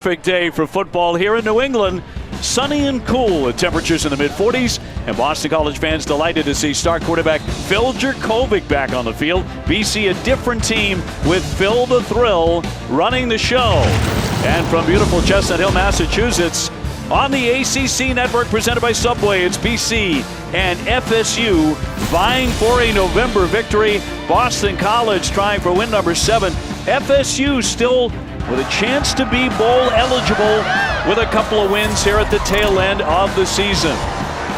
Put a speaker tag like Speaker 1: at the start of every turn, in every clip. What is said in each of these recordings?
Speaker 1: Perfect day for football here in New England. Sunny and cool with temperatures in the mid-40s. And Boston College fans delighted to see star quarterback Phil Jurkovec back on the field. BC a different team with Phil the Thrill running the show. And from beautiful Chestnut Hill, Massachusetts, on the ACC network presented by Subway, it's BC and FSU vying for a November victory. Boston College trying for win number 7. FSU still with a chance to be bowl eligible with a couple of wins here at the tail end of the season.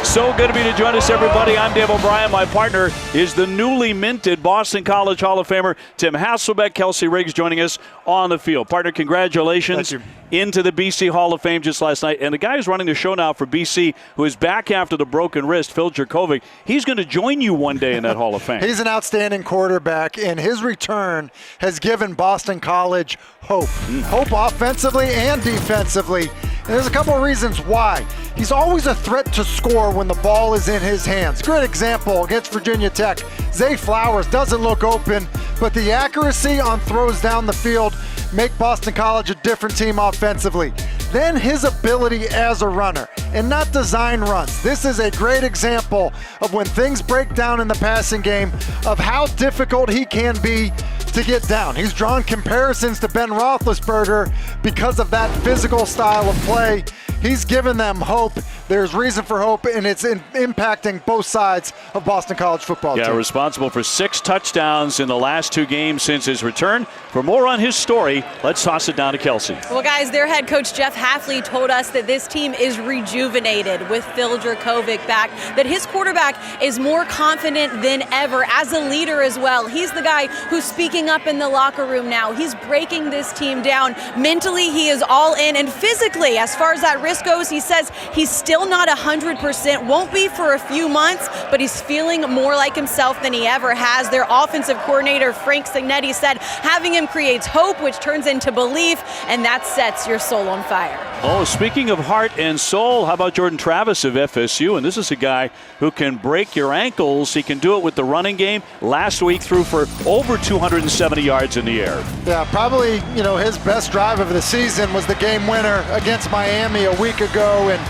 Speaker 1: So good of you to join us, everybody. I'm Dave O'Brien. My partner is the newly minted Boston College Hall of Famer, Tim Hasselbeck. Kelsey Riggs joining us on the field. Partner, congratulations into the BC Hall of Fame just last night. And the guy who's running the show now for BC, who is back after the broken wrist, Phil Jurkovec, he's going to join you one day in that Hall of Fame.
Speaker 2: He's an outstanding quarterback, and his return has given Boston College hope. Hope offensively and defensively. And there's a couple of reasons why. He's always a threat to score when the ball is in his hands. Great example against Virginia Tech. Zay Flowers doesn't look open, but the accuracy on throws down the field make Boston College a different team offensively. Then his ability as a runner and not design runs. This is a great example of when things break down in the passing game of how difficult he can be to get down. He's drawn comparisons to Ben Roethlisberger because of that physical style of play. He's given them hope. There's reason for hope, and it's impacting both sides of Boston College football team.
Speaker 1: Responsible for 6 touchdowns in the last 2 games since his return. For more on his story, let's toss it down to Kelsey.
Speaker 3: Well, guys, their head coach Jeff Hafley told us that this team is rejuvenated with Phil Jurkovec back, that his quarterback is more confident than ever as a leader as well. He's the guy who's speaking up in the locker room now. He's breaking this team down. Mentally, he is all in, and physically, as far as that risk goes, he says he's still not 100%, won't be for a few months, but he's feeling more like himself than he ever has. Their offensive coordinator, Frank Cignetti, said having him creates hope, which turns into belief, and that sets your soul on fire.
Speaker 1: Oh, speaking of heart and soul, how about Jordan Travis of FSU? And this is a guy who can break your ankles. He can do it with the running game. Last week threw for over 270 yards in the air.
Speaker 2: Yeah, probably, his best drive of the season was the game winner against Miami a week ago. And,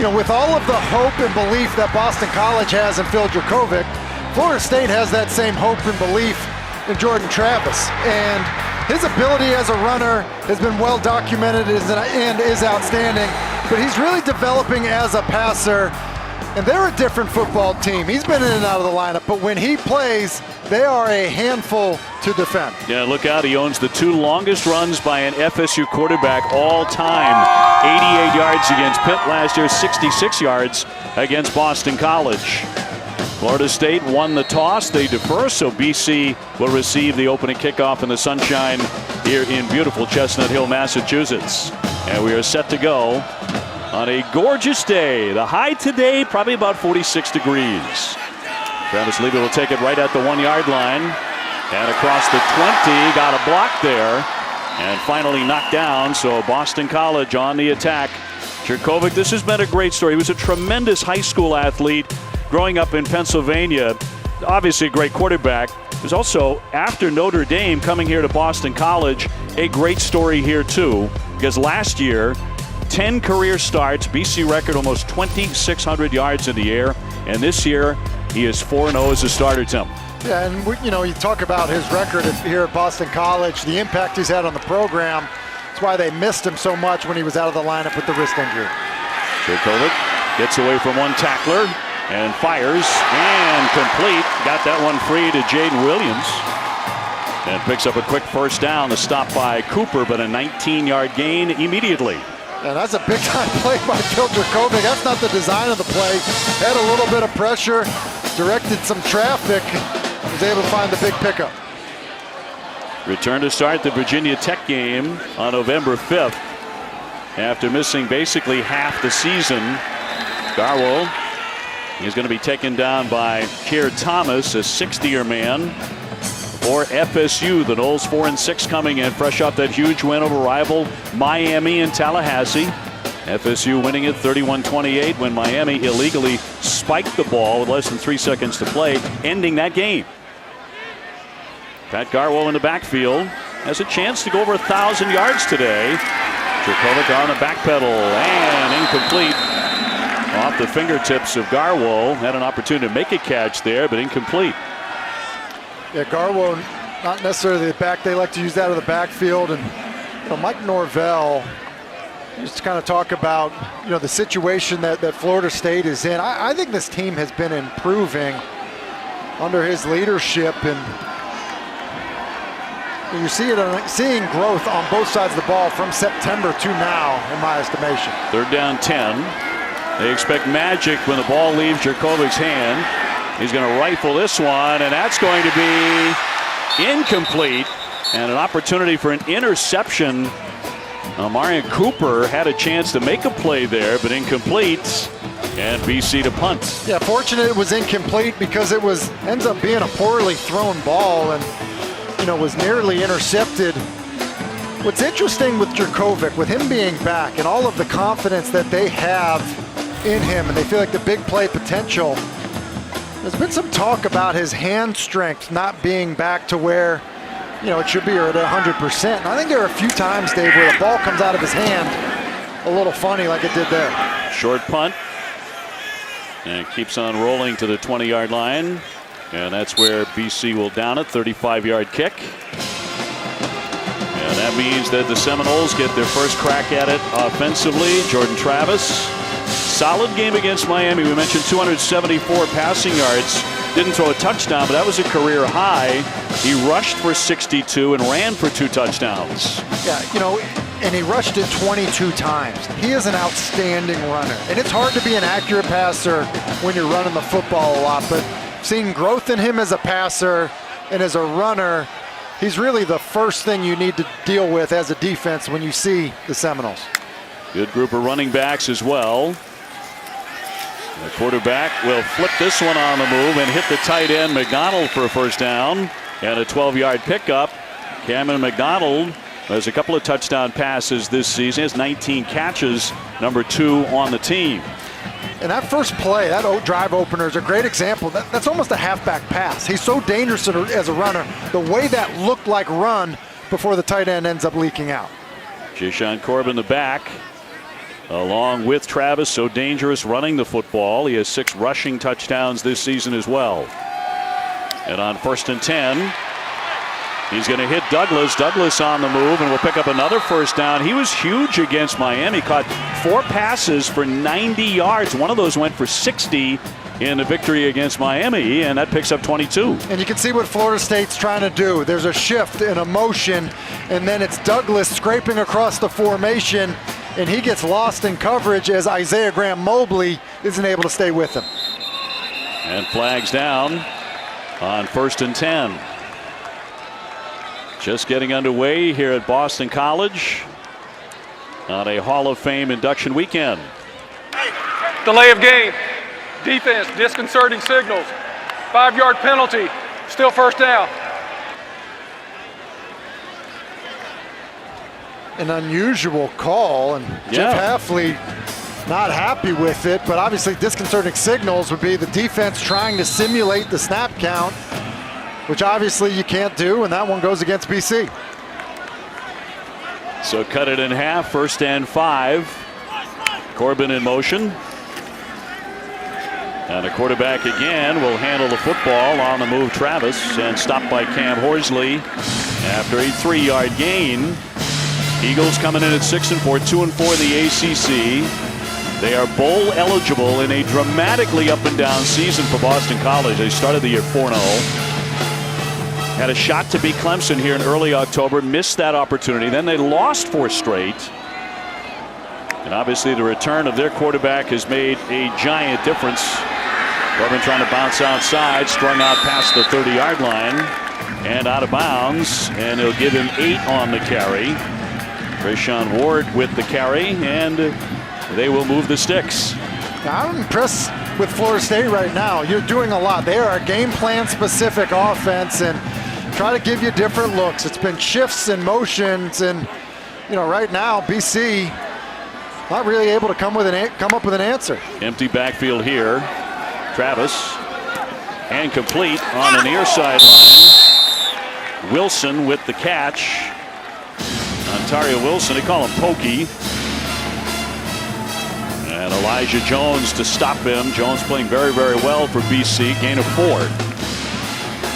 Speaker 2: with all of the hope and belief that Boston College has in Phil Jurkovec, Florida State has that same hope and belief in Jordan Travis. And his ability as a runner has been well documented and is outstanding, but he's really developing as a passer. And they're a different football team. He's been in and out of the lineup, but when he plays, they are a handful to defend.
Speaker 1: Yeah, look out. He owns the 2 longest runs by an FSU quarterback all time. 88 yards against Pitt last year, 66 yards against Boston College. Florida State won the toss. They defer, so BC will receive the opening kickoff in the sunshine here in beautiful Chestnut Hill, Massachusetts. And we are set to go on a gorgeous day. The high today, probably about 46 degrees. Travis Levy will take it right at the 1-yard line. And across the 20, got a block there. And finally knocked down, so Boston College on the attack. Jurkovec, this has been a great story. He was a tremendous high school athlete growing up in Pennsylvania. Obviously a great quarterback. He was also, after Notre Dame, coming here to Boston College, a great story here too. Because last year, 10 career starts, BC record almost 2,600 yards in the air. And this year, he is 4-0 as a starter, Tim.
Speaker 2: Yeah, and you talk about his record here at Boston College, the impact he's had on the program. That's why they missed him so much when he was out of the lineup with the wrist injury.
Speaker 1: Jurkovec gets away from one tackler and fires and complete. Got that one free to Jaden Williams. And picks up a quick first down. The stop by Cooper, but a 19-yard gain immediately.
Speaker 2: And that's a big-time play by Phil Jurkovec. That's not the design of the play. Had a little bit of pressure, directed some traffic, was able to find the big pickup.
Speaker 1: Return to start the Virginia Tech game on November 5th. After missing basically half the season, Garwo is going to be taken down by Keir Thomas, a 60-year man. For FSU, the Noles 4-6 coming in, fresh off that huge win over rival Miami and Tallahassee. FSU winning it 31-28 when Miami illegally spiked the ball with less than 3 seconds to play, ending that game. Pat Garwo in the backfield has a chance to go over 1,000 yards today. Jurkovec on the back pedal and incomplete. Off the fingertips of Garwo. Had an opportunity to make a catch there, but incomplete.
Speaker 2: Yeah, Garwo, not necessarily the back. They like to use that of the backfield. And Mike Norvell just to kind of talk about the situation that Florida State is in. I think this team has been improving under his leadership, and you see seeing growth on both sides of the ball from September to now, in my estimation.
Speaker 1: 3rd down 10. They expect magic when the ball leaves Jurkovic's hand. He's going to rifle this one, and that's going to be incomplete. And an opportunity for an interception. Marion Cooper had a chance to make a play there, but incomplete. And BC to punt.
Speaker 2: Yeah, fortunate it was incomplete because it ends up being a poorly thrown ball and was nearly intercepted. What's interesting with Jurkovec, with him being back and all of the confidence that they have in him, and they feel like the big play potential, there's been some talk about his hand strength not being back to where it should be, or at 100%. And I think there are a few times, Dave, where the ball comes out of his hand a little funny like it did there.
Speaker 1: Short punt. And it keeps on rolling to the 20-yard line. And that's where BC will down it. 35-yard kick. And that means that the Seminoles get their first crack at it offensively. Jordan Travis. Solid game against Miami. We mentioned 274 passing yards. Didn't throw a touchdown, but that was a career high. He rushed for 62 and ran for 2 touchdowns.
Speaker 2: Yeah, and he rushed it 22 times. He is an outstanding runner. And it's hard to be an accurate passer when you're running the football a lot, but seeing growth in him as a passer and as a runner, he's really the first thing you need to deal with as a defense when you see the Seminoles.
Speaker 1: Good group of running backs as well. The quarterback will flip this one on the move and hit the tight end McDonald for a first down and a 12-yard pickup. Cameron McDonald has a couple of touchdown passes this season. He has 19 catches, number 2 on the team.
Speaker 2: And that first play, that drive opener, is a great example. That's almost a halfback pass. He's so dangerous as a runner. The way that looked like run before the tight end ends up leaking out.
Speaker 1: Jayshon Corbin the back, along with Travis, so dangerous running the football. He has 6 rushing touchdowns this season as well. And on 1st and 10, he's going to hit Douglas. Douglas on the move, and will pick up another first down. He was huge against Miami. Caught 4 passes for 90 yards. One of those went for 60 in the victory against Miami, and that picks up 22.
Speaker 2: And you can see what Florida State's trying to do. There's a shift in a motion, and then it's Douglas scraping across the formation, and he gets lost in coverage as Isaiah Graham Mobley isn't able to stay with him.
Speaker 1: And flags down on 1st and 10. Just getting underway here at Boston College on a Hall of Fame induction weekend.
Speaker 4: Delay of game. Defense, disconcerting signals. 5-yard penalty. Still first down.
Speaker 2: An unusual call, and Jeff Hafley not happy with it, but obviously disconcerting signals would be the defense trying to simulate the snap count, which obviously you can't do, and that one goes against BC.
Speaker 1: So cut it in half, 1st and 5. Corbin in motion. And a quarterback again will handle the football. On the move, Travis, and stopped by Cam Horsley after a 3-yard gain. Eagles coming in at 6-4, 2-4 in the ACC. They are bowl eligible in a dramatically up and down season for Boston College. They started the year 4-0. Had a shot to beat Clemson here in early October, missed that opportunity. Then they lost 4 straight. And obviously the return of their quarterback has made a giant difference. Corbin trying to bounce outside, strung out past the 30-yard line and out of bounds. And they'll give him 8 on the carry. Rashawn Ward with the carry, and they will move the sticks.
Speaker 2: Now, I'm impressed with Florida State right now. You're doing a lot. They are a game plan specific offense and try to give you different looks. It's been shifts and motions, and right now BC not really able to come up with an answer.
Speaker 1: Empty backfield here. Travis, and complete on the near sideline. Wilson with the catch. On Ontario Wilson. They call him Pokey. And Elijah Jones to stop him. Jones playing very, very well for BC. Gain of 4.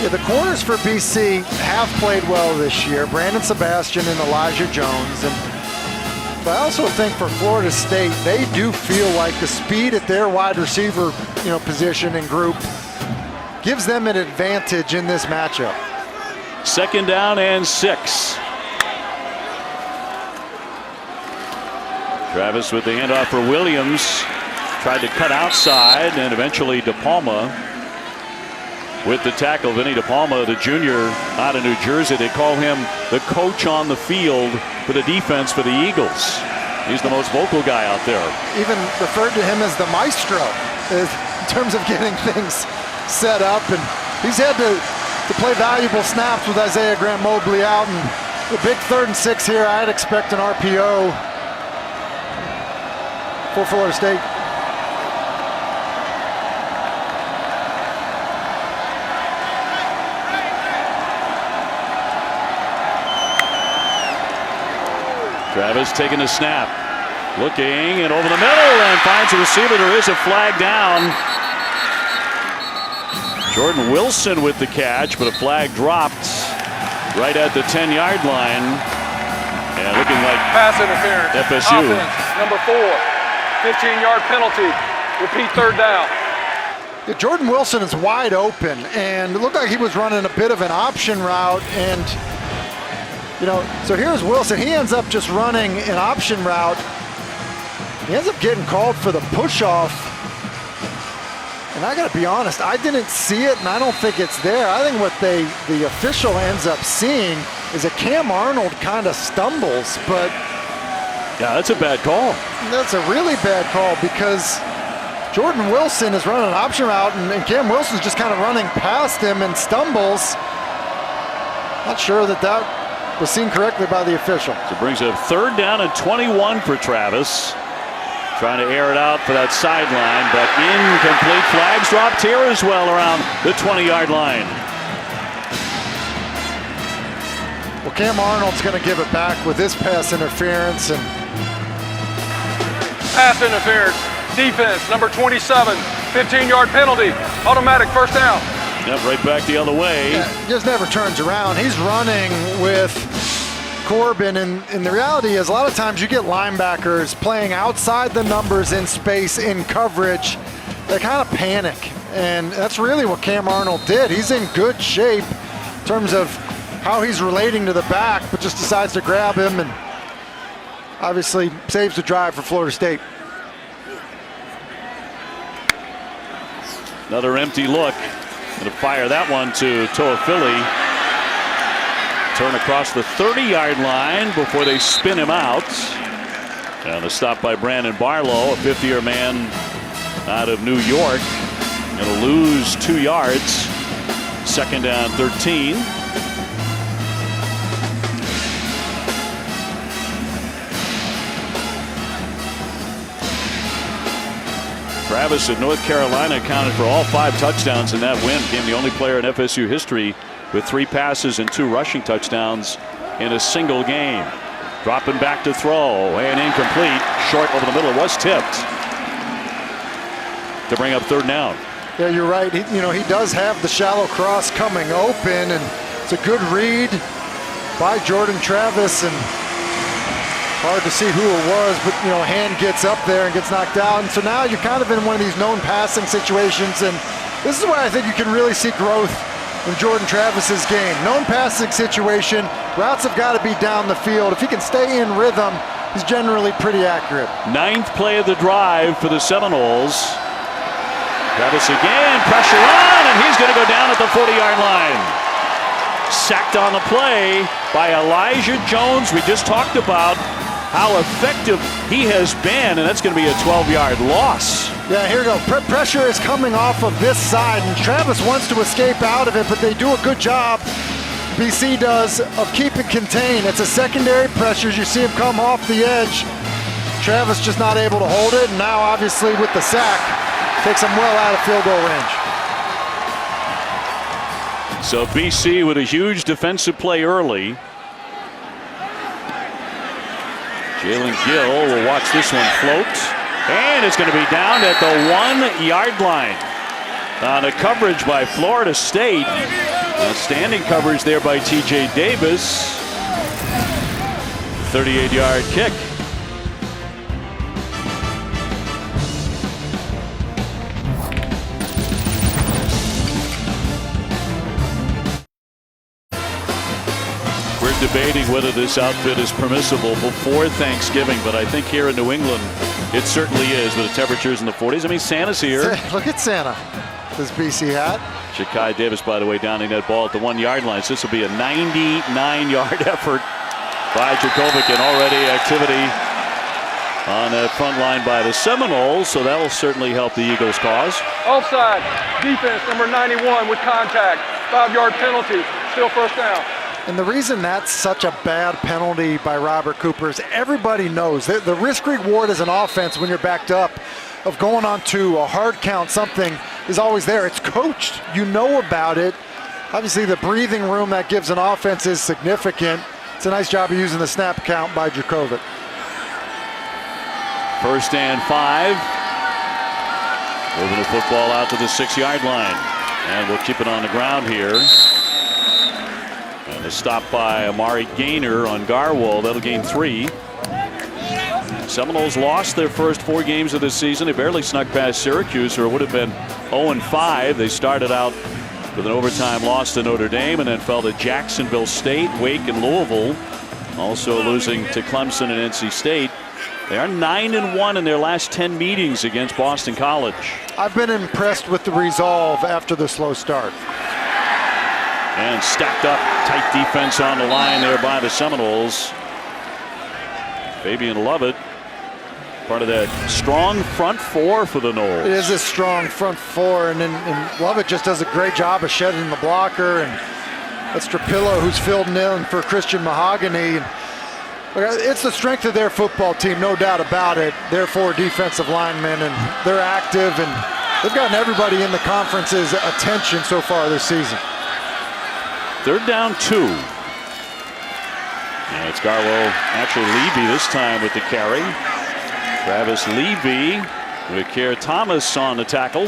Speaker 2: Yeah, the corners for BC have played well this year. Brandon Sebastian and Elijah Jones. But I also think for Florida State, they do feel like the speed at their wide receiver, position and group gives them an advantage in this matchup.
Speaker 1: 2nd down and 6. Travis with the handoff for Williams. Tried to cut outside, and eventually DePalma with the tackle. Vinny DePalma, the junior out of New Jersey. They call him the coach on the field for the defense for the Eagles. He's the most vocal guy out there. Even
Speaker 2: referred to him as the maestro in terms of getting things set up. And he's had to play valuable snaps with Isaiah Grant Mobley out. And the big 3rd and 6 here, I'd expect an RPO for Florida State.
Speaker 1: Travis taking a snap, looking and over the middle and finds a receiver. There is a flag down. Jordan Wilson with the catch, but a flag dropped right at the 10-yard line. And looking like
Speaker 4: pass interference.
Speaker 1: FSU.
Speaker 4: Offense, number 4, 15-yard penalty. Repeat 3rd down.
Speaker 2: Yeah, Jordan Wilson is wide open, and it looked like he was running a bit of an option route. And so here's Wilson. He ends up just running an option route. He ends up getting called for the push-off. And I got to be honest, I didn't see it, and I don't think it's there. I think what the official ends up seeing is that Cam Arnold kind of stumbles, but
Speaker 1: yeah, that's a bad call.
Speaker 2: That's a really bad call because Jordan Wilson is running an option route, and Cam Wilson's just kind of running past him and stumbles. Not sure that was seen correctly by the official.
Speaker 1: So it brings a 3rd down and 21 for Travis. Trying to air it out for that sideline, but incomplete. Flags dropped here as well around the 20-yard line.
Speaker 2: Well, Cam Arnold's going to give it back with this pass interference. And
Speaker 4: pass interference. Defense, number 27, 15-yard penalty. Automatic 1st down.
Speaker 1: Yep, right back the other way.
Speaker 2: Yeah, just never turns around. He's running with Corbin, and the reality is a lot of times you get linebackers playing outside the numbers in space, in coverage. They kind of panic, and that's really what Cam Arnold did. He's in good shape in terms of how he's relating to the back, but just decides to grab him and obviously saves the drive for Florida State.
Speaker 1: Another empty look. Going to fire that one to Toafili. Turn across the 30-yard line before they spin him out. And a stop by Brandon Barlow, a 5th-year man out of New York. Going to lose 2 yards. 2nd down, 13. Travis of North Carolina accounted for all 5 touchdowns in that win. Became the only player in FSU history with 3 passes and 2 rushing touchdowns in a single game. Dropping back to throw and incomplete. Short over the middle. It was tipped to bring up 3rd down.
Speaker 2: Yeah, you're right. He does have the shallow cross coming open, and it's a good read by Jordan Travis, and hard to see who it was, but a hand gets up there and gets knocked out. And so now you're kind of in one of these known passing situations, and this is where I think you can really see growth in Jordan Travis's game. Known passing situation, routes have got to be down the field. If he can stay in rhythm, he's generally pretty accurate.
Speaker 1: 9th play of the drive for the Seminoles. Travis again, pressure on, and he's going to go down at the 40-yard line. Sacked on the play by Elijah Jones. We just talked about how effective he has been, and that's going to be a 12-yard loss.
Speaker 2: Yeah, here we go. Pressure is coming off of this side, and Travis wants to escape out of it, but they do a good job, BC does, of keeping contained. It's a secondary pressure. You see him come off the edge. Travis just not able to hold it, and now obviously with the sack, takes him well out of field goal range.
Speaker 1: So BC with a huge defensive play early. Jalen Gill will watch this one float. And it's going to be down at the 1 yard line. On a coverage by Florida State. Outstanding coverage there by T.J. Davis. 38-yard kick. We're debating whether this outfit is permissible before Thanksgiving, but I think here in New England it certainly is with the temperatures in the 40s. I mean, Santa's here.
Speaker 2: Look at Santa. This BC hat.
Speaker 1: Shakai Davis, by the way, downing that ball at the 1 yard line. So this will be a 99-yard effort by Dracovic, and already activity on that front line by the Seminoles. So that will certainly help the Eagles' cause.
Speaker 4: Offside. Defense number 91 with contact. 5-yard penalty. Still first down.
Speaker 2: And the reason that's such a bad penalty by Robert Cooper is everybody knows that the risk reward as an offense when you're backed up of going on to a hard count, something is always there. It's coached. You know about it. Obviously, the breathing room that gives an offense is significant. It's a nice job of using the snap count by Dracovic.
Speaker 1: 1st and 5. Moving the football out to the 6 yard line. And we'll keep it on the ground here. And a stop by Amari Gaynor on Garwold. That'll gain 3. Seminoles lost their first 4 games of the season. They barely snuck past Syracuse, or it would have been 0-5. They started out with an overtime loss to Notre Dame and then fell to Jacksonville State, Wake, and Louisville. Also losing to Clemson and NC State. They are 9-1 in their last 10 meetings against Boston College.
Speaker 2: I've been impressed with the resolve after the slow start.
Speaker 1: And stacked up, tight defense on the line there by the Seminoles. Fabian Lovett, part of that strong front 4 for the Noles.
Speaker 2: It is a strong front 4, and Lovett just does a great job of shedding the blocker, and that's Trapillo who's filled in for Christian Mahogany. It's the strength of their football team, no doubt about it. They're 4 defensive linemen, and they're active, and they've gotten everybody in the conference's attention so far this season.
Speaker 1: 3rd down 2. And it's Garwo, actually Levy this time with the carry. Travis Levy with Keir Thomas on the tackle.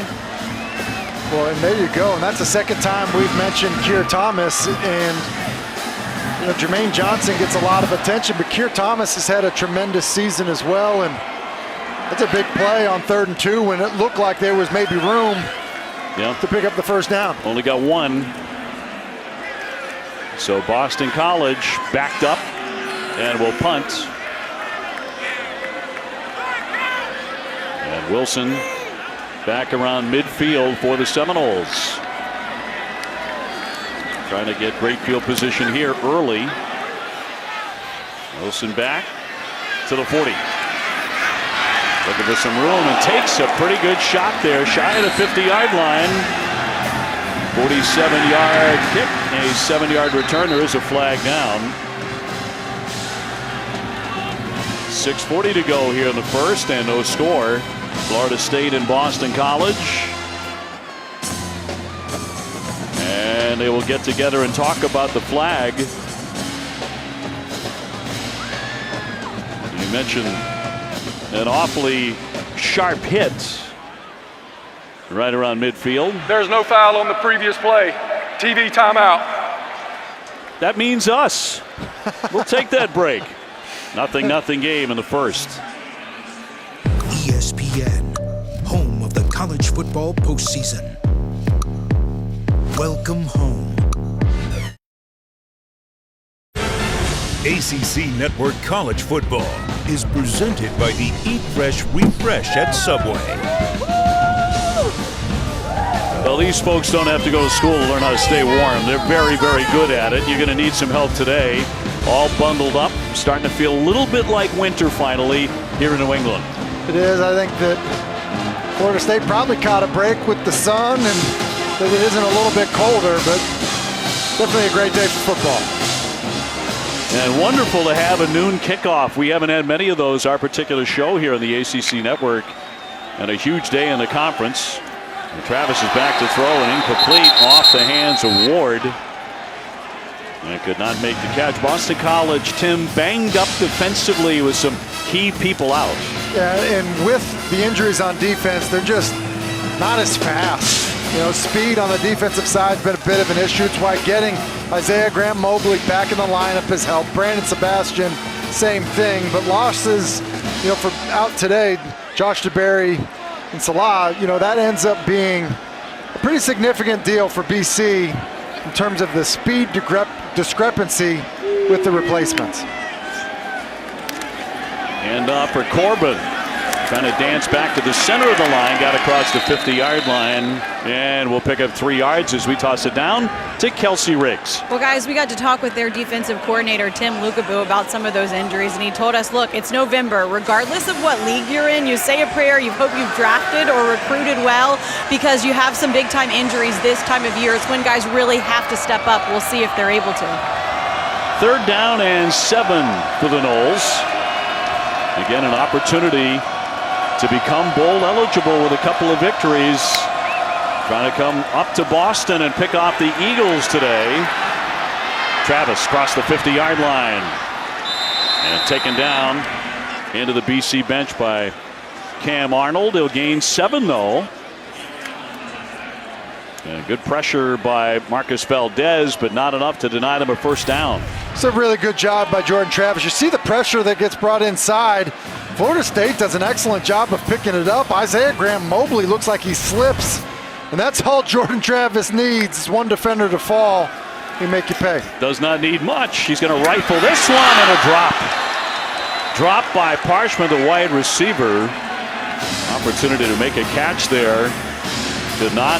Speaker 2: Well, and there you go. And that's the second time we've mentioned Keir Thomas. And you know, Jermaine Johnson gets a lot of attention, but Keir Thomas has had a tremendous season as well. And that's a big play on 3rd and 2 when it looked like there was maybe room to pick up the 1st down.
Speaker 1: Only got 1. So Boston College backed up and will punt. And Wilson back around midfield for the Seminoles. Trying to get great field position here early. Wilson back to the 40. Looking for some room and takes a pretty good shot there, shy of the 50-yard line. 47-yard kick, a 7-yard return. There is a flag down. 6:40 to go here in the first, and no score. Florida State and Boston College. And they will get together and talk about the flag. You mentioned an awfully sharp hit right around midfield.
Speaker 4: There's no foul on the previous play. TV timeout.
Speaker 1: That means us. We'll take that break. 0-0 game in the first.
Speaker 5: ESPN, home of the college football postseason. Welcome home.
Speaker 6: ACC Network College Football is presented by the Eat Fresh Refresh at Subway.
Speaker 1: Well, these folks don't have to go to school to learn how to stay warm. They're very, very good at it. You're going to need some help today. All bundled up, starting to feel a little bit like winter finally here in New England.
Speaker 2: It is. I think that Florida State probably caught a break with the sun and that it isn't a little bit colder, but definitely a great day for football.
Speaker 1: And wonderful to have a noon kickoff. We haven't had many of those, our particular show here on the ACC Network. And a huge day in the conference. And Travis is back to throw, and incomplete off the hands of Ward. And could not make the catch. Boston College, Tim, banged up defensively with some key people out.
Speaker 2: Yeah, and with the injuries on defense, they're just not as fast. You know, speed on the defensive side has been a bit of an issue. It's why getting Isaiah Graham Mobley back in the lineup has helped. Brandon Sebastian, same thing. But losses, you know, for out today, Josh DeBerry and Salah, you know, that ends up being a pretty significant deal for BC in terms of the speed discrepancy with the replacements.
Speaker 1: And for Corbin, trying to dance back to the center of the line, got across the 50-yard line, and we'll pick up 3 yards as we toss it down to Kelsey Riggs.
Speaker 3: Well, guys, we got to talk with their defensive coordinator, Tim Lukaboo, about some of those injuries, and he told us, look, it's November. Regardless of what league you're in, you say a prayer, you hope you've drafted or recruited well, because you have some big-time injuries this time of year. It's when guys really have to step up. We'll see if they're able to.
Speaker 1: 3rd down and 7 for the Noles. Again, an opportunity to become bowl eligible with a couple of victories. Trying to come up to Boston and pick off the Eagles today. Travis crossed the 50-yard line and taken down into the BC bench by Cam Arnold. He'll gain 7 though. And good pressure by Marcus Valdez, but not enough to deny them a 1st down.
Speaker 2: It's a really good job by Jordan Travis. You see the pressure that gets brought inside. Florida State does an excellent job of picking it up. Isaiah Graham Mobley looks like he slips, and that's all Jordan Travis needs is one defender to fall. He make you pay.
Speaker 1: Does not need much. He's going to rifle this one and a drop. Drop by Parchment, the wide receiver. Opportunity to make a catch there. Did not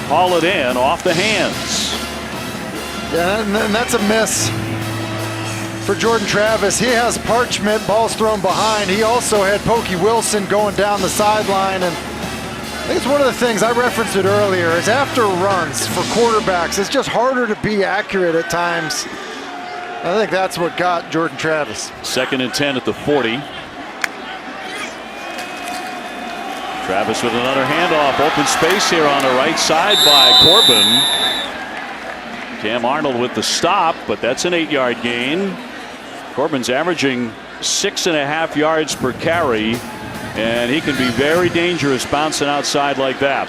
Speaker 1: haul it in off the hands.
Speaker 2: Yeah, and that's a miss for Jordan Travis. He has Parchment, balls thrown behind. He also had Pokey Wilson going down the sideline. And I think it's one of the things, I referenced it earlier, is after runs for quarterbacks, it's just harder to be accurate at times. I think that's what got Jordan Travis.
Speaker 1: 2nd and 10 at the 40. Travis with another handoff. Open space here on the right side by Corbin. Cam Arnold with the stop, but that's an 8-yard gain. Corbin's averaging 6.5 yards per carry, and he can be very dangerous bouncing outside like that.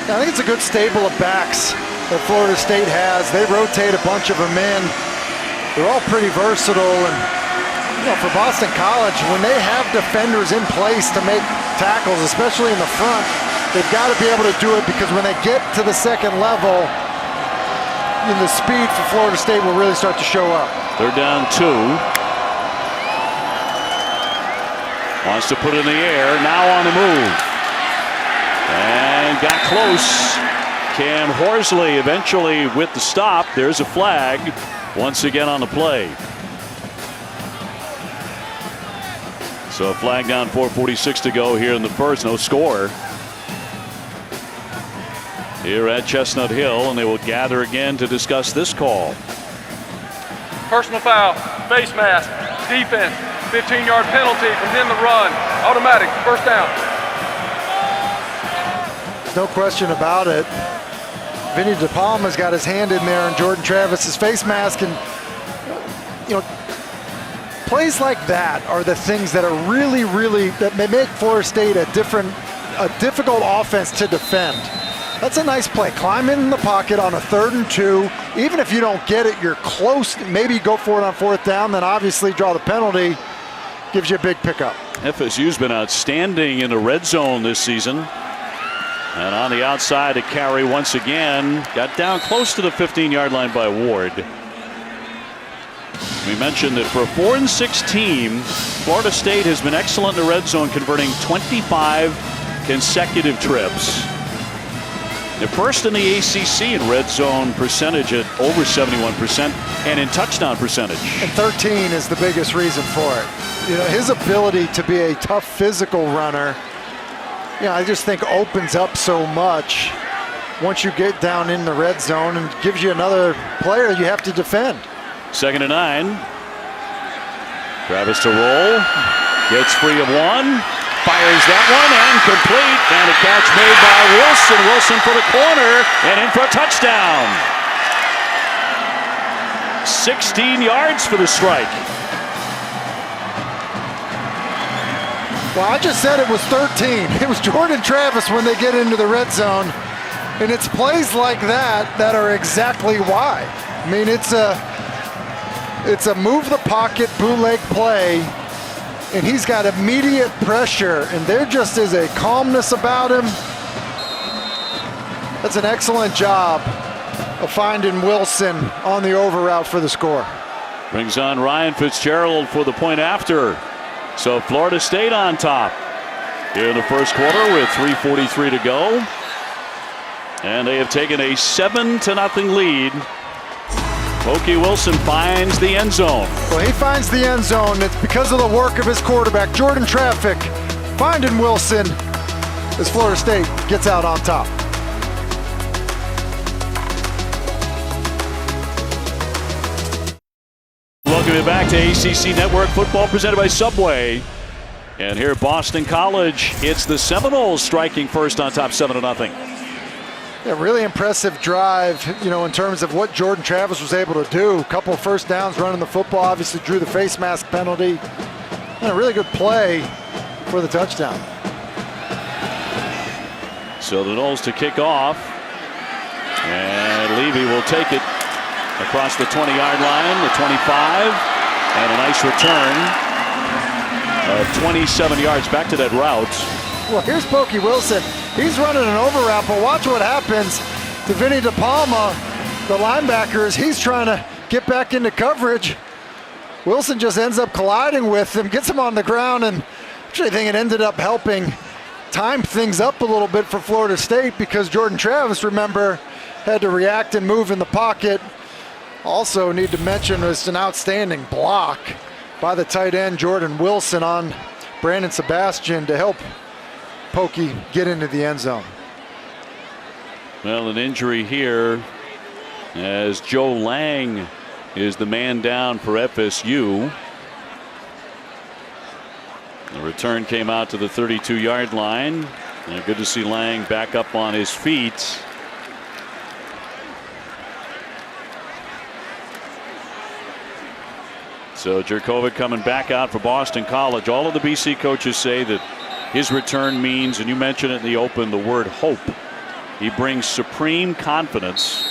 Speaker 2: I think it's a good stable of backs that Florida State has. They rotate a bunch of them in. They're all pretty versatile, and you know, for Boston College, when they have defenders in place to make tackles, especially in the front, they've got to be able to do it, because when they get to the 2nd level, the speed for Florida State will really start to show up.
Speaker 1: 3rd down 2. Wants to put it in the air, now on the move. And got close. Cam Horsley eventually with the stop. There's a flag once again on the play. So a flag down, 4:46 to go here in the 1st. No score here at Chestnut Hill, and they will gather again to discuss this call.
Speaker 4: Personal foul, face mask, defense, 15-yard penalty, and then the run. Automatic, 1st down.
Speaker 2: No question about it. Vinny De Palma's got his hand in there on Jordan Travis's face mask, and you know, plays like that are the things that are really that may make Florida State a difficult offense to defend. That's a nice play. Climb in the pocket on a 3rd and 2. Even if you don't get it, you're close. Maybe go for it on 4th down, then obviously draw the penalty. Gives you a big pickup.
Speaker 1: FSU's been outstanding in the red zone this season. And on the outside to carry once again. Got down close to the 15-yard line by Ward. We mentioned that for a 4-6 team, Florida State has been excellent in the red zone, converting 25 consecutive trips. They're 1st in the ACC in red zone percentage at over 71%, and in touchdown percentage.
Speaker 2: And 13 is the biggest reason for it. You know, his ability to be a tough physical runner, you know, I just think opens up so much once you get down in the red zone, and gives you another player you have to defend.
Speaker 1: 2nd and 9. Travis to roll. Gets free of one. Fires that one and complete. And a catch made by Wilson. Wilson for the corner and in for a touchdown. 16 yards for the strike.
Speaker 2: Well, I just said it was 13. It was Jordan Travis when they get into the red zone. And it's plays like that that are exactly why. I mean, it's a move the pocket bootleg play, and he's got immediate pressure, and there just is a calmness about him. That's an excellent job of finding Wilson on the over route for the score.
Speaker 1: Brings on Ryan Fitzgerald for the point after. So Florida State on top in the first quarter with 3:43 to go. And they have taken a 7-0 lead. Pokey Wilson finds the end zone.
Speaker 2: Well, he finds the end zone. It's because of the work of his quarterback, Jordan Traffic, finding Wilson as Florida State gets out on top.
Speaker 1: Welcome you back to ACC Network Football presented by Subway. And here at Boston College, it's the Seminoles striking first on top 7-0.
Speaker 2: Yeah, really impressive drive, in terms of what Jordan Travis was able to do. A couple of first downs running the football, obviously drew the face mask penalty. And a really good play for the touchdown.
Speaker 1: So the Noles to kick off. And Levy will take it across the 20-yard line, the 25. And a nice return of 27 yards back to that route.
Speaker 2: Well, here's Pokey Wilson. He's running an over route, but watch what happens to Vinny DePalma, the linebacker, as he's trying to get back into coverage. Wilson just ends up colliding with him, gets him on the ground, and actually I think it ended up helping time things up a little bit for Florida State because Jordan Travis, remember, had to react and move in the pocket. Also need to mention it's an outstanding block by the tight end Jordan Wilson on Brandon Sebastian to help Pokey get into the end zone.
Speaker 1: Well, an injury here as Joe Lang is the man down for FSU. The return came out to the 32-yard line. And good to see Lang back up on his feet. So Jurkovec coming back out for Boston College. All of the BC coaches say that his return means, and you mentioned it in the open, the word hope. He brings supreme confidence.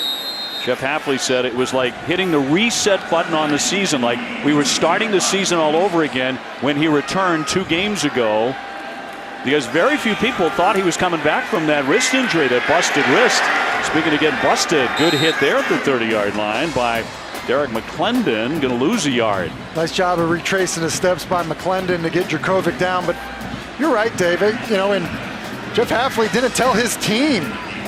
Speaker 1: Jeff Hafley said it was like hitting the reset button on the season, like we were starting the season all over again when he returned 2 games ago, because very few people thought he was coming back from that wrist injury, that busted wrist. Speaking of getting busted, good hit there at the 30-yard line by Derek McClendon, going to lose a yard.
Speaker 2: Nice job of retracing his steps by McClendon to get Jurkovec down, but you're right, David. And Jeff Hafley didn't tell his team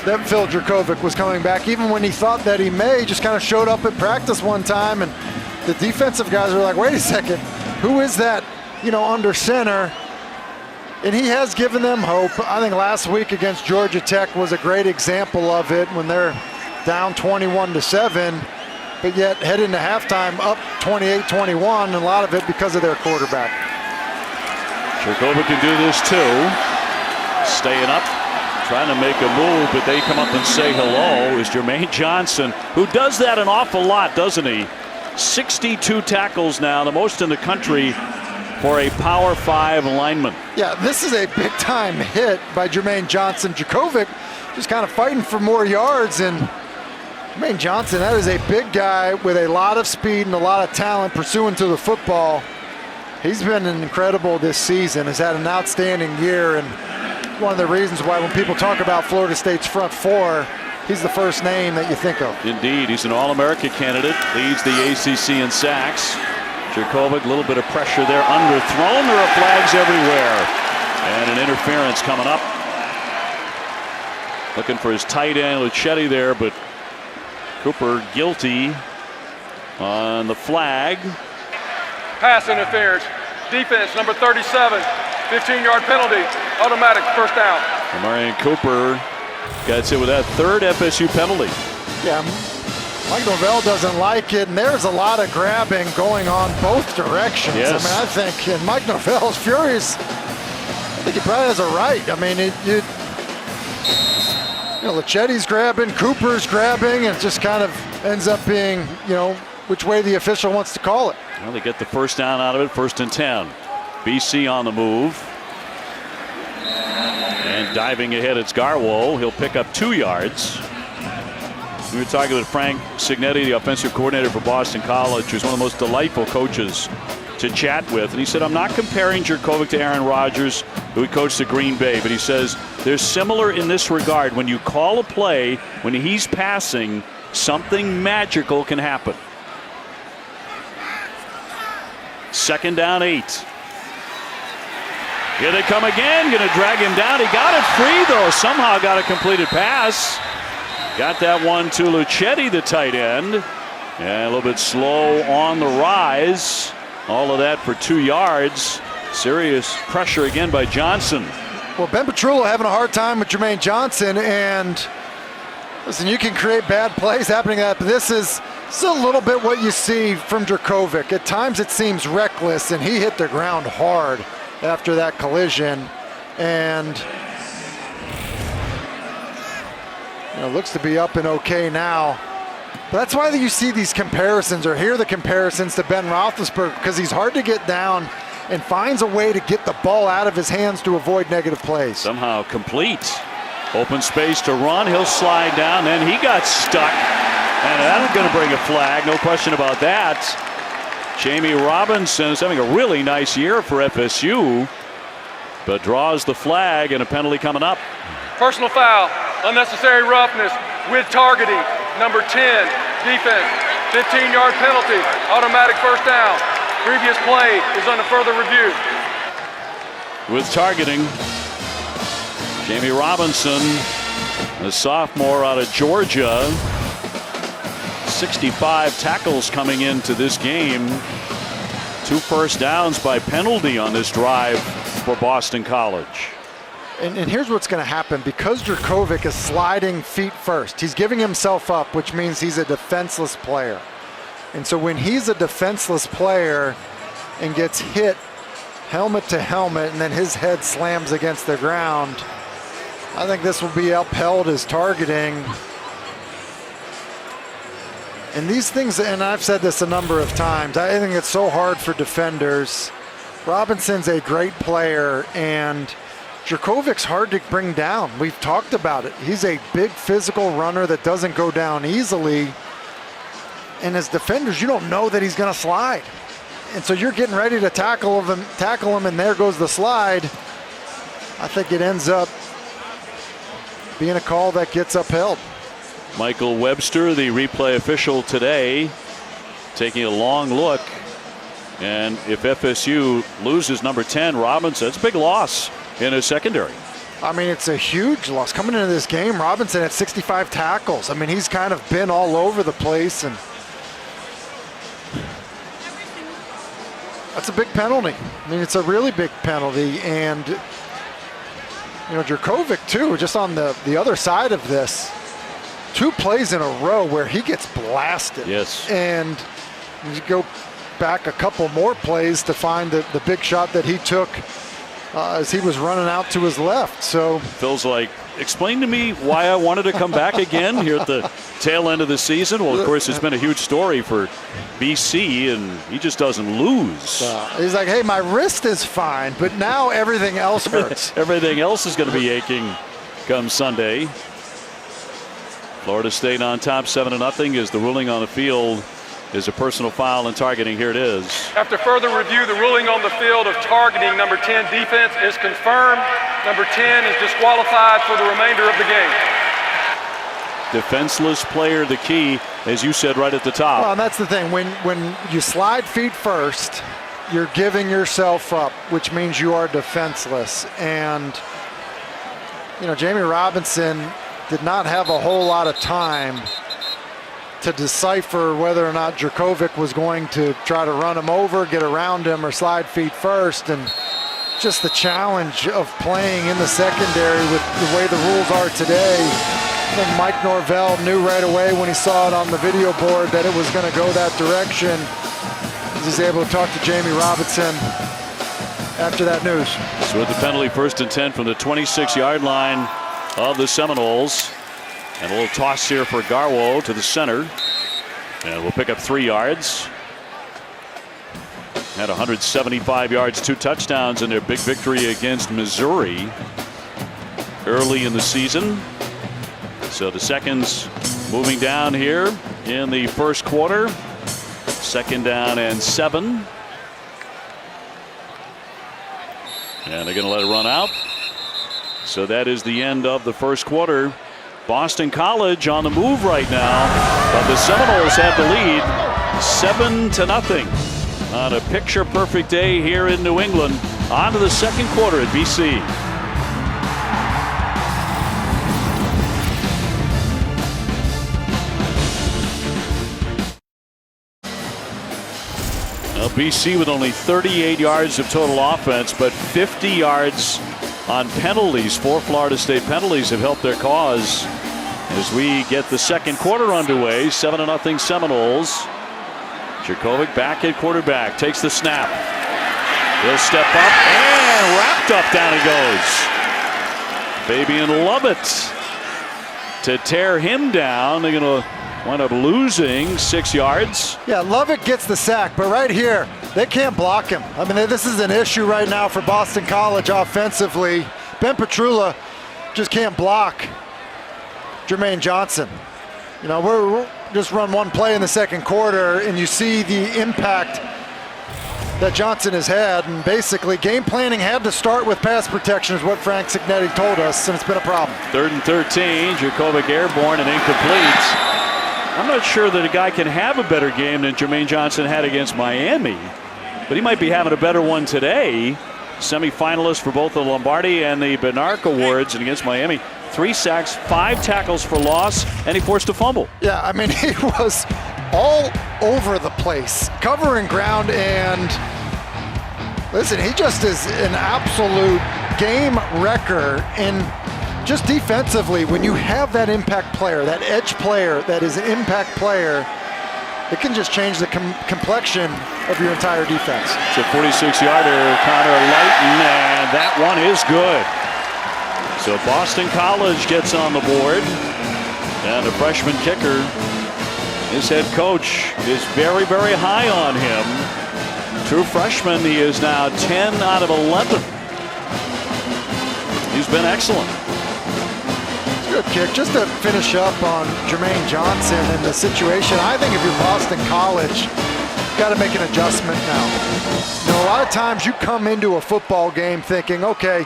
Speaker 2: that Phil Jurkovec was coming back, even when he thought that he may. Just kind of showed up at practice one time, and the defensive guys were like, wait a second, who is that, under center? And he has given them hope. I think last week against Georgia Tech was a great example of it when they're down 21-7, but yet head into halftime up 28-21, and a lot of it because of their quarterback.
Speaker 1: Jurkovec can do this too. Staying up, trying to make a move, but they come up and say hello is Jermaine Johnson, who does that an awful lot, doesn't he? 62 tackles now, the most in the country for a Power 5 lineman.
Speaker 2: Yeah, this is a big-time hit by Jermaine Johnson. Jurkovec just kind of fighting for more yards, and Jermaine Johnson, that is a big guy with a lot of speed and a lot of talent pursuing to the football. He's been incredible this season, has had an outstanding year, and one of the reasons why when people talk about Florida State's front four, he's the first name that you think of.
Speaker 1: Indeed, he's an All-America candidate, leads the ACC in sacks. Jurkovec, a little bit of pressure there, underthrown. There are flags everywhere. And an interference coming up. Looking for his tight end, Luchetti there, but Cooper guilty on the flag.
Speaker 4: Pass interference. Defense, number 37. 15-yard penalty. Automatic first down.
Speaker 1: Marion Cooper got hit with that third FSU penalty.
Speaker 2: Yeah, Mike Norvell doesn't like it, and there's a lot of grabbing going on both directions.
Speaker 1: Yes.
Speaker 2: I think, and Mike Norvell's furious. I think he probably has a right. I mean, Luchetti's grabbing, Cooper's grabbing, and it just kind of ends up being, which way the official wants to call it.
Speaker 1: Well, they get the first down out of it, 1st and 10. BC on the move. And diving ahead, it's Garwo. He'll pick up 2 yards. We were talking with Frank Signetti, the offensive coordinator for Boston College, who's one of the most delightful coaches to chat with. And he said, I'm not comparing Jurkovec to Aaron Rodgers, who he coached at Green Bay, but he says they're similar in this regard. When you call a play, when he's passing, something magical can happen. 2nd down, 8. Here they come again, going to drag him down. He got it free, though. Somehow got a completed pass. Got that one to Luchetti, the tight end. And a little bit slow on the rise. All of that for 2 yards. Serious pressure again by Johnson.
Speaker 2: Well, Ben Petrullo having a hard time with Jermaine Johnson, and listen, you can create bad plays happening at that, but this is a little bit what you see from Jurkovec. At times it seems reckless, and he hit the ground hard after that collision, and looks to be up and okay now. But that's why you see these comparisons, or hear the comparisons to Ben Roethlisberger, because he's hard to get down and finds a way to get the ball out of his hands to avoid negative plays.
Speaker 1: Somehow complete. Open space to run. He'll slide down. Then he got stuck. And that's going to bring a flag. No question about that. Jamie Robinson is having a really nice year for FSU, but draws the flag, and a penalty coming up.
Speaker 4: Personal foul, unnecessary roughness with targeting. Number 10, defense, 15-yard penalty, automatic first down. Previous play is under further review.
Speaker 1: With targeting, Jamie Robinson, the sophomore out of Georgia. 65 tackles coming into this game. 2 first downs by penalty on this drive for Boston College.
Speaker 2: And here's what's going to happen. Because Jurkovec is sliding feet first, he's giving himself up, which means he's a defenseless player. And so when he's a defenseless player and gets hit helmet to helmet, and then his head slams against the ground, I think this will be upheld as targeting. And these things, and I've said this a number of times, I think it's so hard for defenders. Robinson's a great player, and Jurkovec's hard to bring down. We've talked about it. He's a big physical runner that doesn't go down easily. And as defenders, you don't know that he's going to slide. And so you're getting ready to tackle him, and there goes the slide. I think it ends up being a call that gets upheld.
Speaker 1: Michael Webster, the replay official today, taking a long look. And if FSU loses number 10, Robinson, it's a big loss in his secondary.
Speaker 2: I mean, it's a huge loss. Coming into this game, Robinson had 65 tackles. I mean, he's kind of been all over the place, and that's a big penalty. I mean, it's a really big penalty. And, Jurkovec, too, just on the other side of this, 2 plays in a row where he gets blasted.
Speaker 1: Yes.
Speaker 2: And you go back a couple more plays to find the big shot that he took as he was running out to his left. So
Speaker 1: Phil's like, explain to me why I wanted to come back again here at the tail end of the season. Well, of course, it's been a huge story for BC, and he just doesn't lose.
Speaker 2: He's like, hey, my wrist is fine, but now everything else hurts.
Speaker 1: Everything else is going to be aching come Sunday. Florida State on top 7-0 as the ruling on the field is a personal foul and targeting. Here it is.
Speaker 4: After further review, the ruling on the field of targeting number 10 defense is confirmed. Number 10 is disqualified for the remainder of the game.
Speaker 1: Defenseless player, the key, as you said right at the top.
Speaker 2: Well, and that's the thing. When you slide feet first, you're giving yourself up, which means you are defenseless. And, Jamie Robinson did not have a whole lot of time to decipher whether or not Jurkovec was going to try to run him over, get around him, or slide feet first. And just the challenge of playing in the secondary with the way the rules are today. I think Mike Norvell knew right away when he saw it on the video board that it was going to go that direction. He's able to talk to Jamie Robinson after that news.
Speaker 1: So with the penalty, 1st and 10 from the 26-yard line of the Seminoles. And a little toss here for Garwo to the center. And we'll pick up 3 yards. Had 175 yards, 2 touchdowns in their big victory against Missouri early in the season. So the seconds moving down here in the first quarter. 2nd down and 7. And they're going to let it run out. So that is the end of the first quarter. Boston College on the move right now, but the Seminoles have the lead 7-0 on a picture-perfect day here in New England. On to the second quarter at BC. Now BC with only 38 yards of total offense, but 50 yards on penalties. 4 Florida State penalties have helped their cause as we get the second quarter underway. 7-0 Seminoles. Jurkovec back at quarterback, takes the snap. He'll step up and wrapped up, down he goes. Fabian Lovett to tear him down. They're going to wind up losing 6 yards.
Speaker 2: Yeah, Lovett gets the sack, but right here, they can't block him. I mean, this is an issue right now for Boston College offensively. Ben Petrula just can't block Jermaine Johnson. You know, we're just run one play in the second quarter, and you see the impact that Johnson has had. And basically, game planning had to start with pass protection, is what Frank Cignetti told us, and it's been a problem.
Speaker 1: 3rd and 13, Jurkovec airborne and incomplete. I'm not sure that a guy can have a better game than Jermaine Johnson had against Miami, but he might be having a better one today. Semi-finalist for both the Lombardi and the Benark Awards, and against Miami, 3 sacks, 5 tackles for loss, and he forced a fumble.
Speaker 2: Yeah, I mean, he was all over the place, covering ground, and listen, he just is an absolute game wrecker. And just defensively, when you have that impact player, that edge player that is an impact player, it can just change the complexion of your entire defense.
Speaker 1: It's a 46-yarder, Connor Lighton, and that one is good. So Boston College gets on the board, and the freshman kicker, his head coach, is very, very high on him. True freshman, he is now 10 out of 11. He's been excellent.
Speaker 2: Good kick. Just to finish up on Jermaine Johnson and the situation, I think if you're Boston College, you've got to make an adjustment now. You know, a lot of times you come into a football game thinking, okay,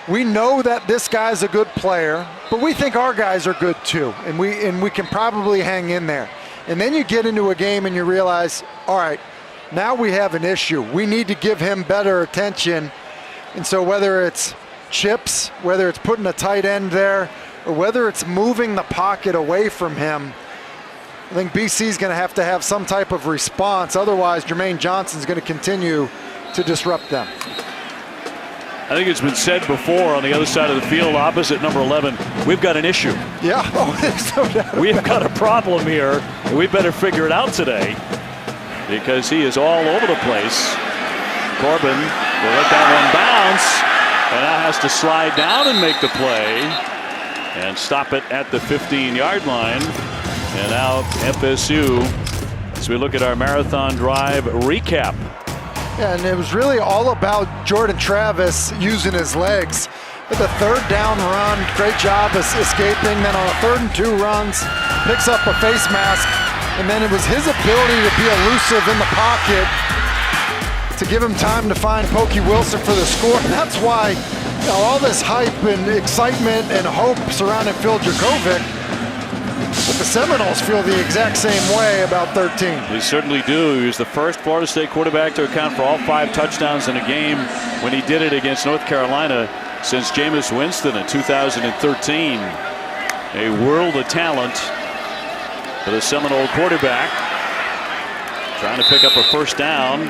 Speaker 2: we know that this guy's a good player, but we think our guys are good too, and we can probably hang in there. And then you get into a game and you realize, all right, now we have an issue. We need to give him better attention. And so whether it's chips, whether it's putting a tight end there, or whether it's moving the pocket away from him, I think BC's going to have some type of response. Otherwise, Jermaine Johnson's going to continue to disrupt them.
Speaker 1: I think it's been said before on the other side of the field, opposite number 11, we've got an issue.
Speaker 2: Yeah, there's no doubt.
Speaker 1: We've got a problem here, and we better figure it out today because he is all over the place. Corbin will let that one bounce, and now has to slide down and make the play and stop it at the 15-yard line. And now FSU, as we look at our marathon drive recap.
Speaker 2: Yeah, and it was really all about Jordan Travis using his legs. At the 3rd down run, great job escaping. Then on a 3rd and 2 runs, picks up a face mask. And then it was his ability to be elusive in the pocket to give him time to find Pokey Wilson for the score. And that's why, you know, all this hype and excitement and hope surrounding Phil Jurkovec. But the Seminoles feel the exact same way about 13.
Speaker 1: They certainly do. He was the first Florida State quarterback to account for all 5 touchdowns in a game when he did it against North Carolina since Jameis Winston in 2013. A world of talent for the Seminole quarterback. Trying to pick up a 1st down.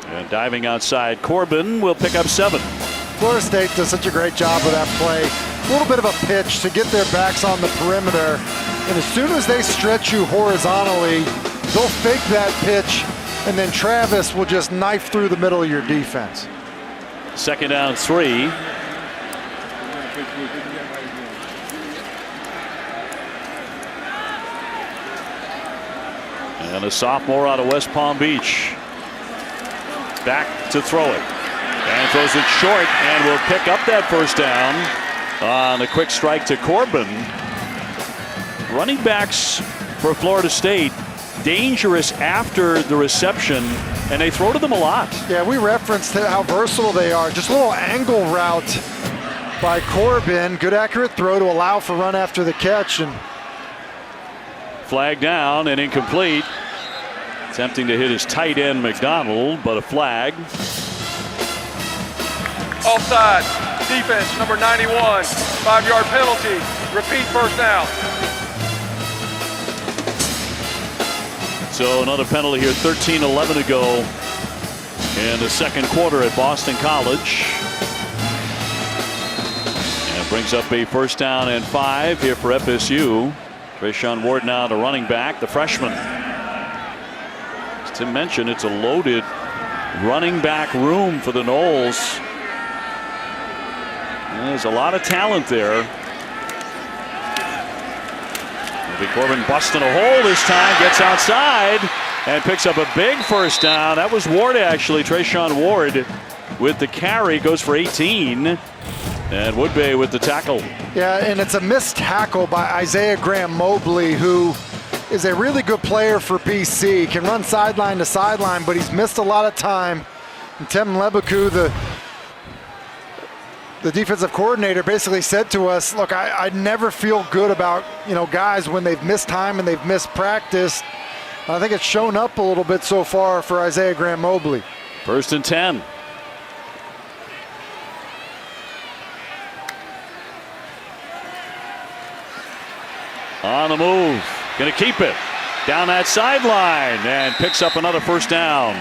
Speaker 1: And diving outside, Corbin will pick up 7.
Speaker 2: Florida State does such a great job with that play. A little bit of a pitch to get their backs on the perimeter. And as soon as they stretch you horizontally, they'll fake that pitch, and then Travis will just knife through the middle of your defense.
Speaker 1: 2nd down 3. And a sophomore out of West Palm Beach. Back to throw it. And throws it short and will pick up that first down on a quick strike to Corbin. Running backs for Florida State, dangerous after the reception, and they throw to them a lot.
Speaker 2: Yeah, we referenced how versatile they are. Just a little angle route by Corbin. Good accurate throw to allow for run after the catch. And
Speaker 1: flag down and incomplete. Attempting to hit his tight end McDonald, but a flag.
Speaker 4: Offside. Defense, number 91. 5-yard penalty. Repeat first down.
Speaker 1: So another penalty here. 13-11 to go in the second quarter at Boston College. And it brings up a first down and 5 here for FSU. Trayshawn Ward now the running back, the freshman. As Tim mentioned, it's a loaded running back room for the Noles. There's a lot of talent there. Maybe Corbin busting a hole this time, gets outside and picks up a big first down. That was Ward actually. Trayshawn Ward with the carry, goes for 18. And Woodbay with the tackle.
Speaker 2: yeah, and it's a missed tackle by Isaiah Graham Mobley, who is a really good player for BC. Can run sideline to sideline, but he's missed a lot of time. And Tim Lebeku, the defensive coordinator, basically said to us, look, I never feel good about, guys when they've missed time and they've missed practice. I think it's shown up a little bit so far for Isaiah Graham Mobley.
Speaker 1: 1st and 10. On the move, gonna keep it down that sideline and picks up another first down.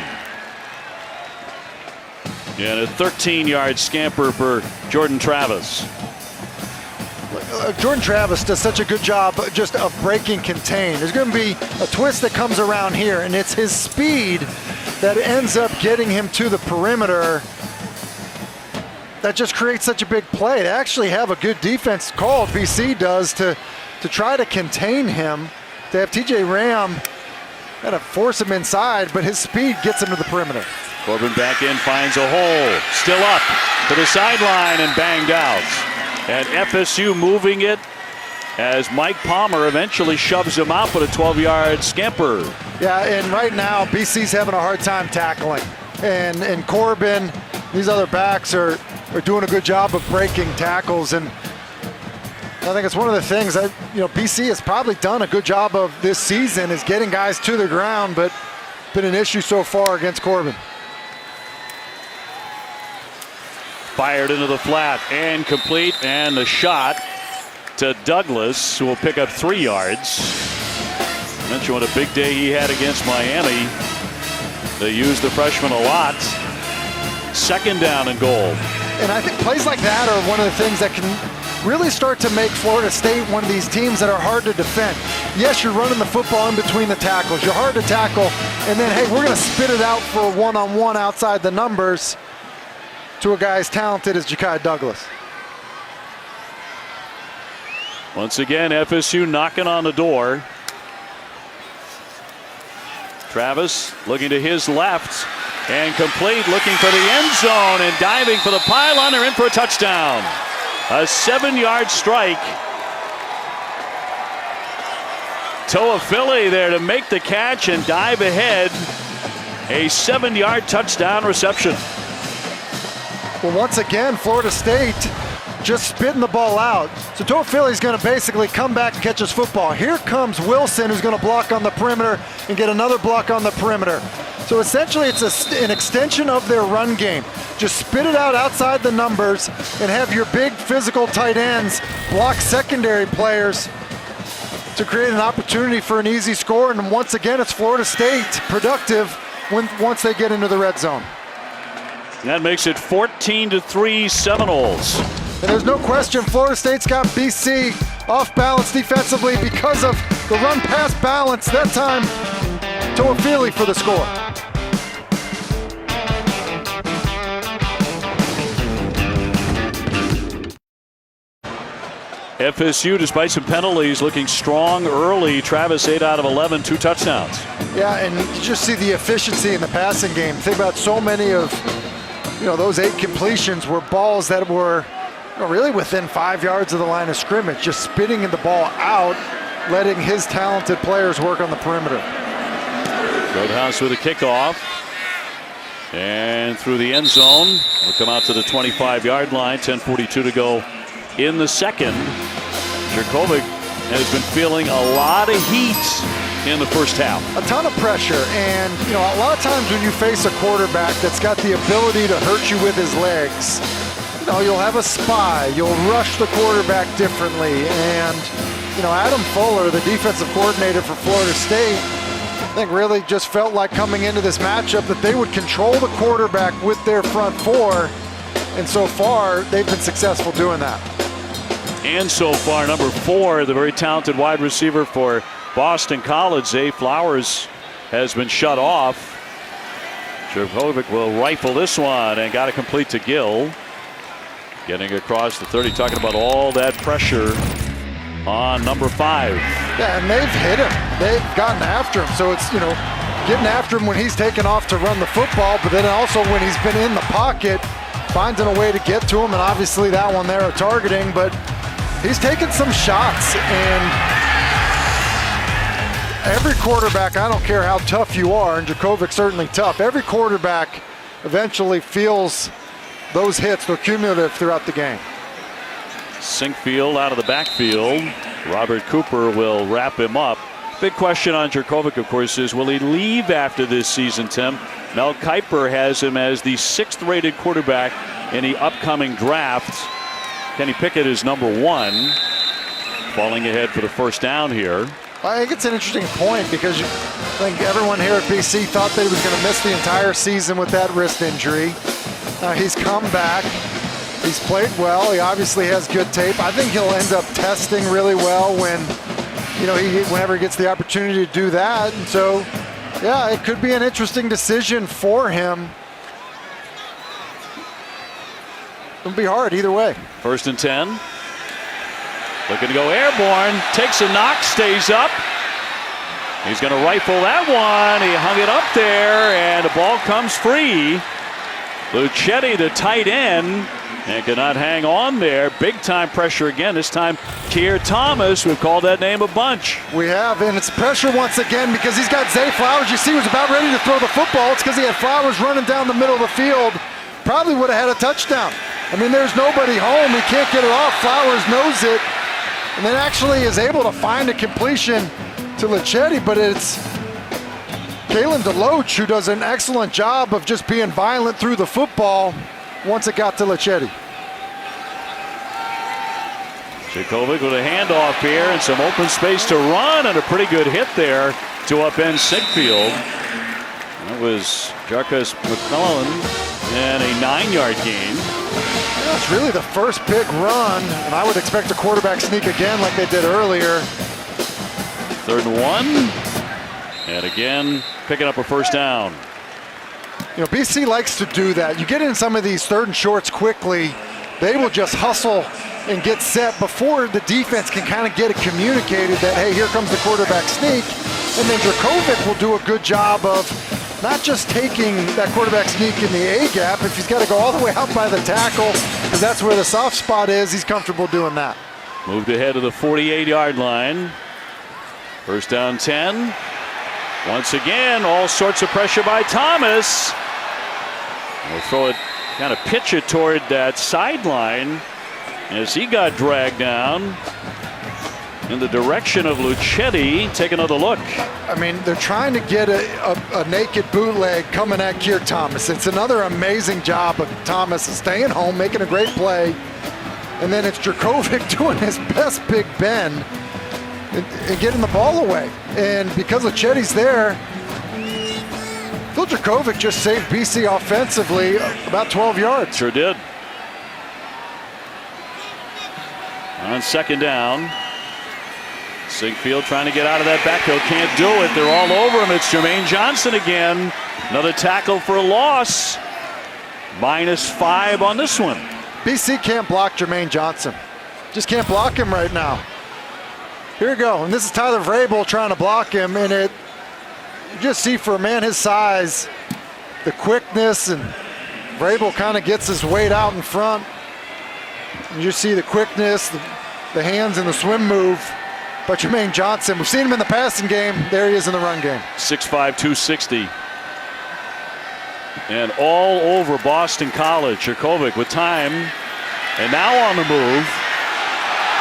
Speaker 1: And a 13-yard scamper for Jordan Travis.
Speaker 2: Jordan Travis does such a good job just of breaking contain. There's going to be a twist that comes around here, and it's his speed that ends up getting him to the perimeter. That just creates such a big play. They actually have a good defense called, BC does, to try to contain him. They have TJ Ram got to force him inside, but his speed gets him to the perimeter.
Speaker 1: Corbin back in, finds a hole, still up to the sideline and banged out. And FSU moving it as Mike Palmer eventually shoves him out with a 12-yard scamper.
Speaker 2: Yeah, and right now BC's having a hard time tackling. And Corbin, these other backs are doing a good job of breaking tackles. And I think it's one of the things that BC has probably done a good job of this season is getting guys to the ground, but been an issue so far against Corbin.
Speaker 1: Fired into the flat and complete, and the shot to Douglas, who will pick up 3 yards. I mentioned what a big day he had against Miami. They used the freshman a lot. 2nd down and goal.
Speaker 2: And I think plays like that are one of the things that can really start to make Florida State one of these teams that are hard to defend. Yes, you're running the football in between the tackles. You're hard to tackle, and then, hey, we're going to spit it out for a one-on-one outside the numbers to a guy as talented as Ja'Kai Douglas.
Speaker 1: Once again, FSU knocking on the door. Travis looking to his left and complete, looking for the end zone and diving for the pylon. They're in for a touchdown. A 7-yard strike. Toafili there to make the catch and dive ahead. A 7-yard touchdown reception.
Speaker 2: Well, once again, Florida State just spitting the ball out. So Toafili's going to basically come back and catch his football. Here comes Wilson, who's going to block on the perimeter and get another block on the perimeter. So essentially it's an extension of their run game. Just spit it out outside the numbers and have your big physical tight ends block secondary players to create an opportunity for an easy score. And once again, it's Florida State productive once they get into the red zone.
Speaker 1: That makes it 14-3 Seminoles.
Speaker 2: And there's no question Florida State's got BC off balance defensively because of the run-pass balance. That time, Toafili for the score.
Speaker 1: FSU, despite some penalties, looking strong early. Travis, 8 out of 11, 2 touchdowns.
Speaker 2: Yeah, and you just see the efficiency in the passing game. Think about so many of those 8 completions were balls that were really within 5 yards of the line of scrimmage, just spitting the ball out, letting his talented players work on the perimeter.
Speaker 1: Roadhouse with a kickoff. And through the end zone. We'll come out to the 25-yard line. 10:42 to go in the second. Jurkovec has been feeling a lot of heat in the first half.
Speaker 2: A ton of pressure, and a lot of times when you face a quarterback that's got the ability to hurt you with his legs, you'll have a spy, you'll rush the quarterback differently, and Adam Fuller, the defensive coordinator for Florida State, I think really just felt like coming into this matchup that they would control the quarterback with their front four, and so far they've been successful doing that.
Speaker 1: And so far, number 4, the very talented wide receiver for Boston College, Zay Flowers, has been shut off. Jurkovec will rifle this one and got it complete to Gill. Getting across the 30, talking about all that pressure on number 5.
Speaker 2: Yeah, and they've hit him. They've gotten after him. So it's, getting after him when he's taken off to run the football, but then also when he's been in the pocket, finding a way to get to him, and obviously that one there, a targeting, but he's taken some shots, and every quarterback, I don't care how tough you are, and Jurkovec's certainly tough, every quarterback eventually feels those hits. They're cumulative throughout the game.
Speaker 1: Sinkfield out of the backfield. Robert Cooper will wrap him up. Big question on Jurkovec, of course, is will he leave after this season, Tim? Mel Kiper has him as the 6th rated quarterback in the upcoming draft. Kenny Pickett is number 1. Falling ahead for the first down here.
Speaker 2: I think it's an interesting point because I think everyone here at BC thought that he was going to miss the entire season with that wrist injury. He's come back. He's played well. He obviously has good tape. I think he'll end up testing really well whenever he gets the opportunity to do that. And so, yeah, it could be an interesting decision for him. It'll be hard either way.
Speaker 1: 1st and 10. Looking to go airborne. Takes a knock, stays up. He's going to rifle that one. He hung it up there, and the ball comes free. Luchetti, the tight end, and cannot hang on there. Big time pressure again. This time, Keir Thomas. We've called that name a bunch.
Speaker 2: We have, and it's pressure once again because he's got Zay Flowers. You see, he was about ready to throw the football. It's because he had Flowers running down the middle of the field. Probably would have had a touchdown. I mean, there's nobody home. He can't get it off. Flowers knows it, and then actually is able to find a completion to Luchetti, but it's Kalen DeLoach who does an excellent job of just being violent through the football once it got to Luchetti.
Speaker 1: Jurkovec with a handoff here and some open space to run, and a pretty good hit there to upend Sinkfield. That was Jarkus McClellan and a 9-yard gain.
Speaker 2: Yeah, it's really the first big run, and I would expect a quarterback sneak again like they did earlier.
Speaker 1: 3rd and 1. And again, picking up a first down.
Speaker 2: BC likes to do that. You get in some of these 3rd and shorts quickly, they will just hustle and get set before the defense can kind of get it communicated that, hey, here comes the quarterback sneak. And then Jurkovec will do a good job of not just taking that quarterback sneak in the A gap. If he's got to go all the way out by the tackle, because that's where the soft spot is, he's comfortable doing that.
Speaker 1: Moved ahead of the 48-yard line. 1st down 10. Once again, all sorts of pressure by Thomas. We'll throw it, kind of pitch it toward that sideline as he got dragged down in the direction of Luchetti. Take another look.
Speaker 2: I mean, they're trying to get a naked bootleg coming at Keir Thomas. It's another amazing job of Thomas staying home, making a great play. And then it's Jurkovec doing his best Big Ben and getting the ball away. And because Luchetti's there, Phil Jurkovec just saved BC offensively about 12 yards.
Speaker 1: Sure did. On 2nd down, Sinkfield trying to get out of that backfield. Can't do it. They're all over him. It's Jermaine Johnson again. Another tackle for a loss. -5 on this one.
Speaker 2: BC can't block Jermaine Johnson. just can't block him right now. Here we go, and this is Tyler Vrabel trying to block him, and you just see for a man his size, the quickness, and Vrabel kind of gets his weight out in front. You just see the quickness, the hands, and the swim move. But Jermaine Johnson, we've seen him in the passing game. There he is in the run game.
Speaker 1: 6'5", 260. And all over Boston College. Jurkovec with time, and now on the move.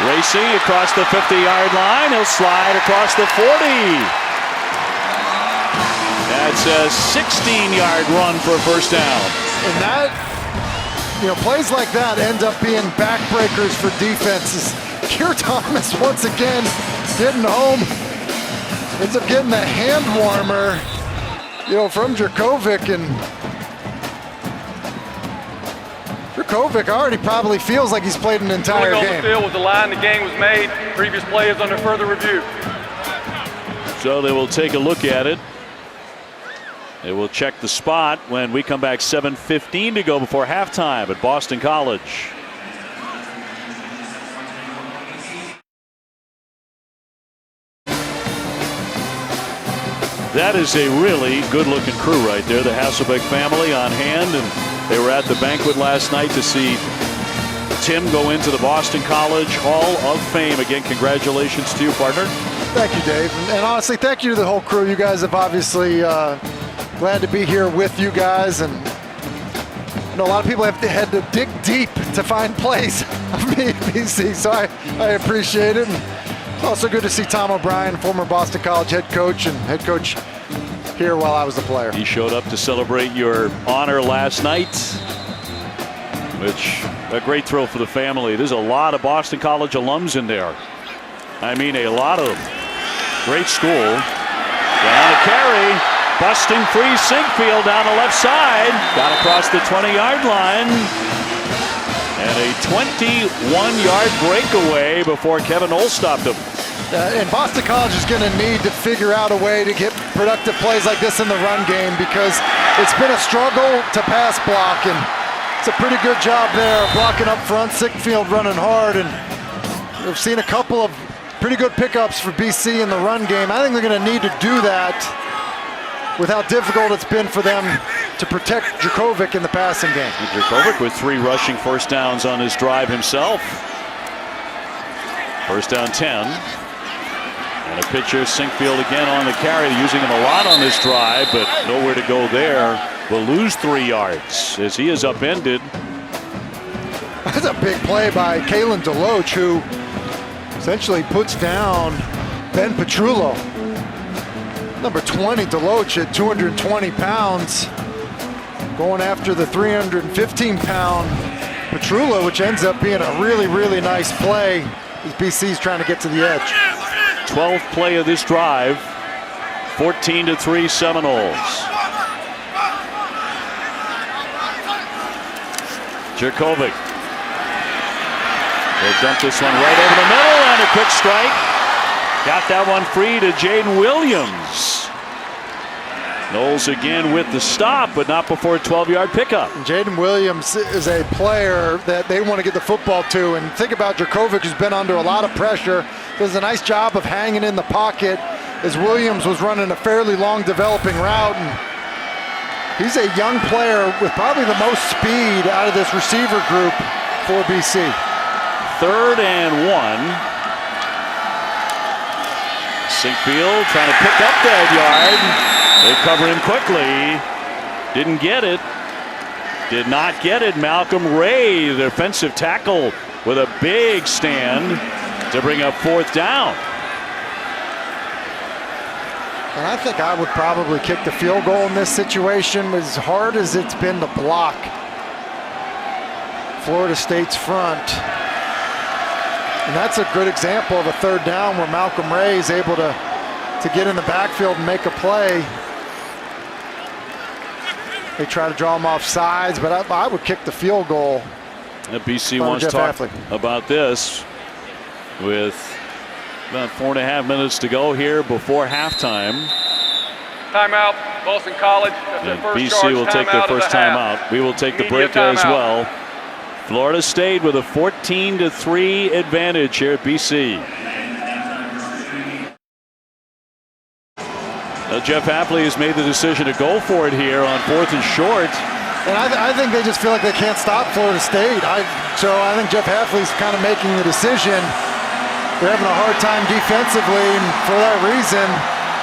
Speaker 1: Racing across the 50-yard line. He'll slide across the 40. That's a 16-yard run for a first down.
Speaker 2: And that, plays like that end up being backbreakers for defenses. Keir Thomas once again getting home. Ends up getting the hand warmer, from Jurkovec, and Jurkovec already probably feels like he's played an entire
Speaker 4: game.
Speaker 2: game.
Speaker 4: On the field with the line the game was made. Previous play is under further review.
Speaker 1: So they will take a look at it. They will check the spot when we come back. 7:15 to go before halftime at Boston College. That is a really good-looking crew right there. The Hasselbeck family on hand, and they were at the banquet last night to see Tim go into the Boston College Hall of Fame. Again, congratulations to you, partner.
Speaker 2: Thank you, Dave. And honestly, thank you to the whole crew. You guys have obviously glad to be here with you guys. And a lot of people have had to dig deep to find plays of BC, so I appreciate it. And it's also good to see Tom O'Brien, former Boston College head coach, and head coach here while I was a player.
Speaker 1: He showed up to celebrate your honor last night, which a great thrill for the family. There's a lot of Boston College alums in there. I mean, a lot of them. Great school. Down to carry. Busting free Sinkfield down the left side. Got across the 20-yard line. And a 21-yard breakaway before Kevin Knowles stopped him.
Speaker 2: And Boston College is going to need to figure out a way to get productive plays like this in the run game, because it's been a struggle to pass block, and it's a pretty good job there blocking up front. Sinkfield running hard, and we've seen a couple of pretty good pickups for BC in the run game. I think they're going to need to do that with how difficult it's been for them to protect Jurkovec in the passing game.
Speaker 1: Jurkovec with 3 rushing first downs on his drive himself. First down 10. And a pitcher, Sinkfield again on the carry. They're using him a lot on this drive, but nowhere to go there. Will lose 3 yards as he is upended.
Speaker 2: That's a big play by Kalen Deloach, who essentially puts down Ben Petrullo. Number 20, Deloach at 220 pounds, going after the 315-pound Petrullo, which ends up being a really, really nice play as BC's trying to get to the edge.
Speaker 1: 12th play of this drive, 14-3 Seminoles. Jurkovec. They'll dump this one right over the middle, and a quick strike. Got that one free to Jaden Williams. Knowles again with the stop, but not before a 12-yard pickup.
Speaker 2: Jaden Williams is a player that they want to get the football to. And think about Jurkovec, who's been under a lot of pressure. Does a nice job of hanging in the pocket as Williams was running a fairly long developing route. And he's a young player with probably the most speed out of this receiver group for BC.
Speaker 1: 3rd and 1. Sinkfield trying to pick up that yard. They cover him quickly. Didn't get it. Did not get it. Malcolm Ray, the defensive tackle, with a big stand to bring up 4th down.
Speaker 2: And I think I would probably kick the field goal in this situation, as hard as it's been to block Florida State's front. And that's a good example of a 3rd down where Malcolm Ray is able to get in the backfield and make a play. They try to draw him off sides, but I would kick the field goal.
Speaker 1: BC wants to talk about this with about 4.5 minutes to go here before halftime.
Speaker 4: Timeout, Boston College. That's their first
Speaker 1: BC will take their first timeout. We will take the break there as well. Florida State with a 14-3 advantage here at BC. Now Jeff Hafley has made the decision to go for it here on 4th and short.
Speaker 2: And I think they just feel like they can't stop Florida State. So I think Jeff Hafley's kind of making the decision. They're having a hard time defensively, and for that reason,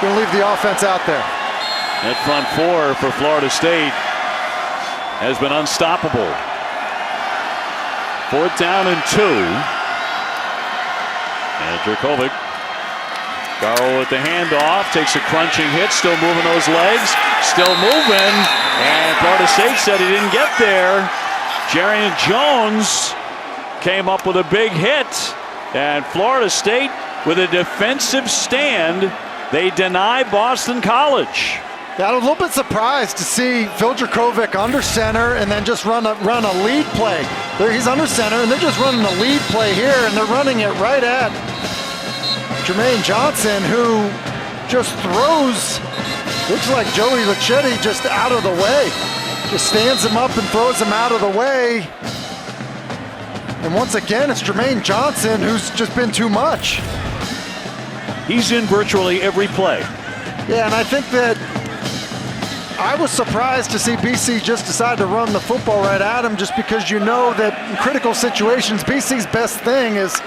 Speaker 2: going to leave the offense out there.
Speaker 1: That front four for Florida State has been unstoppable. 4th down and 2. And Jurkovic. Garrow with the handoff, takes a crunching hit, still moving those legs, still moving, and Florida State said he didn't get there. Jarian Jones came up with a big hit, and Florida State with a defensive stand, they deny Boston College.
Speaker 2: Yeah, I was a little bit surprised to see Phil Jurkovic under center and then just run a lead play. He's under center and they're just running a lead play here, and they're running it right at Jermaine Johnson, who just throws, looks like Joey Luchetti, just out of the way. Just stands him up and throws him out of the way. And once again, it's Jermaine Johnson who's just been too much.
Speaker 1: He's in virtually every play.
Speaker 2: Yeah, and I think that I was surprised to see BC just decide to run the football right at him, just because you know that in critical situations, BC's best thing is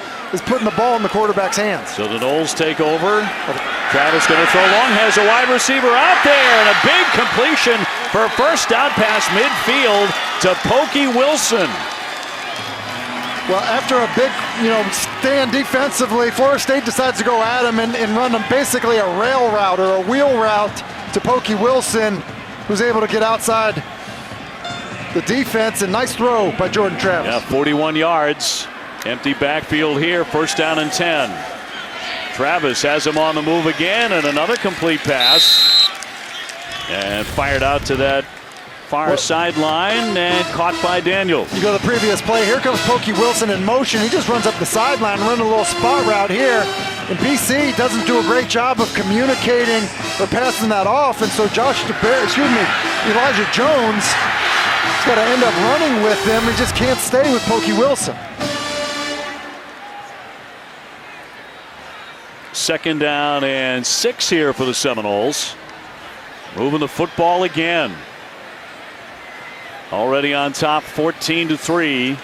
Speaker 2: putting the ball in the quarterback's hands.
Speaker 1: So the Noles take over. Travis going to throw long, has a wide receiver out there, and a big completion for a first down pass midfield to Pokey Wilson.
Speaker 2: Well, after a big, stand defensively, Florida State decides to go at him and run them basically a rail route or a wheel route to Pokey Wilson, who's able to get outside the defense. And nice throw by Jordan Travis.
Speaker 1: Yeah, 41 yards. Empty backfield here, 1st down and 10. Travis has him on the move again, and another complete pass. And fired out to that far sideline and caught by Daniel.
Speaker 2: You go to the previous play. Here comes Pokey Wilson in motion. He just runs up the sideline, running a little spot route here. And BC doesn't do a great job of communicating or passing that off. And so Elijah Jones has got to end up running with him. He just can't stay with Pokey Wilson.
Speaker 1: 2nd down and 6 here for the Seminoles. Moving the football again. Already on top, 14-3.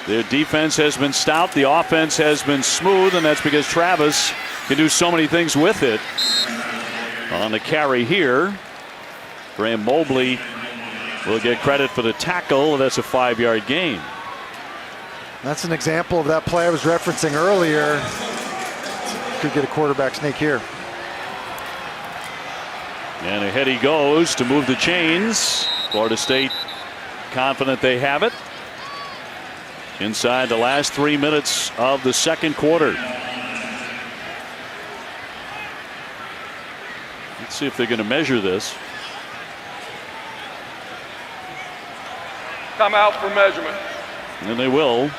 Speaker 1: Their defense has been stout. The offense has been smooth, and that's because Travis can do so many things with it. On the carry here, Graham Mobley will get credit for the tackle. That's a 5-yard gain.
Speaker 2: That's an example of that play I was referencing earlier. Could get a quarterback sneak here.
Speaker 1: And ahead he goes to move the chains. Florida State confident they have it. Inside the last 3 minutes of the 2nd quarter. Let's see if they're going to measure this.
Speaker 4: Timeout for measurement.
Speaker 1: And they will.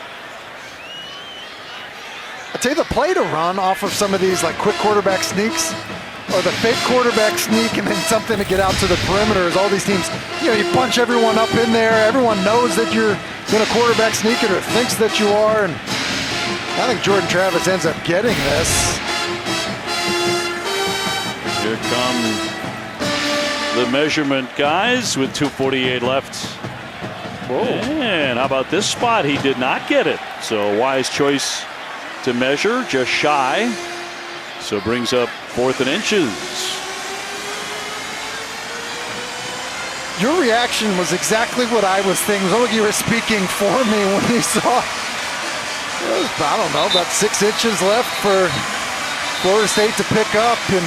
Speaker 2: I tell you, the play to run off of some of these like quick quarterback sneaks, or the fake quarterback sneak and then something to get out to the perimeter, is all these teams, you bunch everyone up in there. Everyone knows that you're going to quarterback sneak it or thinks that you are. And I think Jordan Travis ends up getting this.
Speaker 1: Here come the measurement guys with 2:48 left. Whoa. And how about this spot? He did not get it. So wise choice to measure, just shy. So brings up 4th and inches.
Speaker 2: Your reaction was exactly what I was thinking. It was like you were speaking for me when you saw, I don't know, about 6 inches left for Florida State to pick up. And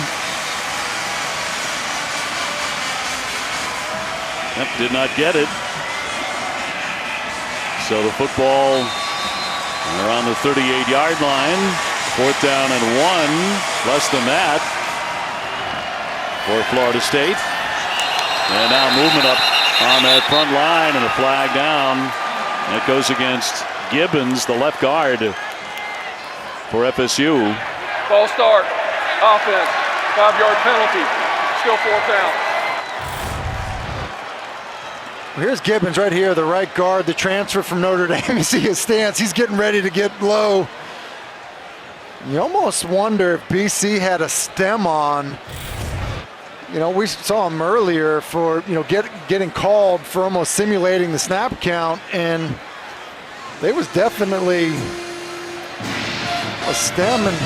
Speaker 1: yep, did not get it. So the football around the 38-yard line. 4th down and 1. Less than that for Florida State. And now movement up on that front line, and a flag down. That goes against Gibbons, the left guard for FSU.
Speaker 4: Ball start. Offense. 5-yard penalty. Still 4th down.
Speaker 2: Here's Gibbons right here, the right guard, the transfer from Notre Dame. You see his stance. He's getting ready to get low. You almost wonder if BC had a stem on. You know, we saw him earlier for, you know, getting called for almost simulating the snap count, and there was definitely a stem, and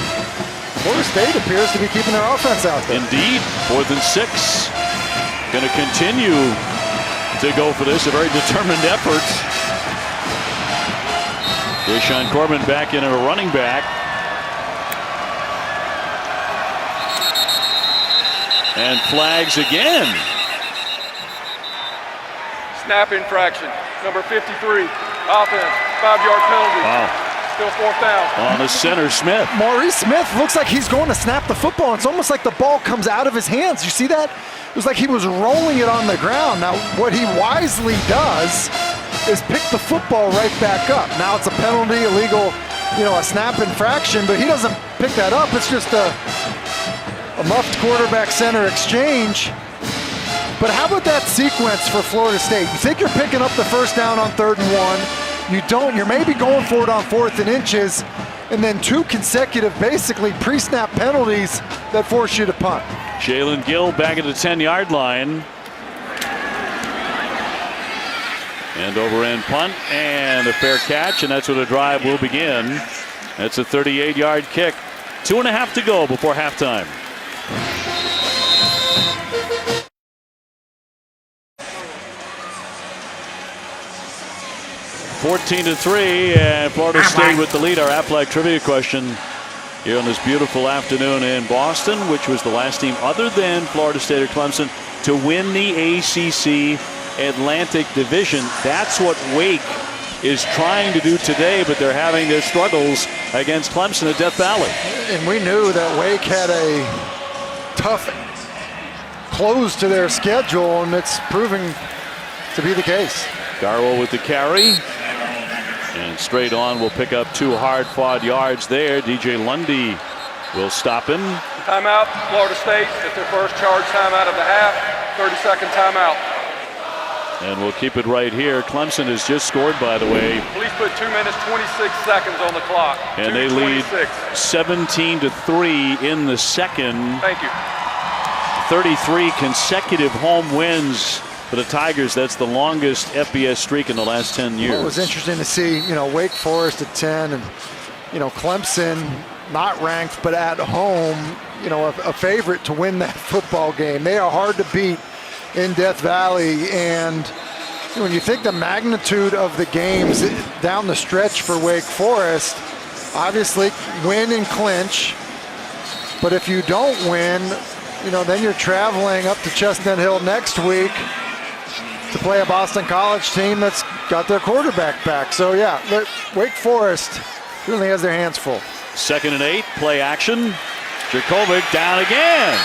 Speaker 2: Florida State appears to be keeping their offense out there.
Speaker 1: Indeed, 4th and 6. Going to continue to go for this, a very determined effort. Deshaun Corbin back in at a running back. And flags again.
Speaker 4: Snap infraction, number 53, offense, 5-yard penalty.
Speaker 1: Wow.
Speaker 4: Still 4th down.
Speaker 1: On the center, Smith.
Speaker 2: Maurice Smith looks like he's going to snap the football. It's almost like the ball comes out of his hands. You see that? It was like he was rolling it on the ground. Now, what he wisely does is pick the football right back up. Now it's a penalty, illegal, you know, a snap infraction, but he doesn't pick that up. It's just a muffed quarterback-center exchange. But how about that sequence for Florida State? You think you're picking up the first down on 3rd and 1. You don't. You're maybe going for it on 4th and inches, and then 2 consecutive, basically pre-snap penalties that force you to punt.
Speaker 1: Jalen Gill back at the 10-yard line. And over-end punt and a fair catch, and that's where the drive will begin. That's a 38-yard kick. 2.5 to go before halftime. (14-3), and Florida State with the lead. Our Aflac trivia question here on this beautiful afternoon in Boston, which was the last team other than Florida State or Clemson to win the ACC Atlantic Division. That's what Wake is trying to do today, but they're having their struggles against Clemson at Death Valley.
Speaker 2: And we knew that Wake had a tough close to their schedule, and it's proving to be the case.
Speaker 1: Garwo with the carry. And straight on will pick up 2 hard-fought yards there. DJ Lundy will stop him.
Speaker 4: Timeout, Florida State. It's their first charge timeout of the half. 30-second timeout.
Speaker 1: And we'll keep it right here. Clemson has just scored, by the way.
Speaker 4: Please put 2 minutes, 26 seconds on the clock.
Speaker 1: And they lead 17-3 in the second.
Speaker 4: Thank you.
Speaker 1: 33 consecutive home wins for the Tigers. That's the longest FBS streak in the last 10 years.
Speaker 2: Well, it was interesting to see, you know, Wake Forest at 10 and, you know, Clemson not ranked, but at home, you know, a favorite to win that football game. They are hard to beat in Death Valley, and when you think the magnitude of the games down the stretch for Wake Forest, obviously win and clinch, but if you don't win, you know, then you're traveling up to Chestnut Hill next week to play a Boston College team that's got their quarterback back. So yeah, Wake Forest really has their hands full.
Speaker 1: 2nd and 8, play action. Jurkovec down again.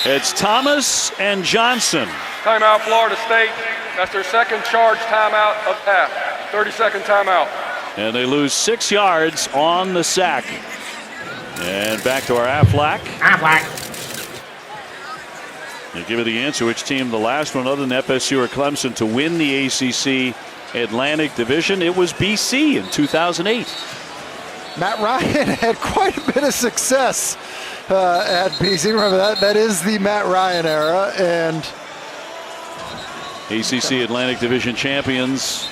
Speaker 1: It's Thomas and Johnson.
Speaker 4: Timeout, Florida State. That's their second charge timeout of half. 30-second timeout.
Speaker 1: And they lose 6 yards on the sack. And back to our Aflac. They give you the answer. Which team, the last one other than FSU or Clemson, to win the ACC Atlantic Division? It was BC in 2008.
Speaker 2: Matt Ryan had quite a bit of success at BC. Remember that? That is the Matt Ryan era. And
Speaker 1: ACC Atlantic Division champions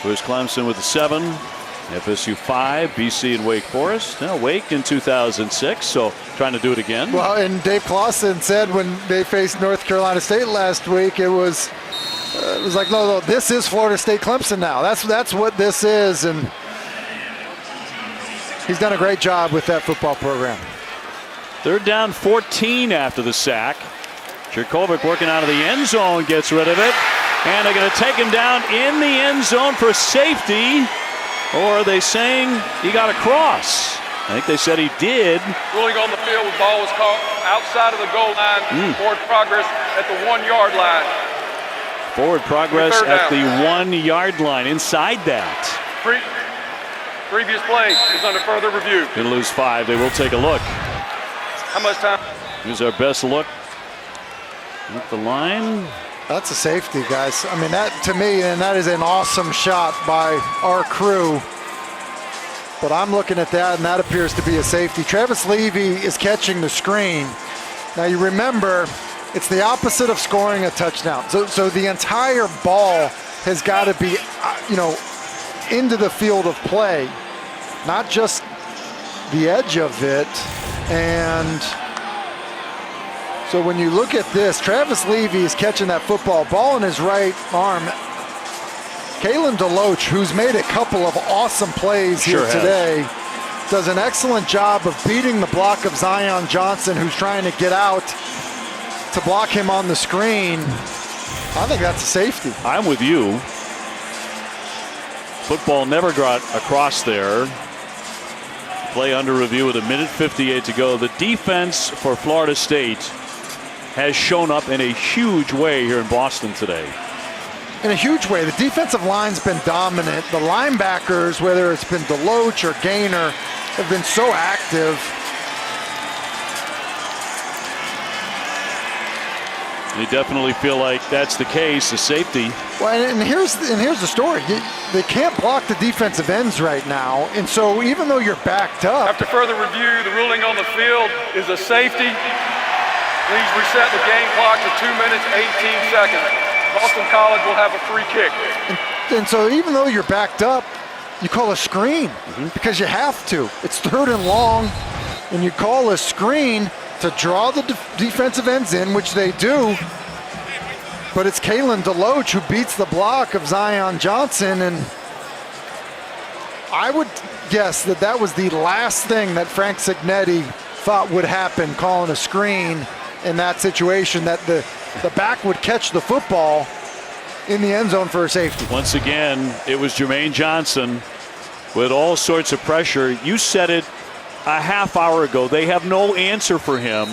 Speaker 1: was Clemson with the 7, FSU 5, BC and Wake Forest. Now Wake in 2006, so trying to do it again.
Speaker 2: Well, and Dave Clawson said when they faced North Carolina State last week, it was like, no, this is Florida State Clemson now. That's what this is, and he's done a great job with that football program.
Speaker 1: 3rd down 14 after the sack. Jurkovec working out of the end zone, gets rid of it. And they're going to take him down in the end zone for safety. Or are they saying he got a cross? I think they said he did.
Speaker 4: Ruling on the field, the ball was caught outside of the goal line. Forward progress at the 1-yard line.
Speaker 1: Forward progress at the 1-yard line. Inside that.
Speaker 4: Previous play is under further review.
Speaker 1: Going to lose 5. They will take a look.
Speaker 4: How much time?
Speaker 1: Here's our best look at the line.
Speaker 2: That's a safety, guys. I mean, that to me, and that is an awesome shot by our crew. But I'm looking at that, and that appears to be a safety. Travis Levy is catching the screen. Now, you remember, it's the opposite of scoring a touchdown. So the entire ball has got to be, into the field of play, not just the edge of it. And so when you look at this, Travis Levy is catching that football, ball in his right arm. Kalen DeLoach, who's made a couple of awesome plays here today, does an excellent job of beating the block of Zion Johnson, who's trying to get out to block him on the screen. I think that's a safety.
Speaker 1: I'm with you. Football never got across there. Play under review with 1:58 to go. The defense for Florida State has shown up in a huge way here in Boston today.
Speaker 2: In a huge way. The defensive line's been dominant. The linebackers, whether it's been DeLoach or Gaynor, have been so active.
Speaker 1: You definitely feel like that's the case, the safety.
Speaker 2: Well, and here's the story. They can't block the defensive ends right now, and so even though you're backed up.
Speaker 4: After further review, the ruling on the field is a safety. Please reset the game clock to 2 minutes, 18 seconds. Boston College will have a free kick.
Speaker 2: And so even though you're backed up, you call a screen because you have to. It's 3rd and long, and you call a screen to draw the defensive ends in, which they do. But it's Kalen DeLoach who beats the block of Zion Johnson, and I would guess that was the last thing that Frank Cignetti thought would happen, calling a screen in that situation, that the back would catch the football in the end zone for a safety.
Speaker 1: Once again, it was Jermaine Johnson with all sorts of pressure. You said it a half hour ago. They have no answer for him.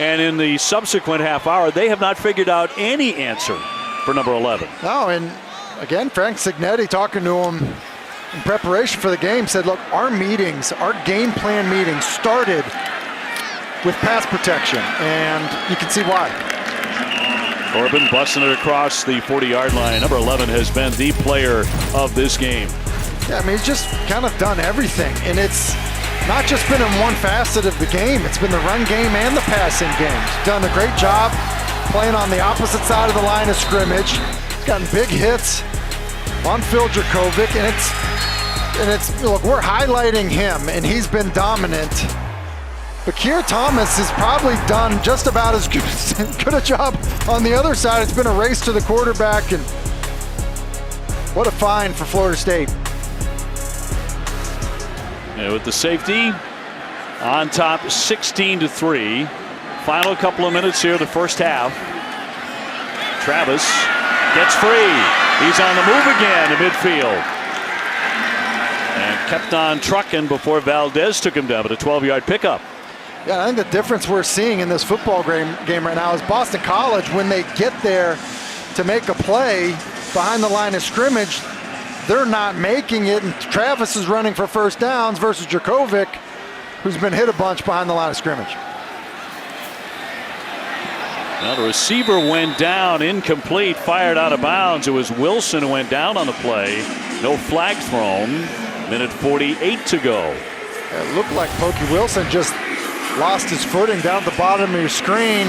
Speaker 1: And in the subsequent half hour, they have not figured out any answer for number 11.
Speaker 2: No, and again, Frank Cignetti talking to him in preparation for the game said, look, our game plan meetings started with pass protection, and you can see why.
Speaker 1: Corbin busting it across the 40-yard line. Number 11 has been the player of this game.
Speaker 2: Yeah, I mean, he's just kind of done everything, and it's not just been in one facet of the game. It's been the run game and the passing game. He's done a great job playing on the opposite side of the line of scrimmage. He's gotten big hits on Phil Dracovic, and it's look, we're highlighting him, and he's been dominant. But Keir Thomas has probably done just about as good a job on the other side. It's been a race to the quarterback, and what a find for Florida State.
Speaker 1: Yeah, with the safety on top, 16-3. Final couple of minutes here, the first half. Travis gets free. He's on the move again to midfield. And kept on trucking before Valdez took him down, but a 12-yard pickup.
Speaker 2: Yeah, I think the difference we're seeing in this football game right now is Boston College, when they get there to make a play behind the line of scrimmage, they're not making it, and Travis is running for first downs versus Dracovic, who's been hit a bunch behind the line of scrimmage.
Speaker 1: Now the receiver went down, incomplete, fired out of bounds. It was Wilson who went down on the play. No flag thrown. Minute 48 to go.
Speaker 2: It looked like Pokey Wilson just lost his footing down at the bottom of your screen.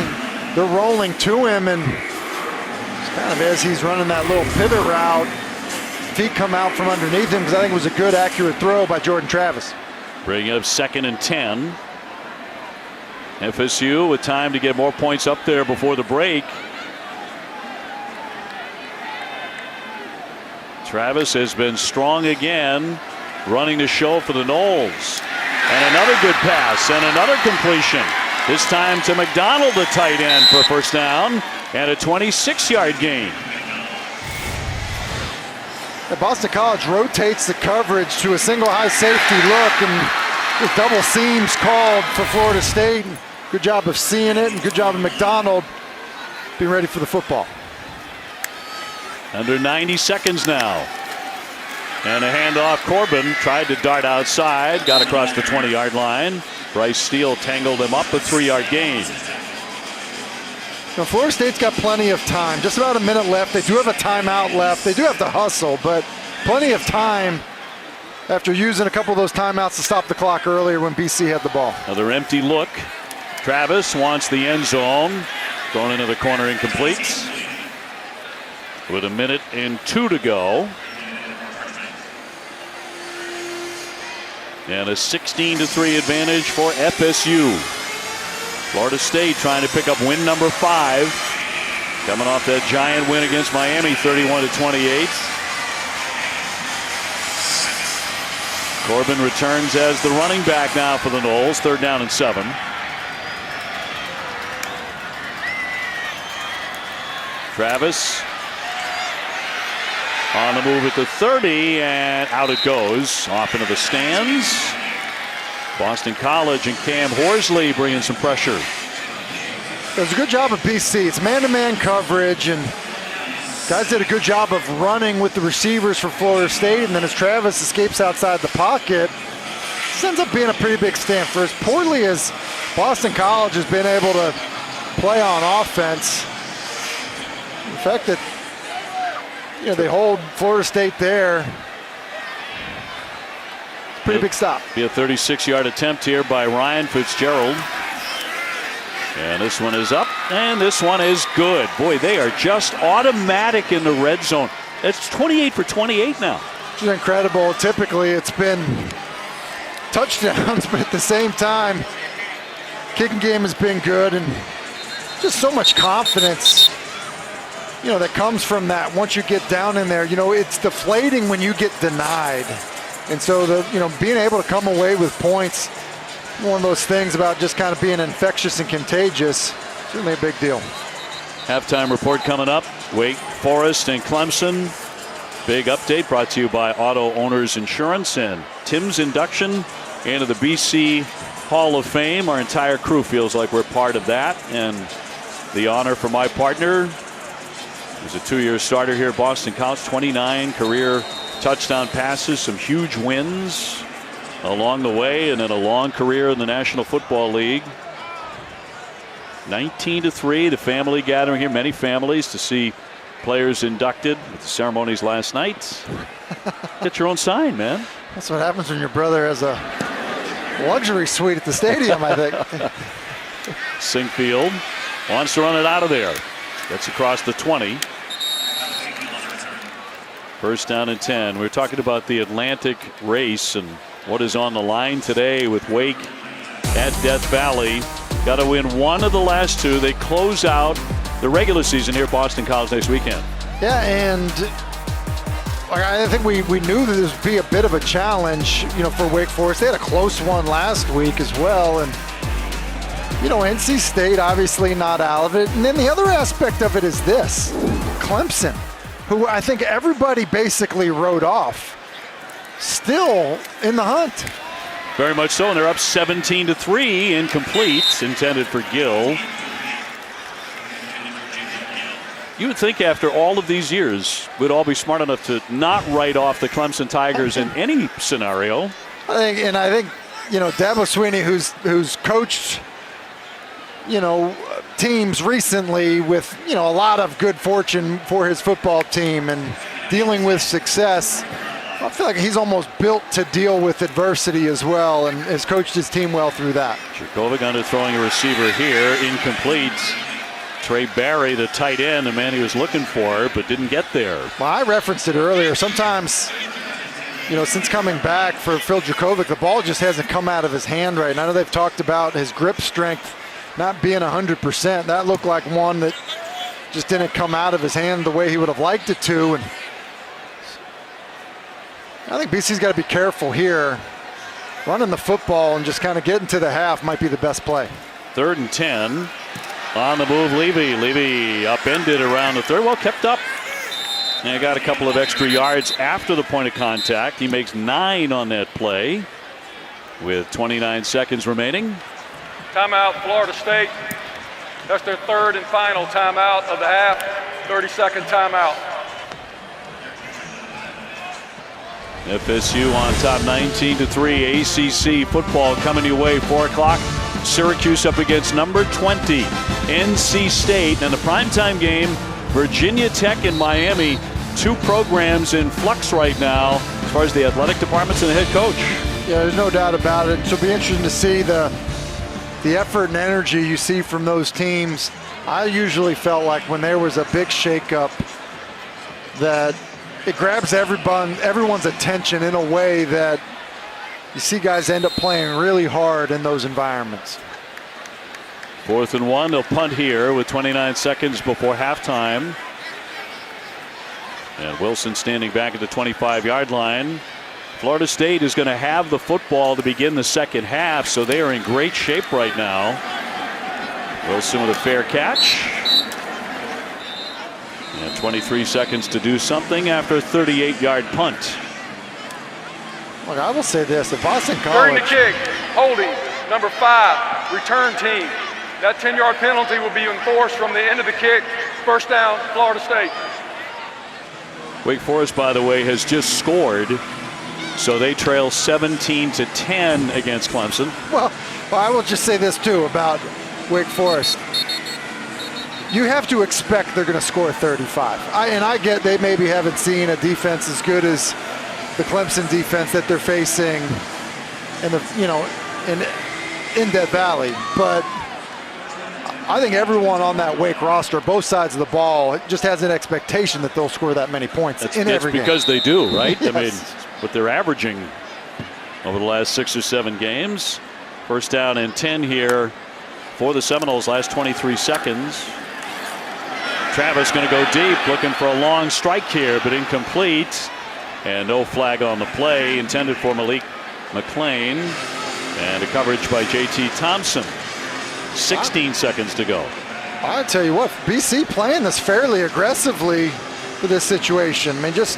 Speaker 2: They're rolling to him, and it's kind of as he's running that little pivot route, feet come out from underneath him, because I think it was a good, accurate throw by Jordan Travis.
Speaker 1: Bringing up 2nd and 10. FSU with time to get more points up there before the break. Travis has been strong again, running the show for the Noles. And another good pass and another completion. This time to McDonald, the tight end, for a first down and a 26-yard gain.
Speaker 2: Boston College rotates the coverage to a single high safety look, and with double seams called for Florida State. Good job of seeing it, and good job of McDonald being ready for the football.
Speaker 1: Under 90 seconds now. And a handoff. Corbin tried to dart outside, got across the 20-yard line. Bryce Steele tangled him up, a 3-yard gain.
Speaker 2: Now, Florida State's got plenty of time. Just about a minute left. They do have a timeout left. They do have to hustle, but plenty of time after using a couple of those timeouts to stop the clock earlier when BC had the ball.
Speaker 1: Another empty look. Travis wants the end zone. Thrown into the corner, incomplete. With 1:02 to go. And a 16-3 advantage for FSU. Florida State trying to pick up win number 5. Coming off that giant win against Miami, 31-28. Corbin returns as the running back now for the Noles. 3rd down and 7. Travis on the move at the 30, and out it goes. Off into the stands. Boston College and Cam Horsley bringing some pressure.
Speaker 2: It was a good job of BC. It's man-to-man coverage, and guys did a good job of running with the receivers for Florida State, and then as Travis escapes outside the pocket, this ends up being a pretty big stand. For as poorly as Boston College has been able to play on offense, the fact that they hold Florida State there, pretty big stop.
Speaker 1: Be a 36-yard attempt here by Ryan Fitzgerald. And this one is up, and this one is good. Boy, they are just automatic in the red zone. It's 28 for 28 now.
Speaker 2: It's incredible. Typically, it's been touchdowns, but at the same time, kicking game has been good, and just so much confidence, that comes from that. Once you get down in there, it's deflating when you get denied. And so, being able to come away with points, one of those things about just kind of being infectious and contagious, certainly a big deal.
Speaker 1: Halftime report coming up. Wake Forest and Clemson. Big update brought to you by Auto Owners Insurance and Tim's induction into the BC Hall of Fame. Our entire crew feels like we're part of that. And the honor for my partner, who's a 2-year starter here at Boston College, 29 career touchdown passes, some huge wins along the way, and then a long career in the National Football League. 19-3, the family gathering here, many families to see players inducted at the ceremonies last night. Get your own sign, man.
Speaker 2: That's what happens when your brother has a luxury suite at the stadium, I think.
Speaker 1: Sinkfield wants to run it out of there. Gets across the 20. 1st down and 10. We were talking about the Atlantic race and what is on the line today with Wake at Death Valley. Got to win one of the last 2. They close out the regular season here at Boston College next weekend.
Speaker 2: Yeah, and I think we knew that this would be a bit of a challenge, for Wake Forest. They had a close one last week as well, and NC State obviously not out of it. And then the other aspect of it is this: Clemson, who I think everybody basically wrote off, still in the hunt.
Speaker 1: Very much so, and they're up 17-3, incomplete, intended for Gill. You would think after all of these years, we'd all be smart enough to not write off the Clemson Tigers in any scenario.
Speaker 2: I think Dabo Swinney, who's coached, teams recently with, a lot of good fortune for his football team and dealing with success. I feel like he's almost built to deal with adversity as well, and has coached his team well through that.
Speaker 1: Jurkovec under throwing a receiver here, incomplete. Trey Barry, the tight end, the man he was looking for, but didn't get there.
Speaker 2: Well, I referenced it earlier. Sometimes, since coming back for Phil Jurkovec, the ball just hasn't come out of his hand right. And I know they've talked about his grip strength not being 100%. That looked like one that just didn't come out of his hand the way he would have liked it to. And I think BC's got to be careful here. Running the football and just kind of getting to the half might be the best play.
Speaker 1: 3rd and 10. On the move, Levy. Levy upended around the 3rd. Well, kept up. And got a couple of extra yards after the point of contact. He makes 9 on that play with 29 seconds remaining.
Speaker 4: Timeout, Florida State. That's their 3rd and final timeout of the half. 30-second timeout.
Speaker 1: FSU on top 19-3. ACC football coming your way, 4 o'clock. Syracuse up against number 20. NC State. And the primetime game, Virginia Tech and Miami. Two programs in flux right now as far as the athletic departments and the head coach.
Speaker 2: Yeah, there's no doubt about it. So it'll be interesting to see the effort and energy you see from those teams. I usually felt like when there was a big shakeup that it grabs everyone's attention in a way that you see guys end up playing really hard in those environments.
Speaker 1: 4th and 1, they'll punt here with 29 seconds before halftime. And Wilson standing back at the 25-yard line. Florida State is going to have the football to begin the second half, so they are in great shape right now. Wilson with a fair catch. And 23 seconds to do something after a 38-yard punt.
Speaker 2: Look, I will say this, at Boston College.
Speaker 4: During the kick, holding, number 5, return team. That 10-yard penalty will be enforced from the end of the kick. First down, Florida State.
Speaker 1: Wake Forest, by the way, has just scored, so they trail 17-10 against Clemson.
Speaker 2: Well, I will just say this too about Wake Forest. You have to expect they're going to score 35. I get they maybe haven't seen a defense as good as the Clemson defense that they're facing in Death Valley, but I think everyone on that Wake roster, both sides of the ball, just has an expectation that they'll score that many points in every game.
Speaker 1: That's because they do, right?
Speaker 2: Yes.
Speaker 1: I mean, what they're averaging over the last 6 or 7 games. First down and 10 here for the Seminoles, last 23 seconds. Travis going to go deep, looking for a long strike here, but incomplete. And no flag on the play, intended for Malik McLean. And a coverage by J.T. Thompson. 16 seconds to go.
Speaker 2: I tell you what, BC playing this fairly aggressively for this situation. I mean, just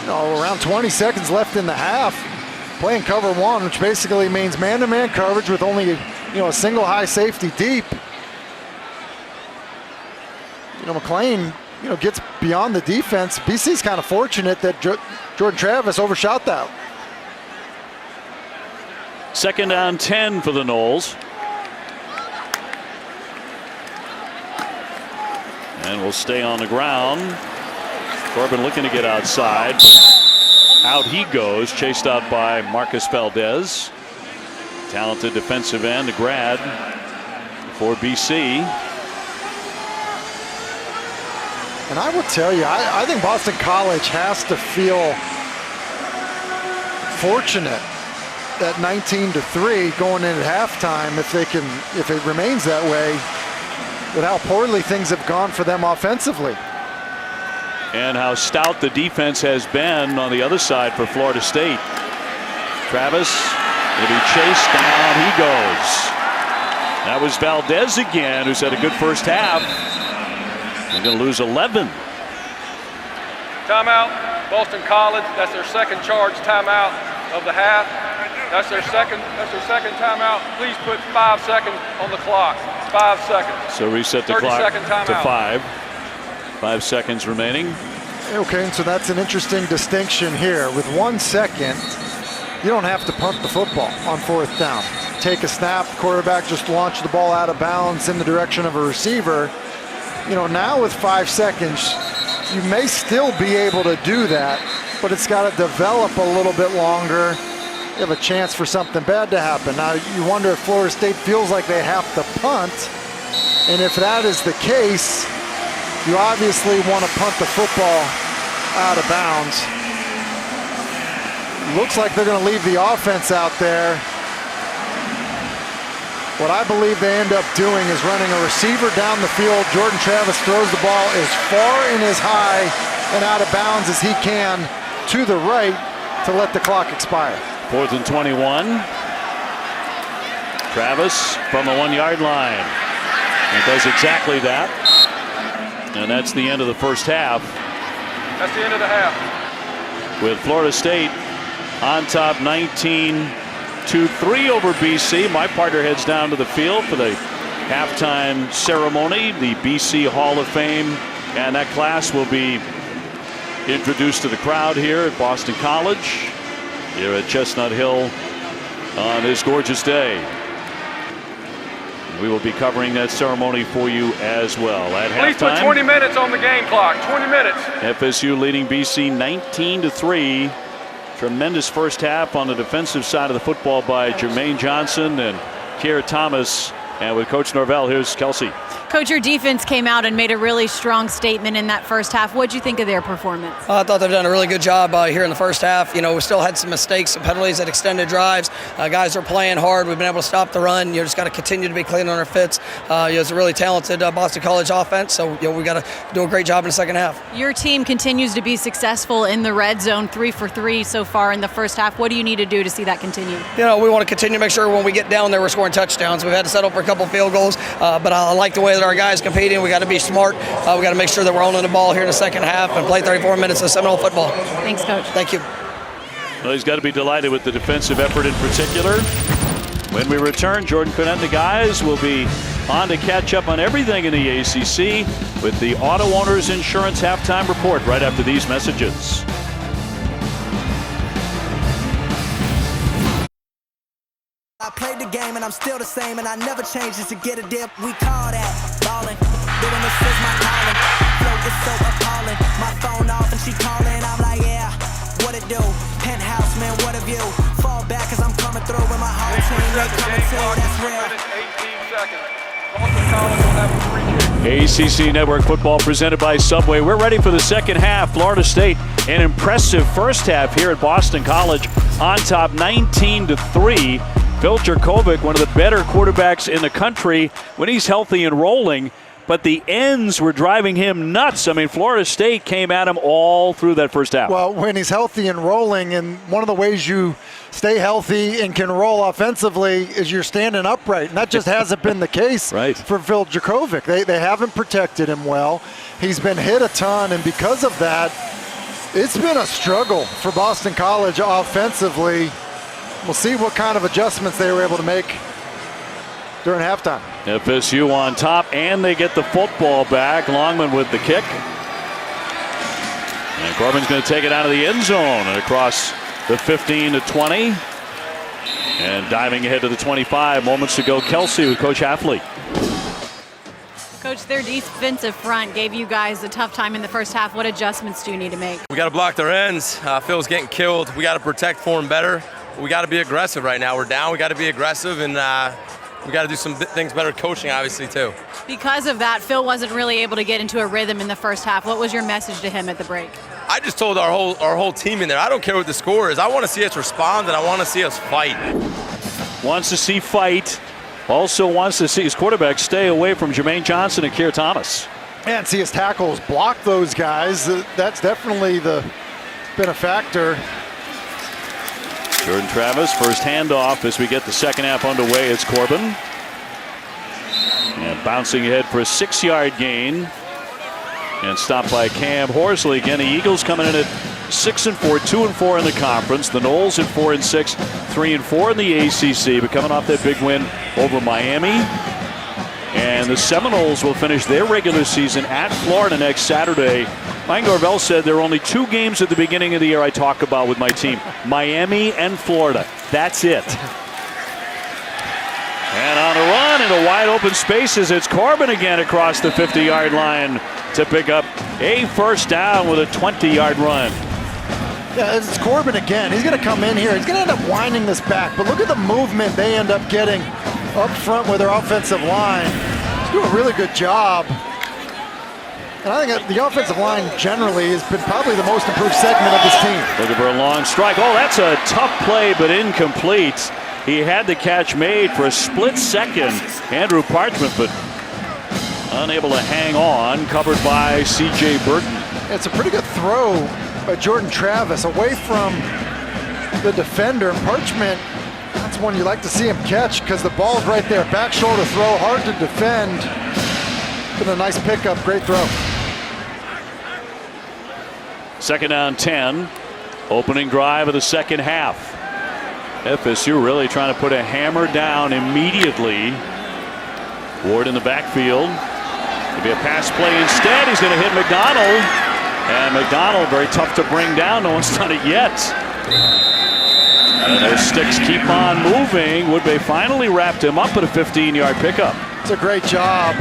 Speaker 2: around 20 seconds left in the half, playing cover 1, which basically means man-to-man coverage with only a single high safety deep. McLean gets beyond the defense. BC's kind of fortunate that Jordan Travis overshot that.
Speaker 1: 2nd down 10 for the Noles. And will stay on the ground. Corbin looking to get outside. Out he goes, chased out by Marcus Valdez. Talented defensive end, a grad for BC.
Speaker 2: And I will tell you, I think Boston College has to feel fortunate at 19-3 going in at halftime if it remains that way, with how poorly things have gone for them offensively.
Speaker 1: And how stout the defense has been on the other side for Florida State. Travis will be chased down. He goes. That was Valdez again, who's had a good first half. They're going to lose 11.
Speaker 4: Timeout, Boston College. That's their second charge timeout of the half. That's their second timeout. Please put 5 seconds on the clock. 5 seconds.
Speaker 1: So reset the clock to 5. 5 seconds remaining.
Speaker 2: Okay, and so that's an interesting distinction here. With 1 second, you don't have to punt the football on 4th down. Take a snap, quarterback just launch the ball out of bounds in the direction of a receiver. Now with 5 seconds, you may still be able to do that, but it's got to develop a little bit longer. You have a chance for something bad to happen. Now, you wonder if Florida State feels like they have to punt, and if that is the case, you obviously want to punt the football out of bounds. Looks like they're going to leave the offense out there. What I believe they end up doing is running a receiver down the field. Jordan Travis throws the ball as far and as high and out of bounds as he can to the right to let the clock expire.
Speaker 1: 4th and 21. Travis from the 1-yard line. And does exactly that. And that's the end of the first half.
Speaker 4: That's the end of the half.
Speaker 1: With Florida State on top 19-3 over BC. My partner heads down to the field for the halftime ceremony, the BC Hall of Fame. And that class will be introduced to the crowd here at Boston College, here at Chestnut Hill on this gorgeous day. we will be covering that ceremony for you as well. At
Speaker 4: Please put
Speaker 1: halftime,
Speaker 4: 20 minutes on the game clock. 20 minutes.
Speaker 1: FSU leading BC 19-3. Tremendous first half on the defensive side of the football by Jermaine Johnson and Kier Thomas. And with Coach Norvell, here's Kelsey.
Speaker 3: Coach, your defense came out and made a really strong statement in that first half. What did you think of their performance?
Speaker 7: I thought they've done a really good job here in the first half. We still had some mistakes, some penalties at extended drives. Guys are playing hard. We've been able to stop the run. Just got to continue to be clean on our fits. It's a really talented Boston College offense, so we got to do a great job in the second half.
Speaker 3: Your team continues to be successful in the red zone, 3 for 3 so far in the first half. What do you need to do to see that continue?
Speaker 7: We want to continue to make sure when we get down there we're scoring touchdowns. We've had to settle for a couple field goals, but I like the way that our guys competing. We got to be smart. We got to make sure that we're owning the ball here in the second half and play 34 minutes of Seminole football.
Speaker 3: Thanks, Coach.
Speaker 7: Thank you.
Speaker 1: Well, he's got to be delighted with the defensive effort in particular. When we return, Jordan Cornette and the guys will be on to catch up on everything in the ACC with the Auto Owners Insurance Halftime Report right after these messages.
Speaker 8: I played the game and I'm still the same and I never changed just to get a dip. We call that ballin'. Doing this is my calling. Flow is so appalling. My phone off and she calling. I'm like, yeah, what it do? Penthouse, man, what a view. Fall back cause I'm coming through with my whole team. They coming through, that's real.
Speaker 4: 18 seconds. Boston College will have a free kick.
Speaker 1: ACC Network Football presented by Subway. We're ready for the second half. Florida State, an impressive first half here at Boston College, on top 19-3. Phil Jurkovec, one of the better quarterbacks in the country when he's healthy and rolling, but the ends were driving him nuts. I mean, Florida State came at him all through that first half.
Speaker 2: Well, when he's healthy and rolling, and one of the ways you stay healthy and can roll offensively is you're standing upright, and that just hasn't been the case
Speaker 1: Right.
Speaker 2: for Phil Jurkovec. They haven't protected him well. He's been hit a ton, and because of that, it's been a struggle for Boston College offensively. We'll see what kind of adjustments they were able to make during halftime.
Speaker 1: FSU on top, and they get the football back. Longman with the kick. And Corbin's going to take it out of the end zone and across the 15-20. And diving ahead to the 25 moments to go, Kelsey with Coach Hafley.
Speaker 3: Coach, their defensive front gave you guys a tough time in the first half. What adjustments do you need to make?
Speaker 9: We got to block their ends. Phil's getting killed. We got to protect for him better. We got to be aggressive right now. We're down. We got to be aggressive, and we got to do some things better coaching, obviously, too.
Speaker 3: Because of that, Phil wasn't really able to get into a rhythm in the first half. What was your message to him at the break?
Speaker 9: I just told our whole team in there, I don't care what the score is. I want to see us respond, and I want to see us fight.
Speaker 1: Wants to see fight. Also wants to see his quarterback stay away from Jermaine Johnson and Kier Thomas.
Speaker 2: And see his tackles block those guys. That's definitely been a factor.
Speaker 1: Jordan Travis, first handoff as we get the second half underway. It's Corbin. And bouncing ahead for a 6-yard gain. And stopped by Cam Horsley. Again, the Eagles coming in at 6-4, 2-4 in the conference. The Noles at 4-6, 3-4 in the ACC. But coming off that big win over Miami. And the Seminoles will finish their regular season at Florida next Saturday. Mike Norvell said there are only 2 games at the beginning of the year I talk about with my team. Miami and Florida. That's it. And on a run into wide open spaces, it's Corbin again across the 50-yard line to pick up a first down with a 20-yard run.
Speaker 2: Yeah, it's Corbin again. He's going to come in here. He's going to end up winding this back. But look at the movement they end up getting up front with their offensive line. They do a really good job. And I think the offensive line generally has been probably the most improved segment of this team.
Speaker 1: Looking for a long strike. Oh, that's a tough play, but incomplete. He had the catch made for a split second. Andrew Parchment, but unable to hang on. Covered by C.J. Burton.
Speaker 2: It's a pretty good throw by Jordan Travis away from the defender. Parchment, that's one you like to see him catch because the ball's right there. Back shoulder throw, hard to defend. Been a nice pickup, great throw.
Speaker 1: Second down 10. Opening drive of the second half. FSU really trying to put a hammer down immediately. Ward in the backfield. It'll be a pass play instead. He's going to hit McDonald. And McDonald very tough to bring down. No one's done it yet. And those sticks keep on moving. Woodbay finally wrapped him up at a 15-yard pickup.
Speaker 2: It's a great job.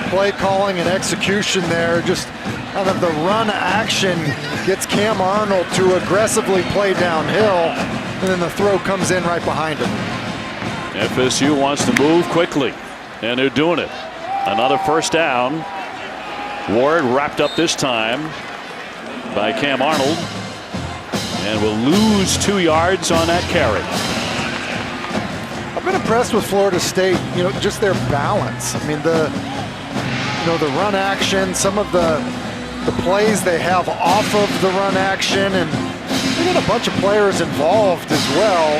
Speaker 2: Play calling and execution there. Just kind of the run action gets Cam Arnold to aggressively play downhill, and then the throw comes in right behind him.
Speaker 1: FSU wants to move quickly, and they're doing it. Another first down. Ward wrapped up this time by Cam Arnold, and will lose 2 yards on that carry.
Speaker 2: I've been impressed with Florida State, just their balance. I mean, the run action, some of the plays they have off of the run action, and they got a bunch of players involved as well.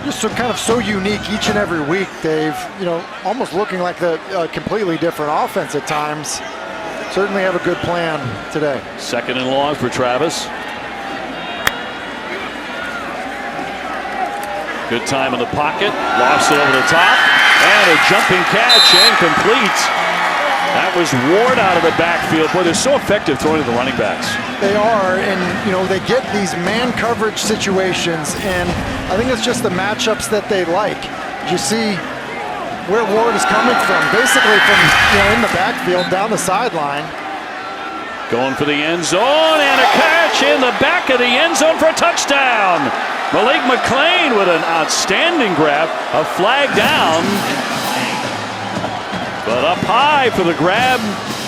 Speaker 2: Just so unique each and every week, Dave. Almost looking like a completely different offense at times. Certainly have a good plan today.
Speaker 1: 2nd and long for Travis. Good time in the pocket. Lofts it over the top. And a jumping catch, incomplete. That was Ward out of the backfield. Boy, they're so effective throwing to the running backs.
Speaker 2: They are, and they get these man coverage situations, and I think it's just the matchups that they like. You see where Ward is coming from, basically from in the backfield down the sideline.
Speaker 1: Going for the end zone, and a catch in the back of the end zone for a touchdown. Malik McClain with an outstanding grab, a flag down, but up high for the grab,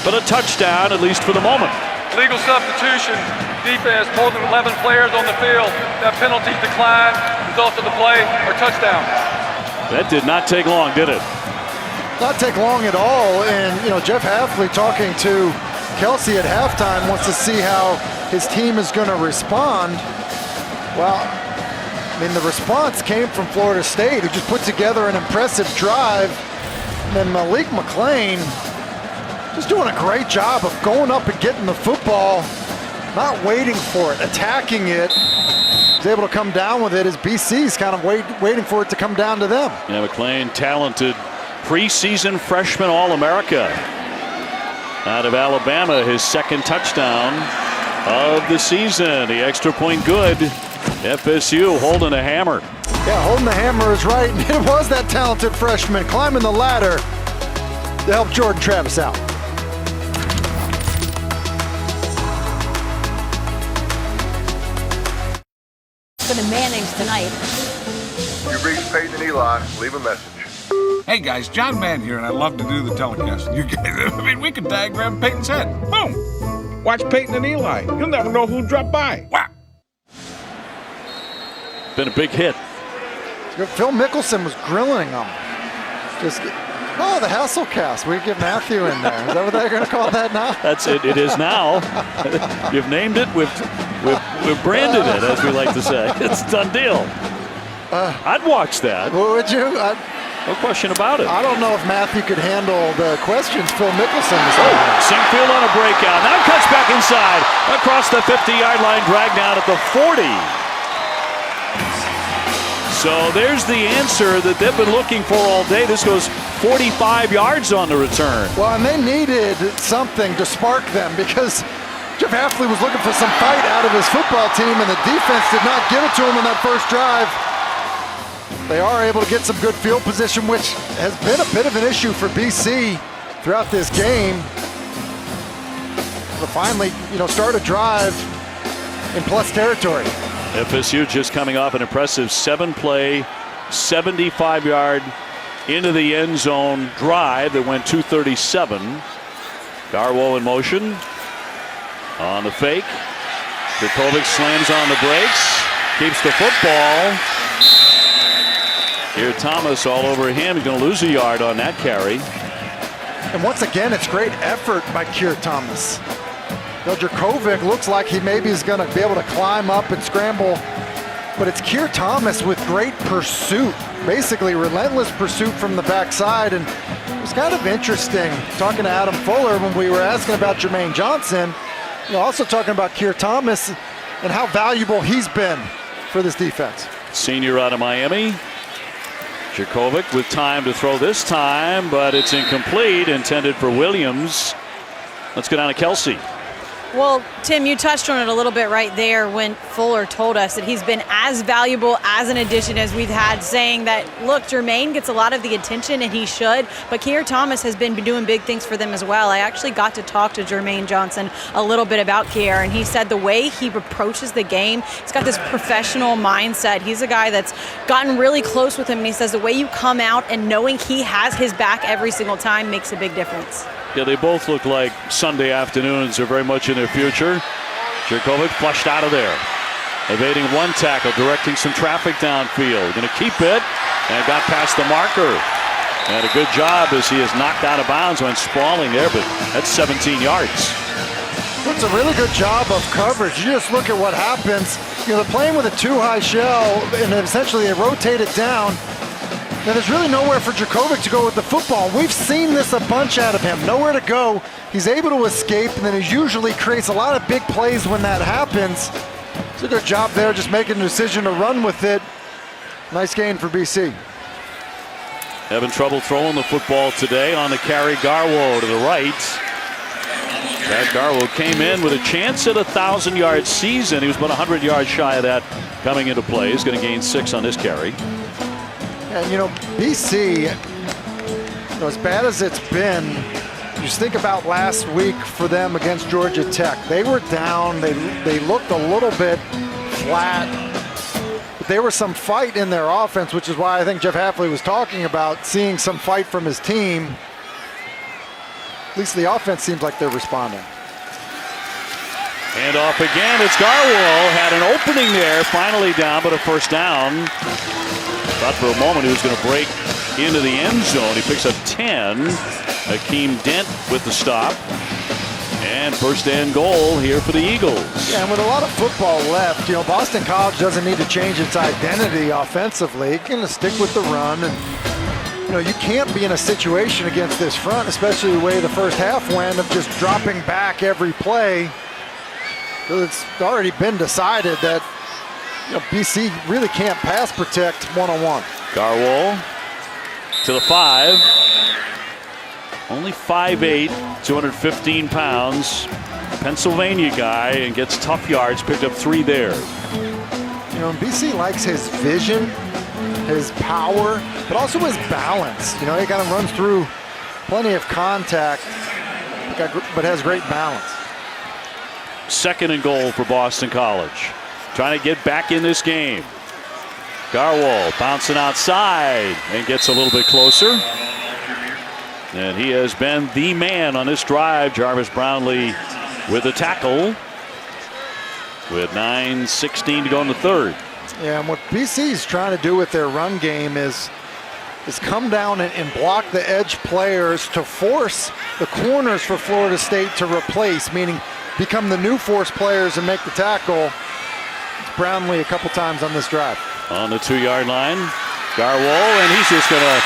Speaker 1: but a touchdown, at least for the moment.
Speaker 4: Legal substitution, defense, more than 11 players on the field. That penalty decline, result of the play, or touchdown.
Speaker 1: That did not take long, did it?
Speaker 2: Not take long at all, and Jeff Hafley talking to Kelsey at halftime wants to see how his team is going to respond. Well, I mean, the response came from Florida State, who just put together an impressive drive. And then Malik McClain just doing a great job of going up and getting the football, not waiting for it, attacking it. He's able to come down with it as BC's kind of waiting for it to come down to them.
Speaker 1: Yeah, McClain, talented preseason freshman All-America out of Alabama, his 2nd touchdown of the season. The extra point good. FSU holding a hammer.
Speaker 2: Yeah, holding the hammer is right. And it was that talented freshman climbing the ladder to help Jordan Travis out.
Speaker 3: Going to Manning's tonight.
Speaker 10: You reached Peyton and Eli. Leave a message.
Speaker 11: Hey guys, John Mann here, and I love to do the telecast. You guys, we could diagram Peyton's head. Boom! Watch Peyton and Eli. You'll never know who dropped by. Wow!
Speaker 1: Been a big hit.
Speaker 2: Phil Mickelson was grilling him. The Hasselcast. We get Matthew in there. Is that what they're going to call that now?
Speaker 1: That's it. It is now. You've named it. We've branded it, as we like to say. It's a done deal. I'd watch that.
Speaker 2: Would you?
Speaker 1: No question about it.
Speaker 2: I don't know if Matthew could handle the questions Phil Mickelson was
Speaker 1: Sinkfield on a breakout. Now cuts back inside. Across the 50-yard line. Dragged down at the 40. So there's the answer that they've been looking for all day. This goes 45 yards on the return.
Speaker 2: Well, and they needed something to spark them because Jeff Hafley was looking for some fight out of his football team, and the defense did not give it to him on that first drive. They are able to get some good field position, which has been a bit of an issue for BC throughout this game. To finally, start a drive in plus territory.
Speaker 1: FSU just coming off an impressive 7-play, 75-yard into the end zone drive that went 237. Garwo in motion on the fake. Dracovic slams on the brakes, keeps the football. Here Thomas all over him. He's going to lose a yard on that carry.
Speaker 2: And once again, it's great effort by Keir Thomas. Dracovic looks like he maybe is going to be able to climb up and scramble, but it's Keir Thomas with great pursuit, basically relentless pursuit from the backside. And it was kind of interesting talking to Adam Fuller when we were asking about Jermaine Johnson, also talking about Keir Thomas and how valuable he's been for this defense.
Speaker 1: Senior out of Miami. Dracovic with time to throw this time, but it's incomplete, intended for Williams. Let's go down to Kelsey.
Speaker 3: Well, Tim, you touched on it a little bit right there when Fuller told us that he's been as valuable as an addition as we've had, saying that, look, Jermaine gets a lot of the attention, and he should, but Keir Thomas has been doing big things for them as well. I actually got to talk to Jermaine Johnson a little bit about Keir, and he said the way he approaches the game, he's got this professional mindset. He's a guy that's gotten really close with him, and he says the way you come out and knowing he has his back every single time makes a big difference.
Speaker 1: Yeah, they both look like Sunday afternoons are very much in their future. Jurkovic flushed out of there. Evading one tackle, directing some traffic downfield. Going to keep it, and got past the marker. And a good job as he is knocked out of bounds, went sprawling there, but that's 17 yards.
Speaker 2: It's a really good job of coverage. You just look at what happens. You know, they're playing with a two-high shell, and essentially they rotate it down. Now, there's really nowhere for Jurkovic to go with the football. We've seen this a bunch out of him. Nowhere to go. He's able to escape, and then he usually creates a lot of big plays when that happens. It's a good job there, just making a decision to run with it. Nice gain for BC.
Speaker 1: Having trouble throwing the football today on the carry. Garwo to the right. That Garwo came in with a chance at a 1,000-yard season. He was about 100 yards shy of that coming into play. He's going to gain 6 on this carry.
Speaker 2: And you know, BC, you know, as bad as it's been, you just think about last week for them against Georgia Tech. They were down. They looked a little bit flat. But there was some fight in their offense, which is why I think Jeff Hafley was talking about seeing some fight from his team. At least the offense seems like they're responding.
Speaker 1: And off again. It's Garwo. Had an opening there. Finally down, but a first down. Thought for a moment he was going to break into the end zone. He picks up 10. Akeem Dent with the stop. And first and goal here for the Eagles.
Speaker 2: Yeah, and with a lot of football left, you know, Boston College doesn't need to change its identity offensively. It's going to stick with the run. And, you know, you can't be in a situation against this front, especially the way the first half went, of just dropping back every play. It's already been decided that, you know, BC really can't pass protect one-on-one.
Speaker 1: Garwo to the 5. Only 5'8", 215 pounds. Pennsylvania guy, and gets tough yards. Picked up 3 there.
Speaker 2: You know, BC likes his vision, his power, but also his balance. You know, he kind of runs through plenty of contact, but has great balance.
Speaker 1: Second and goal for Boston College. Trying to get back in this game. Garwo bouncing outside and gets a little bit closer. And he has been the man on this drive. Jarvis Brownlee with a tackle with 9:16 to go in the third.
Speaker 2: Yeah, and what BC is trying to do with their run game is come down and block the edge players to force the corners for Florida State to replace, meaning become the new force players and make the tackle. It's Brownlee a couple times on this drive.
Speaker 1: On the 2-yard line, Garwo, and he's just going to...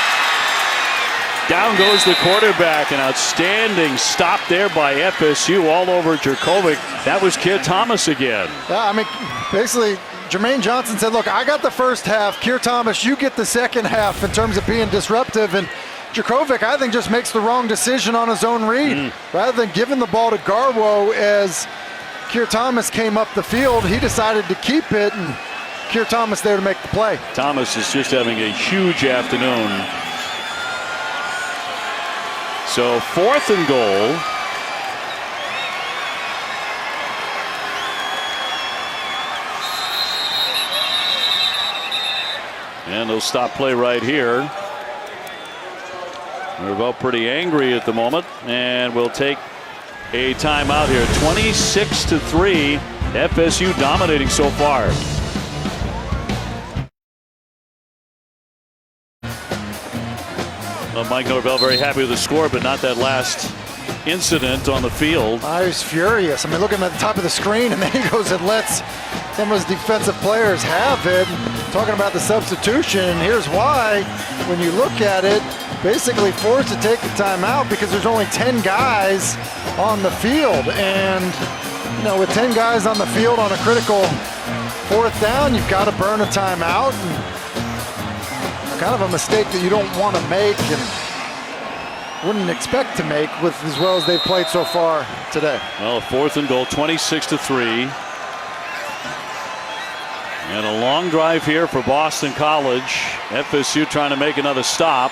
Speaker 1: Down goes the quarterback. An outstanding stop there by FSU all over Jurkovic. That was Keir Thomas again.
Speaker 2: Yeah, I mean, basically, Jermaine Johnson said, look, I got the first half. Keir Thomas, you get the second half in terms of being disruptive. And Jurkovic, I think, just makes the wrong decision on his own read. Rather than giving the ball to Garwo as Keir Thomas came up the field, he decided to keep it, and Keir Thomas there to make the play.
Speaker 1: Thomas is just having a huge afternoon. So 4th and goal. And they'll stop play right here. They're both pretty angry at the moment, and we'll take a timeout here. 26-3, FSU dominating so far. Mike Norvell very happy with the score, but not that last incident on the field.
Speaker 2: I was furious. I mean, look at him at the top of the screen, and then he goes and lets some of his defensive players have it. Talking about the substitution, and here's why. When you look at it, basically forced to take the timeout because there's only 10 guys on the field. And, you know, with 10 guys on the field on a critical 4th down, you've got to burn a timeout. And kind of a mistake that you don't want to make. And wouldn't expect to make with as well as they've played so far today.
Speaker 1: Well, 4th and goal, 26-3. And a long drive here for Boston College. FSU trying to make another stop.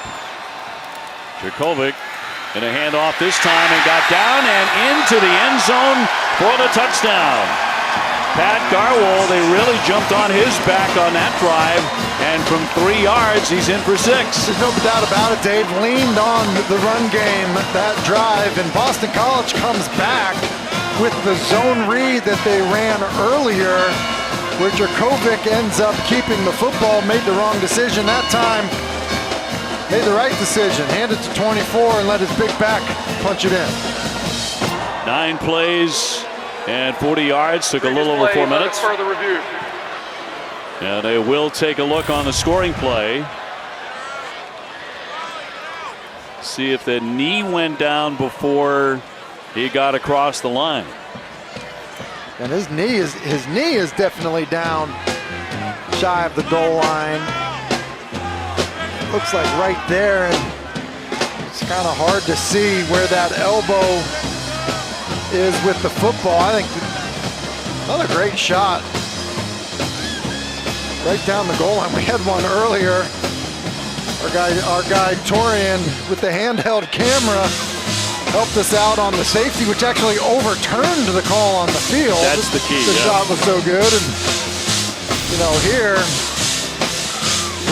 Speaker 1: Jurkovic in a handoff this time and got down and into the end zone for the touchdown. Pat Garwold, they really jumped on his back on that drive, and from 3 yards, he's in for 6.
Speaker 2: There's no doubt about it. Dave leaned on the run game that drive, and Boston College comes back with the zone read that they ran earlier, where Jurkovic ends up keeping the football, made the wrong decision that time, made the right decision, handed to 24 and let his big back punch it in.
Speaker 1: 9 plays and 40 yards, took a little over 4 minutes.
Speaker 4: Further review.
Speaker 1: And they will take a look on the scoring play. See if the knee went down before he got across the line.
Speaker 2: And his knee is definitely down shy of the goal line. Looks like right there, and it's kind of hard to see where that elbow is with the football. I think another great shot right down the goal line. We had one earlier. Our guy Torian with the handheld camera helped us out on the safety, which actually overturned the call on the field.
Speaker 1: That's the key.
Speaker 2: The shot was so good, and here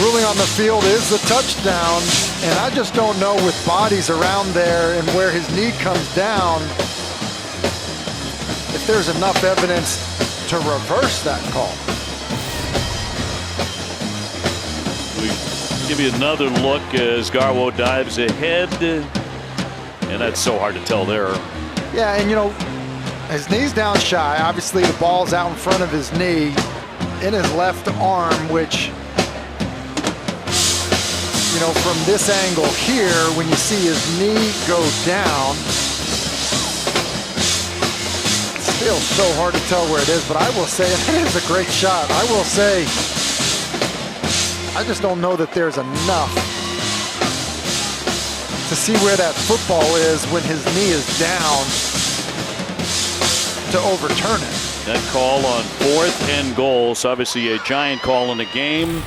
Speaker 2: ruling on the field is the touchdown. And I just don't know, with bodies around there and where his knee comes down, if there's enough evidence to reverse that call.
Speaker 1: We give you another look as Garwo dives ahead, and that's so hard to tell there.
Speaker 2: Yeah, and his knee's down shy. Obviously the ball's out in front of his knee in his left arm, which, from this angle here, when you see his knee go down, it's still so hard to tell where it is, but I will say it is a great shot. I will say, I just don't know that there's enough to see where that football is when his knee is down to overturn it.
Speaker 1: That call on 4th and goal, so obviously a giant call in the game.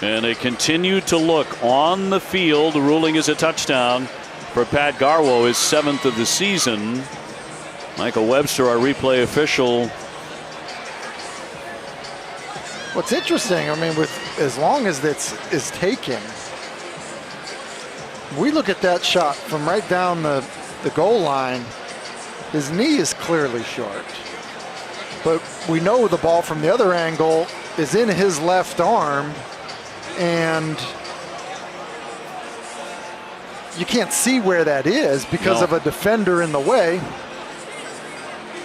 Speaker 1: And they continue to look on the field. The ruling is a touchdown for Pat Garwo, his 7th of the season. Michael Webster, our replay official.
Speaker 2: What's interesting, with as long as this is taken, we look at that shot from right down the goal line, his knee is clearly short. But we know the ball from the other angle is in his left arm, and you can't see where that is because of a defender in the way.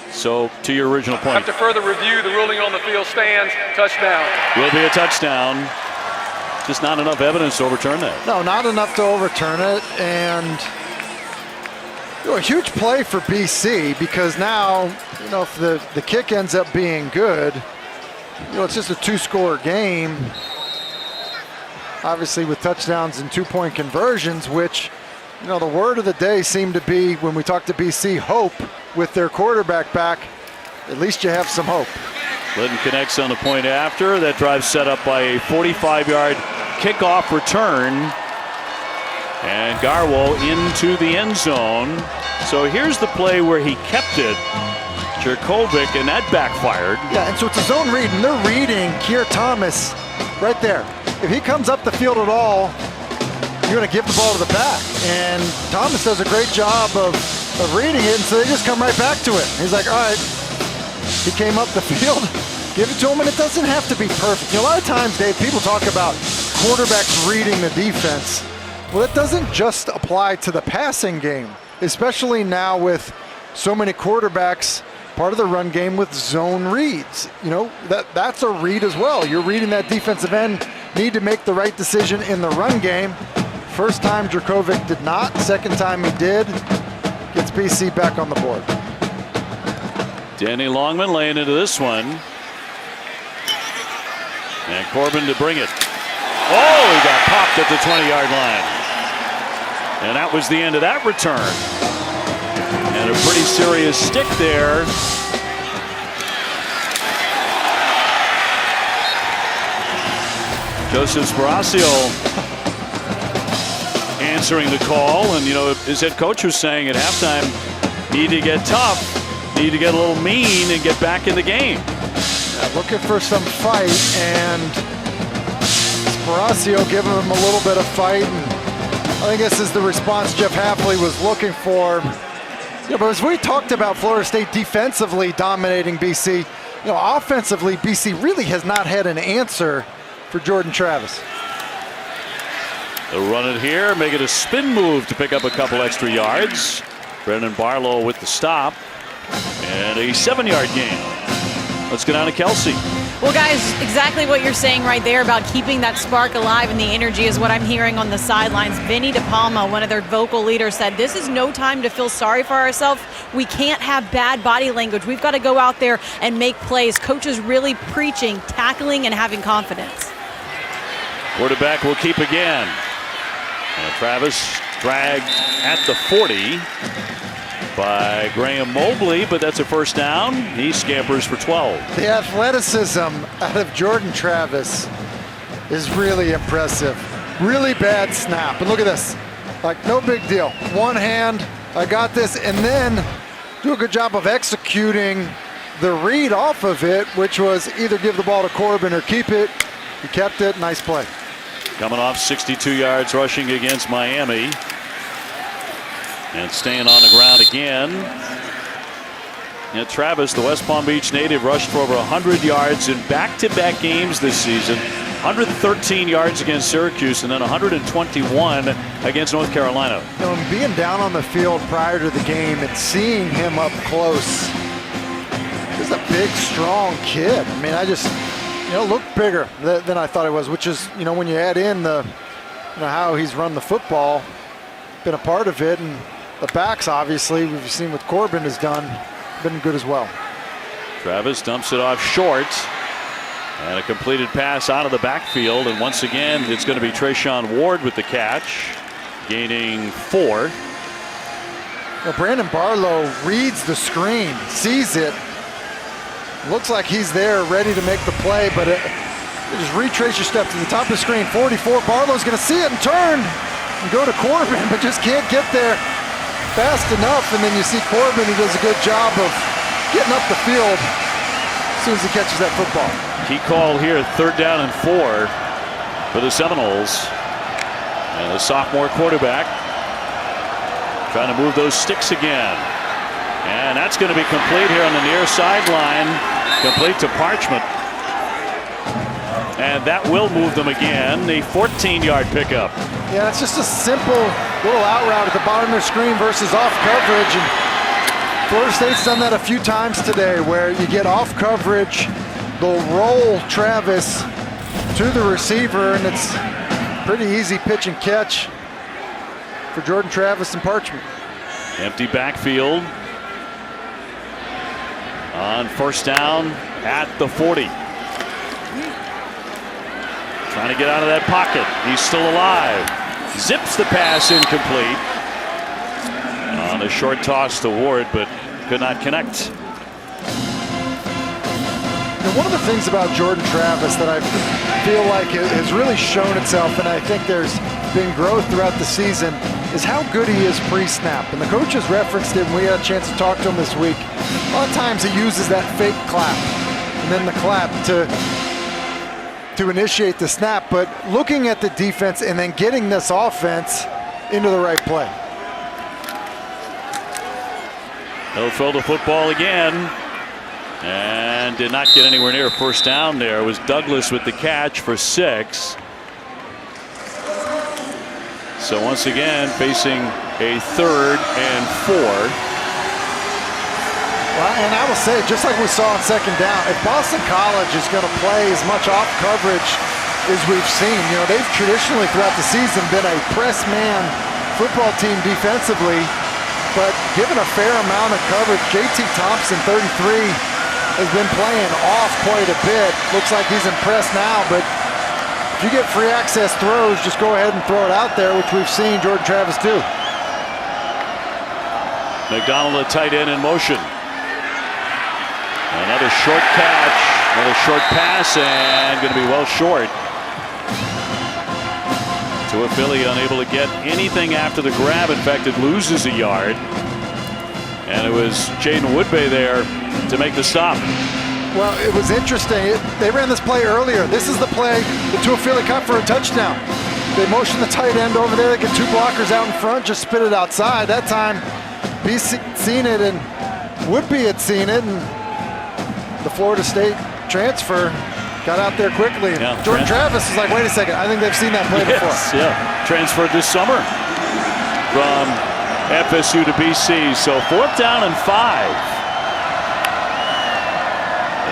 Speaker 1: So, to your original point.
Speaker 4: After further review, the ruling on the field stands. Touchdown.
Speaker 1: Will be a touchdown. Just not enough evidence to overturn that.
Speaker 2: No, not enough to overturn it. And a huge play for BC, because now, if the kick ends up being good, it's just a 2-score game. Obviously with touchdowns and 2-point conversions, which, the word of the day seemed to be, when we talk to BC, hope. With their quarterback back, at least you have some hope.
Speaker 1: Litton connects on the point after. That drive set up by a 45-yard kickoff return. And Garwo into the end zone. So here's the play where he kept it. Jurkovic, and that backfired.
Speaker 2: Yeah, and so it's a zone read, and they're reading Keir Thomas right there. If he comes up the field at all, you're going to give the ball to the back. And Thomas does a great job of reading it, and so they just come right back to it. He's like, all right, he came up the field, give it to him, and it doesn't have to be perfect. A lot of times, Dave, people talk about quarterbacks reading the defense. Well, it doesn't just apply to the passing game, especially now with so many quarterbacks part of the run game with zone reads. That's a read as well. You're reading that defensive end, need to make the right decision in the run game. First time Jurkovic did not, second time he did. Gets BC back on the board.
Speaker 1: Danny Longman laying into this one. And Corbin to bring it. Oh, he got popped at the 20-yard line. And that was the end of that return. And a pretty serious stick there. Joseph Sparacio answering the call, and his head coach was saying at halftime, need to get tough, need to get a little mean and get back in the game.
Speaker 2: Looking for some fight, and Sparacio giving him a little bit of fight, and I think this is the response Jeff Hafley was looking for. But as we talked about Florida State defensively dominating BC, offensively BC really has not had an answer for Jordan Travis.
Speaker 1: They'll run it here, make it a spin move to pick up a couple extra yards. Brendan Barlow with the stop, and a 7-yard gain. Let's go down to Kelsey.
Speaker 3: Well, guys, exactly what you're saying right there about keeping that spark alive, and the energy is what I'm hearing on the sidelines. Vinny DePalma, one of their vocal leaders, said this is no time to feel sorry for ourselves. We can't have bad body language. We've got to go out there and make plays. Coach is really preaching, tackling, and having confidence.
Speaker 1: Quarterback will keep again. And Travis dragged at the 40 by Graham Mobley, but that's a first down. He scampers for 12.
Speaker 2: The athleticism out of Jordan Travis is really impressive. Really bad snap. And look at this. Like, no big deal. One hand, I got this, and then do a good job of executing the read off of it, which was either give the ball to Corbin or keep it. He kept it. Nice play.
Speaker 1: Coming off 62 yards rushing against Miami. And staying on the ground again. Travis, the West Palm Beach native, rushed for over 100 yards in back-to-back games this season. 113 yards against Syracuse and then 121 against North Carolina.
Speaker 2: Being down on the field prior to the game and seeing him up close. He's a big, strong kid. I mean, I just, looked bigger than I thought he was, which is, when you add in the, how he's run the football, been a part of it, and the backs, obviously, we've seen what Corbin has done, been good as well.
Speaker 1: Travis dumps it off short, and a completed pass out of the backfield, and once again, it's going to be Trayshawn Ward with the catch, gaining 4.
Speaker 2: Brandon Barlow reads the screen, sees it, looks like he's there ready to make the play, but just retrace your step to the top of the screen. 44, Barlow's going to see it and turn and go to Corbin, but just can't get there fast enough. And then you see Corbin, who does a good job of getting up the field as soon as he catches that football.
Speaker 1: Key call here, 3rd down and 4 for the Seminoles. And the sophomore quarterback trying to move those sticks again. And that's going to be complete here on the near sideline, complete to Parchment. And that will move them again, the 14-yard pickup.
Speaker 2: Yeah, it's just a simple little out route at the bottom of their screen versus off coverage. And Florida State's done that a few times today, where you get off coverage, they'll roll Travis to the receiver, and it's pretty easy pitch and catch for Jordan Travis and Parchment.
Speaker 1: Empty backfield. On 1st down at the 40. Trying to get out of that pocket. He's still alive. Zips the pass incomplete. On a short toss to Ward, but could not connect.
Speaker 2: One of the things about Jordan Travis that I feel like has really shown itself, and I think there's been growth throughout the season, is how good he is pre-snap. And the coaches referenced it, and we had a chance to talk to him this week. A lot of times he uses that fake clap and then the clap to initiate the snap, but looking at the defense and then getting this offense into the right play.
Speaker 1: He'll throw the football again and did not get anywhere near 1st down there. It was Douglas with the catch for 6. So once again facing a 3rd and 4.
Speaker 2: Well, and I will say, just like we saw on 2nd down, if Boston College is going to play as much off coverage as we've seen, they've traditionally throughout the season been a press man football team defensively, but given a fair amount of coverage, JT Thompson, 33, has been playing off quite a bit. Looks like he's impressed now, but if if you get free access throws, just go ahead and throw it out there, which we've seen Jordan Travis do.
Speaker 1: McDonald, a tight end in motion. Another short catch, another short pass, and going to be well short. To Philly, unable to get anything after the grab. In fact, it loses a yard. And it was Jaden Woodbay there to make the stop.
Speaker 2: Well, it was interesting. They ran this play earlier. This is the play that Philly cut for a touchdown. They motion the tight end over there. They get two blockers out in front, just spit it outside. That time, BC seen it, and Woodbay had seen it, and the Florida State transfer got out there quickly.
Speaker 1: Yeah,
Speaker 2: Jordan Travis is like, wait a second, I think they've seen that play before.
Speaker 1: Yeah, transferred this summer from FSU to BC. So 4th down and 5.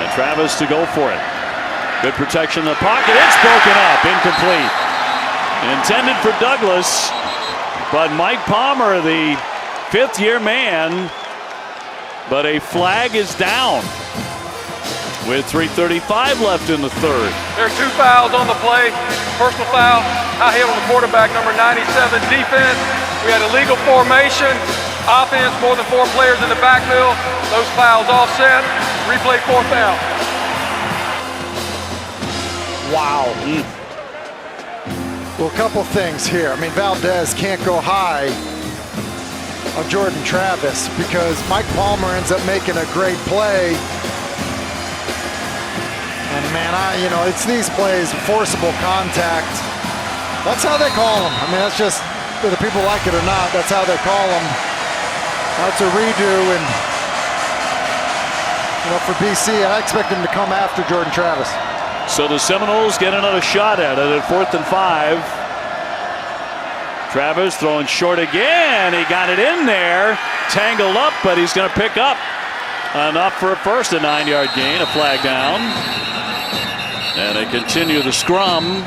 Speaker 1: And Travis to go for it. Good protection in the pocket. It's broken up, incomplete. Intended for Douglas, but Mike Palmer, the 5th-year man, but a flag is down with 3:35 left in the 3rd.
Speaker 4: There are 2 fouls on the play. Personal foul, high hit on the quarterback, number 97. Defense, we had illegal formation. Offense, more than 4 players in the backfield. Those fouls offset. Replay 4th down.
Speaker 2: Wow. Well, a couple things here. I mean, Valdez can't go high on Jordan Travis because Mike Palmer ends up making a great play. And man, it's these plays, forcible contact. That's how they call them. I mean, that's just, whether people like it or not, that's how they call them. That's a redo, and for BC, I expect him to come after Jordan Travis.
Speaker 1: So the Seminoles get another shot at it at 4th and 5. Travis throwing short again. He got it in there, tangled up, but he's going to pick up enough for a first, a 9-yard gain, a flag down. And they continue the scrum.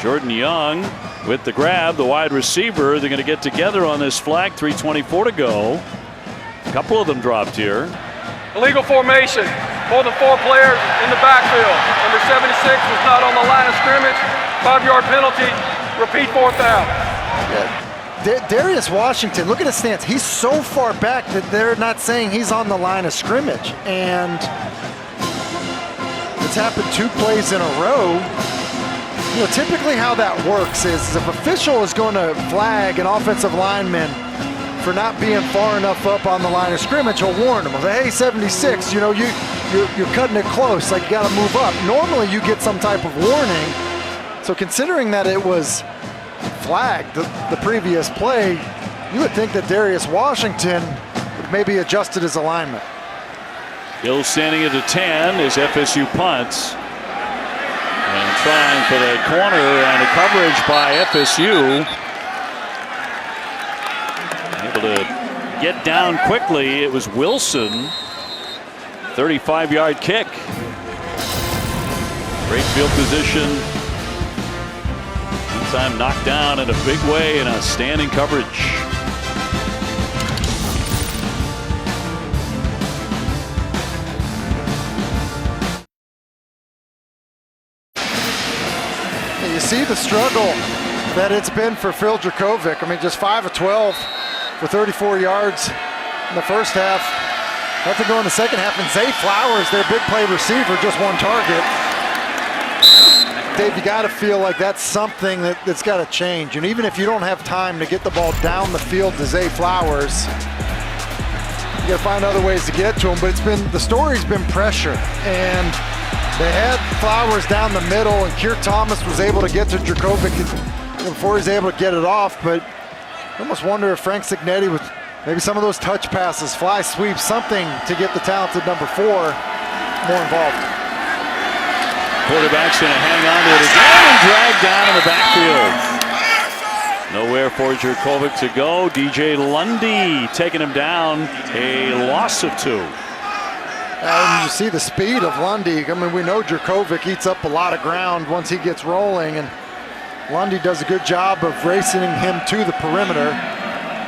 Speaker 1: Jordan Young with the grab, the wide receiver. They're going to get together on this flag. 3:24 to go. A couple of them dropped here.
Speaker 4: Illegal formation. More than 4 players in the backfield. Number 76 was not on the line of scrimmage. 5-yard penalty. Repeat 4th down.
Speaker 2: Yeah. Darius Washington, look at his stance. He's so far back that they're not saying he's on the line of scrimmage. And it's happened 2 plays in a row. Typically how that works is if official is going to flag an offensive lineman for not being far enough up on the line of scrimmage, he'll warn him. He'll say, hey, 76, you're cutting it close, like you got to move up. Normally you get some type of warning. So considering that it was flagged the previous play, you would think that Darius Washington maybe adjusted his alignment.
Speaker 1: Hill standing at the 10 as FSU punts. And trying for the corner and a coverage by FSU. Able to get down quickly. It was Wilson. 35-yard kick. Great field position. One time knocked down in a big way in a standing coverage.
Speaker 2: You see the struggle that it's been for Phil Dracovic. I mean, just 5 of 12 for 34 yards in the first half. Nothing going in the second half. And Zay Flowers, their big play receiver, just 1 target. Dave, you got to feel like that's something that's got to change. And even if you don't have time to get the ball down the field to Zay Flowers, you got to find other ways to get to him. But the story's been pressure. And they had Flowers down the middle, and Keir Thomas was able to get to Dracovic before he was able to get it off. But I almost wonder if Frank Signetti, with maybe some of those touch passes, fly sweeps, something to get the talented number 4 more involved.
Speaker 1: Quarterback's going to hang on to it again and drag down in the backfield. Nowhere for Dracovic to go. DJ Lundy taking him down, a loss of 2.
Speaker 2: And you see the speed of Lundy. I mean, we know Dracovic eats up a lot of ground once he gets rolling, and Lundy does a good job of racing him to the perimeter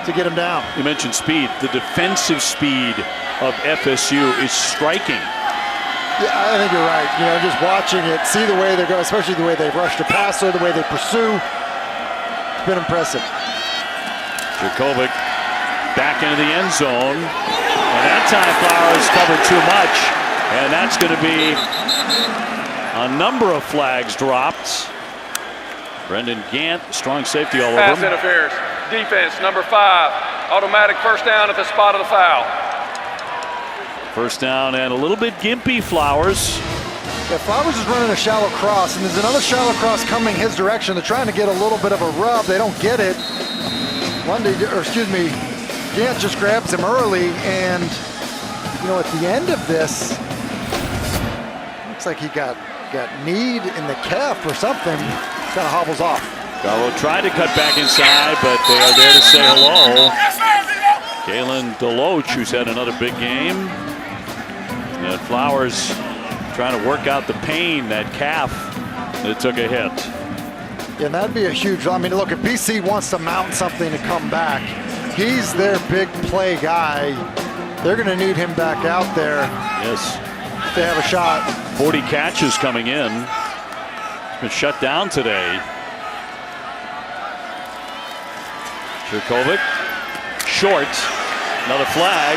Speaker 2: to get him down.
Speaker 1: You mentioned speed. The defensive speed of FSU is striking.
Speaker 2: Yeah, I think you're right. You know, just watching it, see the way they go, especially the way they rush the passer, the way they pursue. It's been impressive.
Speaker 1: Jurkovic back into the end zone. And that time Flowers covered too much. And that's going to be a number of flags dropped. Brendan Gant, strong safety all over him.
Speaker 4: Pass interference. Defense, number 5. Automatic first down at the spot of the foul.
Speaker 1: First down and a little bit gimpy, Flowers.
Speaker 2: Yeah, Flowers is running a shallow cross, and there's another shallow cross coming his direction. They're trying to get a little bit of a rub. They don't get it. Gant just grabs him early, and you know, at the end of this, looks like he got kneed in the calf or something. Kind of hobbles off.
Speaker 1: Gallo tried to cut back inside, but they are there to say hello. Kalen Deloach, who's had another big game. And Flowers trying to work out the pain, that calf that took a hit.
Speaker 2: Yeah, and that'd be a huge, I mean, look, if BC wants to mount something to come back, he's their big play guy. They're going to need him back out there.
Speaker 1: Yes.
Speaker 2: If they have a shot.
Speaker 1: 40 catches coming in. Been shut down today. Jurkovic, short, another flag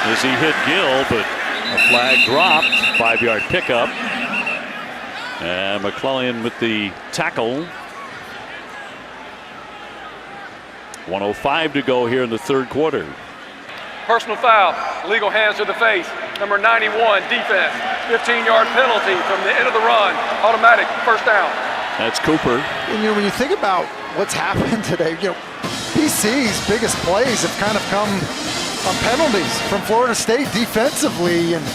Speaker 1: as he hit Gill, but a flag dropped, 5-yard pickup. And McClellan with the tackle. 1:05 to go here in the third quarter.
Speaker 4: Personal foul, illegal hands to the face. Number 91, defense. 15-yard penalty from the end of the run. Automatic first down.
Speaker 1: That's Cooper.
Speaker 2: And you know, when you think about what's happened today, you know, BC's biggest plays have kind of come on penalties from Florida State defensively, and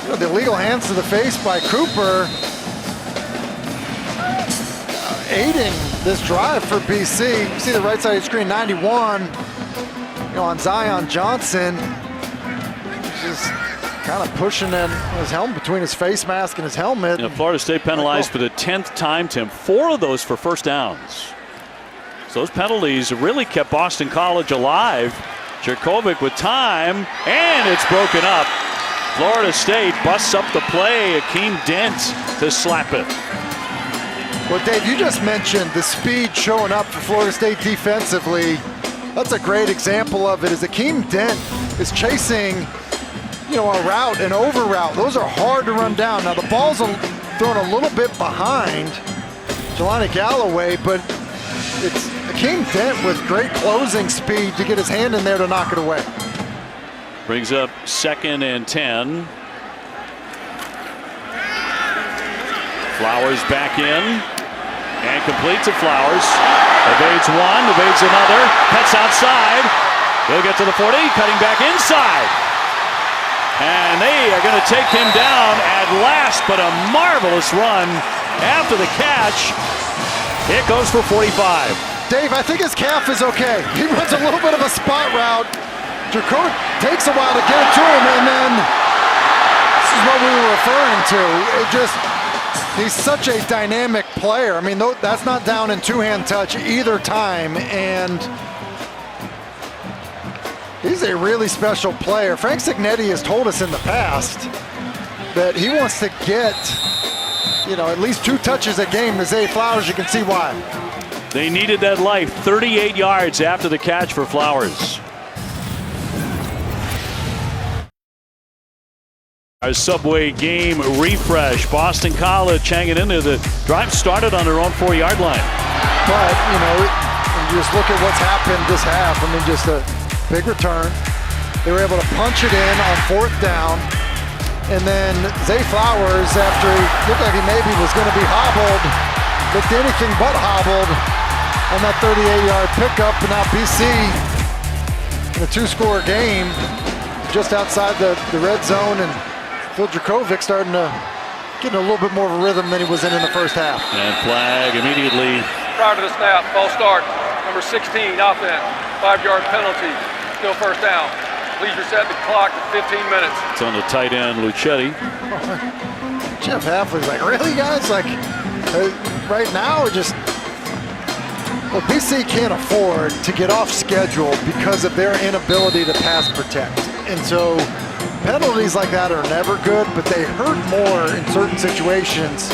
Speaker 2: you know, the illegal hands to the face by Cooper aiding this drive for BC. You see the right side of the screen, 91, you know, on Zion Johnson, just kind of pushing his helmet between his face mask and his helmet.
Speaker 1: You know, Florida State penalized for the 10th time, Tim. 4 of those for first downs. So those penalties really kept Boston College alive. Jurkovic with time, and it's broken up. Florida State busts up the play. Akeem Dent to slap it.
Speaker 2: Well, Dave, you just mentioned the speed showing up for Florida State defensively. That's a great example of it, as Akeem Dent is chasing, you know, a route, an over route. Those are hard to run down. Now, the ball's thrown a little bit behind Jelani Galloway, but it's Akeem Dent with great closing speed to get his hand in there to knock it away.
Speaker 1: Brings up 2nd and 10. Flowers back in and complete to Flowers. Evades one, evades another, cuts outside. He'll get to the 40, cutting back inside. And they are going to take him down at last, but a marvelous run after the catch. It goes for 45.
Speaker 2: Dave, I think his calf is okay. He runs a little bit of a spot route. Jurkovic takes a while to get it to him, and then this is what we were referring to. He's such a dynamic player. I mean, that's not down in two-hand touch either time, and he's a really special player. Frank Signetti has told us in the past that he wants to get, you know, at least 2 touches a game to Zay Flowers. You can see why.
Speaker 1: They needed that life. 38 yards after the catch for Flowers. Our Subway game refresh. Boston College hanging in there. The drive started on their own 4-yard line.
Speaker 2: But, you know, you just look at what's happened this half. I mean, just a big return. They were able to punch it in on 4th down. And then Zay Flowers, after he looked like he maybe was going to be hobbled, looked anything but hobbled on that 38-yard pickup. And now BC in a 2-score game just outside the red zone, and Phil Jurkovic starting to get in a little bit more of a rhythm than he was in the first half.
Speaker 1: And flag immediately.
Speaker 4: Prior to the snap, false start. Number 16, offense. 5-yard penalty. Still first down. Please reset the clock to 15 minutes.
Speaker 1: It's on the tight end, Luchetti.
Speaker 2: Jeff Hafley's like, really, guys? Like, right now, well, BC can't afford to get off schedule because of their inability to pass protect. And so penalties like that are never good, but they hurt more in certain situations.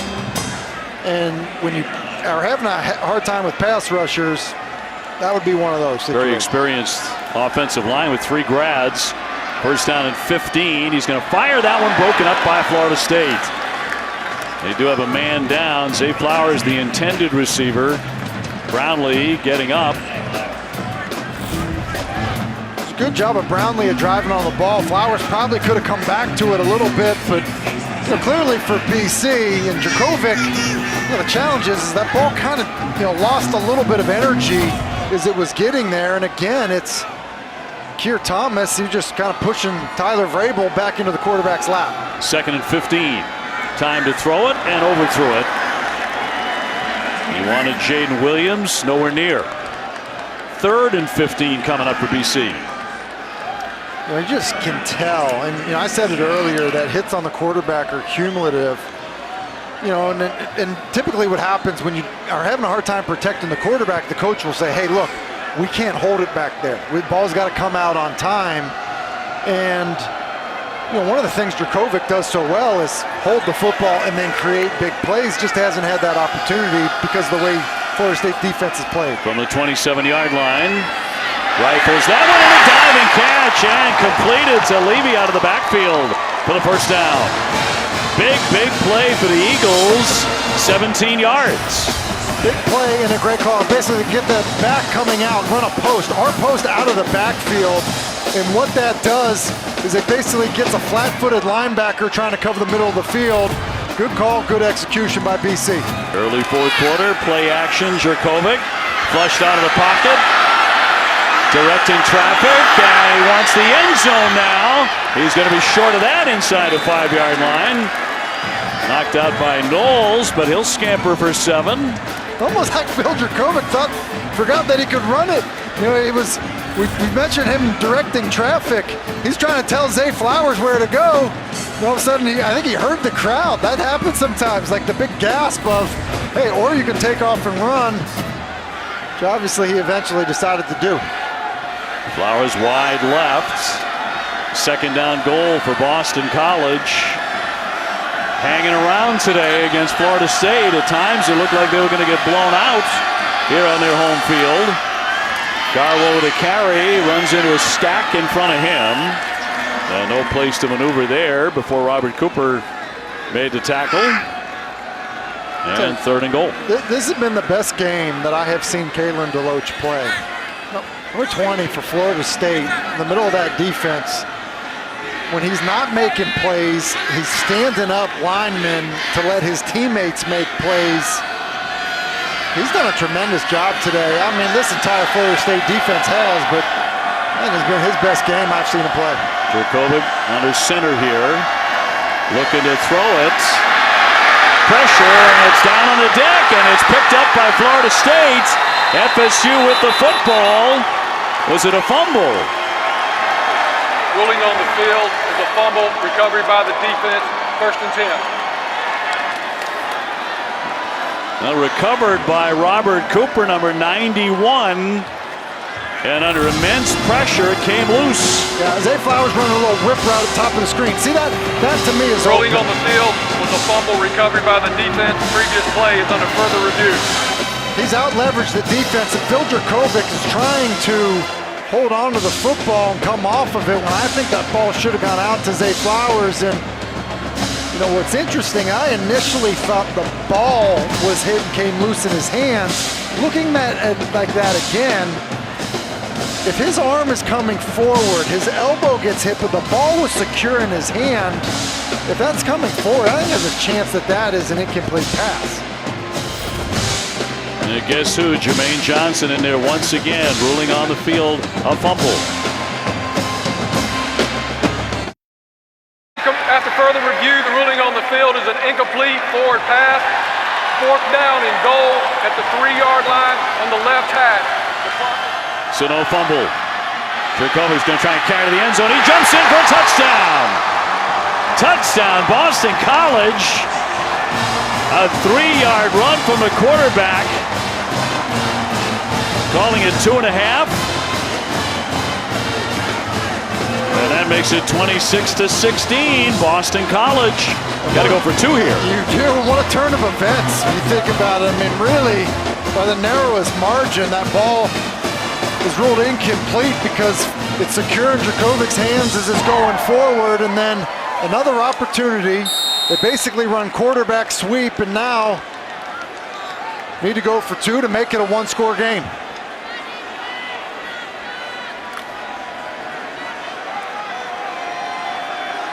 Speaker 2: And when you are having a hard time with pass rushers, that would be one of those situations.
Speaker 1: Very experienced offensive line with 3 grads. First down and 15. He's going to fire that one, broken up by Florida State. They do have a man down. Zay Flowers, the intended receiver. Brownlee getting up.
Speaker 2: It's a good job of Brownlee at driving on the ball. Flowers probably could have come back to it a little bit, but clearly for BC and Dracovic, the challenge is that ball kind of lost a little bit of energy as it was getting there. And again, it's Keir Thomas, he's just kind of pushing Tyler Vrabel back into the quarterback's lap.
Speaker 1: 2nd and 15. Time to throw it and overthrew it. He wanted Jaden Williams, nowhere near. 3rd and 15 coming up for BC.
Speaker 2: You just can tell, and I said it earlier, that hits on the quarterback are cumulative. And typically what happens when you are having a hard time protecting the quarterback, the coach will say, hey, look, we can't hold it back there. The ball's got to come out on time. And one of the things Dracovic does so well is hold the football and then create big plays. Just hasn't had that opportunity because of the way Florida State defense has played.
Speaker 1: From the 27-yard line, rifles that one in a diving catch and completed to Levy out of the backfield for the first down. Big play for the Eagles, 17 yards.
Speaker 2: Big play and a great call. Basically get the back coming out, run a post. Our post out of the backfield. And what that does is it basically gets a flat-footed linebacker trying to cover the middle of the field. Good call, good execution by BC.
Speaker 1: Early 4th quarter, play action, Dracovic flushed out of the pocket. Directing traffic, and he wants the end zone now. He's going to be short of that inside the 5-yard line. Knocked out by Knowles, but he'll scamper for 7.
Speaker 2: Almost like Phil Dracovic forgot that he could run it. We mentioned him directing traffic. He's trying to tell Zay Flowers where to go. And all of a sudden, I think he heard the crowd. That happens sometimes, like the big gasp of, hey, or you can take off and run, which obviously he eventually decided to do.
Speaker 1: Flowers wide left. 2nd down goal for Boston College. Hanging around today against Florida State. At times it looked like they were going to get blown out here on their home field. Garwo to carry, runs into a stack in front of him. No place to maneuver there before Robert Cooper made the tackle. And 3rd and goal.
Speaker 2: This has been the best game that I have seen Kalen DeLoach play. Number 20 for Florida State, in the middle of that defense. When he's not making plays, he's standing up linemen to let his teammates make plays. He's done a tremendous job today. I mean, this entire Florida State defense has, but I think it's been his best game I've seen him play.
Speaker 1: Dracovic under center here, looking to throw it. Pressure, and it's down on the deck, and it's picked up by Florida State. FSU with the football. Was it a fumble?
Speaker 4: Ruling on the field is a fumble, recovery by the defense, 1st and 10.
Speaker 1: Now recovered by Robert Cooper, number 91. And under immense pressure, it came loose.
Speaker 2: Yeah, Zay Flowers running a little whip route at the top of the screen. See that? That to me is
Speaker 4: ruling
Speaker 2: open.
Speaker 4: On the field was a fumble, recovery by the defense. Previous play is under further review.
Speaker 2: He's out-leveraged the defense, and Phil Dracovic is trying to hold on to the football and come off of it when I think that ball should have gone out to Zay Flowers. And what's interesting, I initially thought the ball was hit and came loose in his hands. Looking at like that again, if his arm is coming forward, his elbow gets hit, but the ball was secure in his hand, if that's coming forward, I think there's a chance that is an incomplete pass.
Speaker 1: And guess who? Jermaine Johnson in there once again, ruling on the field a fumble.
Speaker 4: After further review, the ruling on the field is an incomplete forward pass. 4th down and goal at the 3-yard line on the left hash.
Speaker 1: So no fumble. Dracovic is going to try and carry to the end zone. He jumps in for a touchdown. Touchdown, Boston College. A 3-yard run from the quarterback. Calling it 2.5. And that makes it 26-16. Boston College got to go for two here.
Speaker 2: You do. What a turn of events. You think about it. I mean, really, by the narrowest margin, that ball is ruled incomplete because it's secure in Drakovic's hands as it's going forward. And then another opportunity. They basically run quarterback sweep and now need to go for two to make it a one-score game.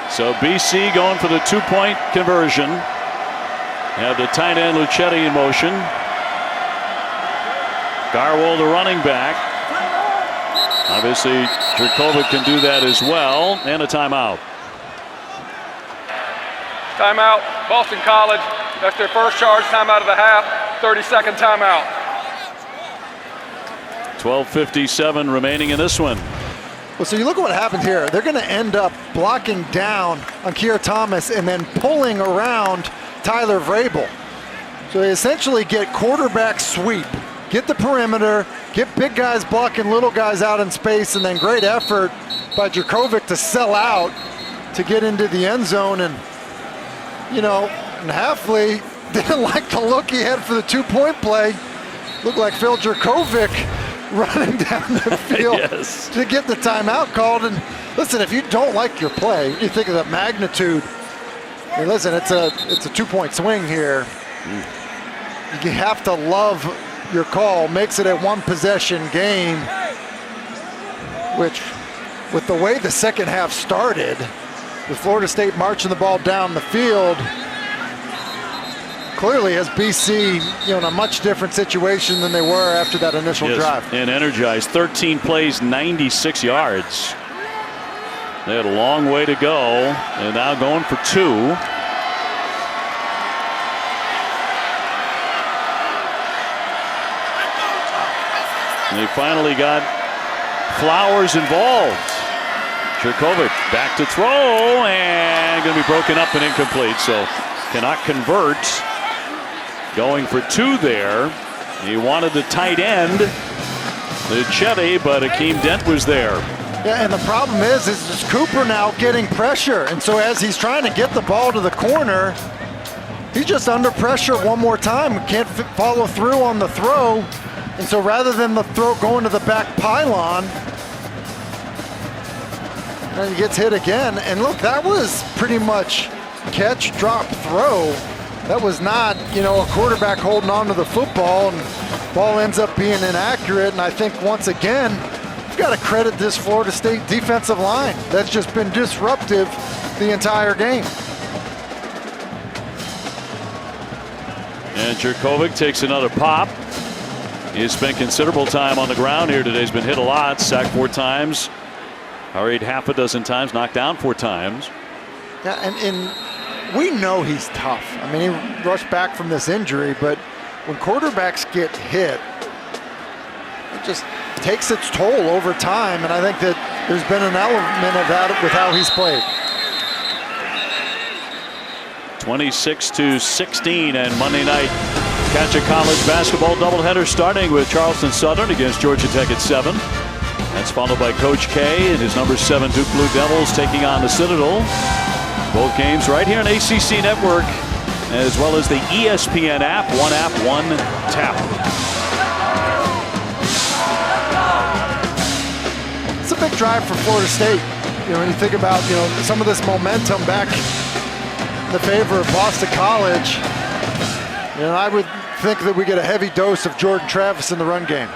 Speaker 1: So BC going for the two-point conversion. Have the tight end Luchetti in motion. Garwold, the running back. Obviously, Drakovic can do that as well. And a timeout.
Speaker 4: Timeout, Boston College. That's their first charge timeout of the half. 30-second timeout.
Speaker 1: 12:57 remaining in this one.
Speaker 2: Well, so you look at what happened here. They're going to end up blocking down on Keir Thomas and then pulling around Tyler Vrabel. So they essentially get quarterback sweep, get the perimeter, get big guys blocking little guys out in space, and then great effort by Drakovic to sell out to get into the end zone. And, you know, and Hafley didn't like the look he had for the two-point play. Looked like Phil Drakovic running down the field
Speaker 1: yes.
Speaker 2: to get the timeout called. And listen, if you don't like your play, you think of the magnitude. I mean, listen, it's a two-point swing here. You have to love your call. Makes it a one-possession game, which, with the way the second half started, with Florida State marching the ball down the field, clearly has BC, in a much different situation than they were after that initial drive.
Speaker 1: And energized. 13 plays, 96 yards. They had a long way to go, and now going for two. And they finally got Flowers involved. Drakovic back to throw, and going to be broken up and incomplete, so cannot convert. Going for two there. He wanted the tight end, Luchetti, but Akeem Dent was there.
Speaker 2: Yeah, and the problem is Cooper now getting pressure, and so as he's trying to get the ball to the corner, he's just under pressure one more time. Can't follow through on the throw, and so rather than the throw going to the back pylon, and he gets hit again. And look, that was pretty much catch, drop, throw. That was not, a quarterback holding on to the football, and ball ends up being inaccurate. And I think once again, you've got to credit this Florida State defensive line. That's just been disruptive the entire game.
Speaker 1: And Drakovic takes another pop. He's spent considerable time on the ground here today. He's been hit a lot, sacked 4 times, hurried half a dozen times, knocked down 4 times.
Speaker 2: Yeah, and we know he's tough. I mean, he rushed back from this injury, but when quarterbacks get hit, it just takes its toll over time, and I think that there's been an element of that with how he's played.
Speaker 1: 26-16, and Monday night catch a college basketball doubleheader starting with Charleston Southern against Georgia Tech at 7. That's followed by Coach K and his number 7 Duke Blue Devils taking on the Citadel. Both games right here on ACC Network, as well as the ESPN app. One app, one tap.
Speaker 2: It's a big drive for Florida State. When you think about, some of this momentum back in the favor of Boston College, I would think that we get a heavy dose of Jordan Travis in the run game.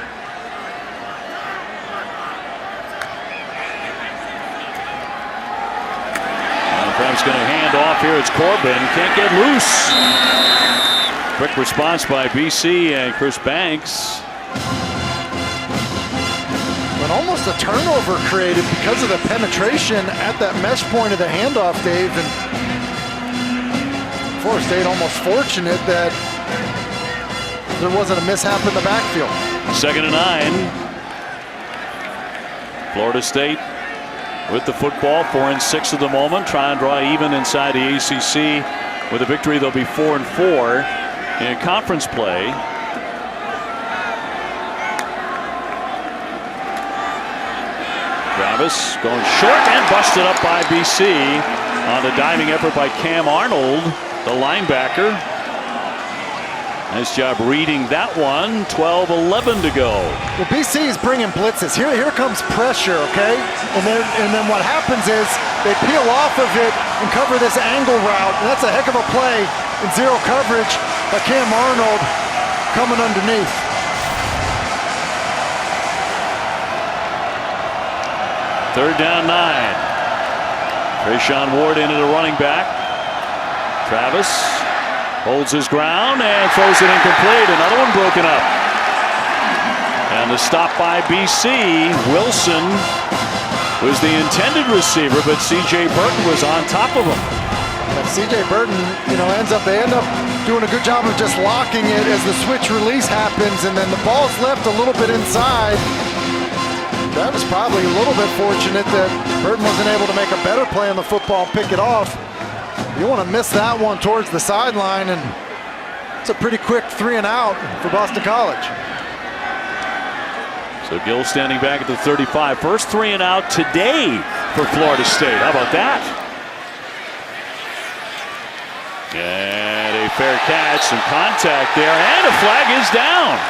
Speaker 1: Frank's going to hand off here. It's Corbin. Can't get loose. Quick response by BC and Chris Banks.
Speaker 2: But almost a turnover created because of the penetration at that mesh point of the handoff, Dave. And Florida State almost fortunate that there wasn't a mishap in the backfield.
Speaker 1: 2nd and 9. Florida State with the football, 4-6 at the moment. Try and draw even inside the ACC. With a victory, they'll be 4-4 in conference play. Travis going short and busted up by BC on the diving effort by Cam Arnold, the linebacker. Nice job reading that one. 12-11 to go.
Speaker 2: Well, BC is bringing blitzes. Here comes pressure, okay? And then what happens is they peel off of it and cover this angle route. And that's a heck of a play in zero coverage by Cam Arnold coming underneath.
Speaker 1: Third down 9. Trayshawn Ward into the running back. Travis holds his ground and throws it incomplete. Another one broken up. And the stop by BC. Wilson was the intended receiver, but C.J. Burton was on top of him.
Speaker 2: But C.J. Burton, they end up doing a good job of just locking it as the switch release happens, and then the ball's left a little bit inside. That was probably a little bit fortunate that Burton wasn't able to make a better play on the football and pick it off. You want to miss that one towards the sideline, and it's a pretty quick 3 and out for Boston College.
Speaker 1: So Gill standing back at the 35. First 3 and out today for Florida State. How about that? And a fair catch, some contact there, and a flag is down.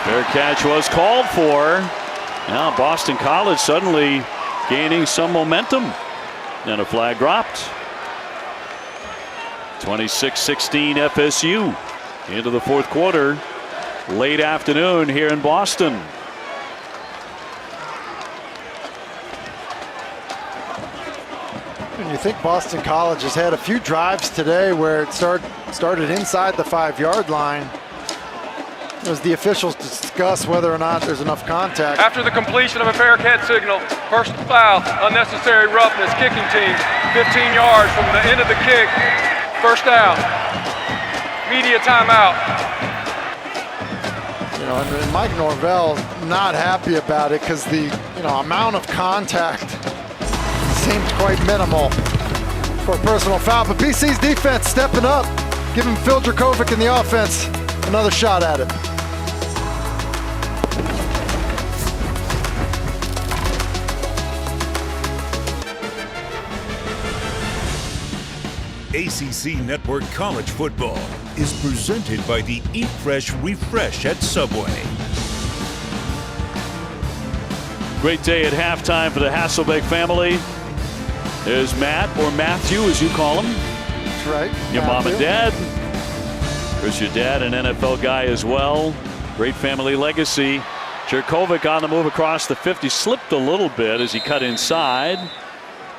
Speaker 1: Fair catch was called for. Now Boston College suddenly gaining some momentum. And a flag dropped. 26-16 FSU into the fourth quarter. Late afternoon here in Boston.
Speaker 2: And you think Boston College has had a few drives today where it started inside the 5-yard line. As the officials discuss whether or not there's enough contact.
Speaker 4: After the completion of a fair catch signal, personal foul, unnecessary roughness, kicking team, 15 yards from the end of the kick, first down, media timeout.
Speaker 2: And Mike Norvell not happy about it because the amount of contact seems quite minimal for a personal foul. But BC's defense stepping up, giving Phil Dracovic and the offense another shot at it.
Speaker 6: ACC Network College Football is presented by the Eat Fresh Refresh at Subway.
Speaker 1: Great day at halftime for the Hasselbeck family. There's Matt, or Matthew as you call him.
Speaker 2: That's right.
Speaker 1: Your mom and dad. Of course, your dad, an NFL guy as well. Great family legacy. Jerkovic on the move across the 50. Slipped a little bit as he cut inside.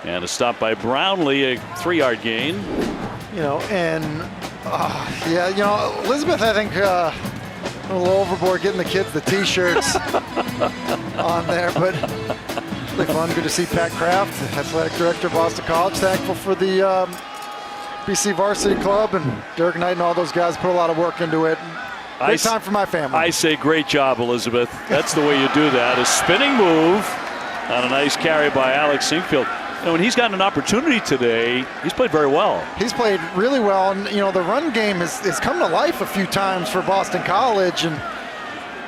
Speaker 1: And a stop by Brownlee, a 3-yard gain.
Speaker 2: Elizabeth, I think a little overboard getting the kids the T-shirts on there, but really fun. Good to see Pat Kraft, athletic director of Boston College, thankful for the BC Varsity Club, and Derek Knight and all those guys put a lot of work into it. Great time for my family.
Speaker 1: I say great job, Elizabeth. That's the way you do that. A spinning move on a nice carry by Alex Sinkfield. When he's gotten an opportunity today, he's played very well.
Speaker 2: He's played really well, and the run game has come to life a few times for Boston College, and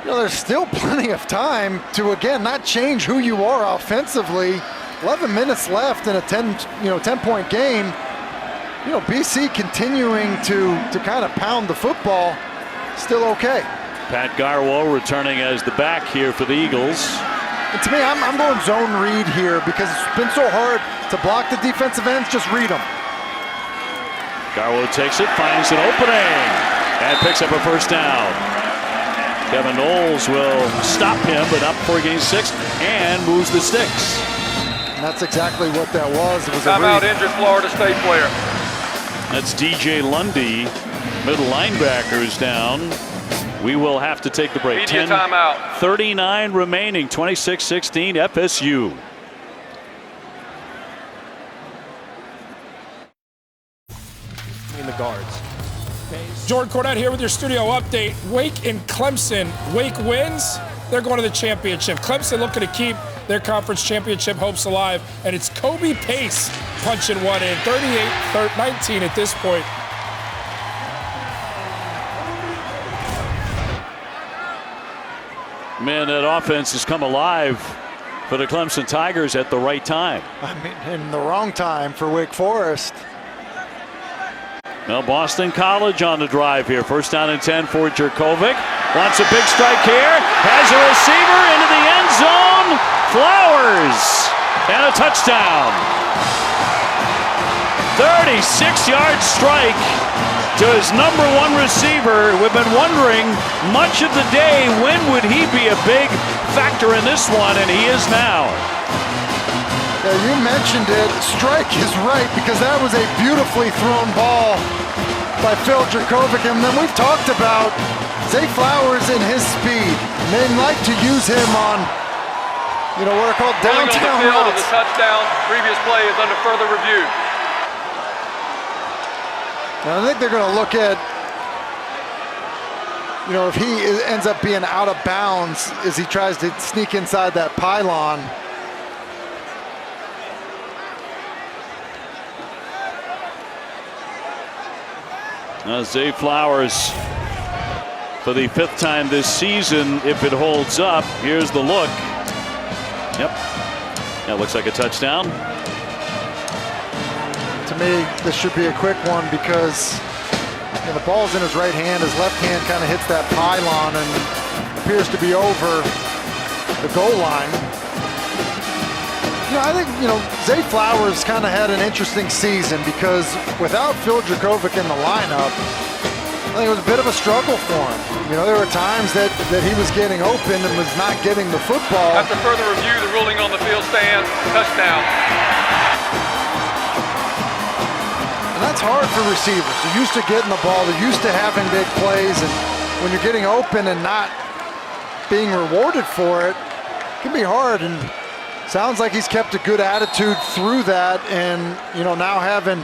Speaker 2: there's still plenty of time to again not change who you are offensively. 11 minutes left in a 10-point game. BC continuing to kind of pound the football, still okay.
Speaker 1: Pat Garwo returning as the back here for the Eagles.
Speaker 2: And to me, I'm going zone read here because it's been so hard to block the defensive ends. Just read them.
Speaker 1: Garwo takes it, finds an opening, and picks up a first down. Kevin Knowles will stop him, but up before he gains 6 and moves the sticks.
Speaker 2: And that's exactly what that was. It was a
Speaker 4: timeout, injured Florida State player.
Speaker 1: That's DJ Lundy, middle linebacker, is down. We will have to take the break.
Speaker 4: Media timeout.
Speaker 1: 39 remaining, 26-16 FSU.
Speaker 12: In the guards. Jordan Cornette here with your studio update. Wake and Clemson. Wake wins, they're going to the championship. Clemson looking to keep their conference championship hopes alive, and it's Kobe Pace punching one in. 38-19 at this point.
Speaker 1: Man, that offense has come alive for the Clemson Tigers at the right time.
Speaker 2: I mean, in the wrong time for Wake Forest.
Speaker 1: Well, Boston College on the drive here. First down and 10 for Jurkovec. Wants a big strike here. Has a receiver into the end zone. Flowers. And a touchdown. 36-yard strike to his number one receiver. We've been wondering much of the day, when would he be a big factor in this one, and he is now.
Speaker 2: Yeah, you mentioned it. Strike is right, because that was a beautifully thrown ball by Phil Jurkovec. And then we've talked about Zay Flowers and his speed. And they like to use him on, what are called downtown routes.
Speaker 4: The touchdown. Previous play is under further review.
Speaker 2: Now, I think they're going to look at, if he ends up being out of bounds as he tries to sneak inside that pylon.
Speaker 1: Zay Flowers for the 5th time this season, if it holds up. Here's the look. Yep. That looks like a touchdown.
Speaker 2: To me, this should be a quick one, because the ball's in his right hand. His left hand kind of hits that pylon and appears to be over the goal line. I think, Zay Flowers kind of had an interesting season, because without Phil Jurkovec in the lineup, I think it was a bit of a struggle for him. There were times that he was getting open and was not getting the football.
Speaker 4: After further review, the ruling on the field stands. Touchdown.
Speaker 2: And that's hard for receivers. They're used to getting the ball. They're used to having big plays. And when you're getting open and not being rewarded for it, it can be hard. And sounds like he's kept a good attitude through that. And, now having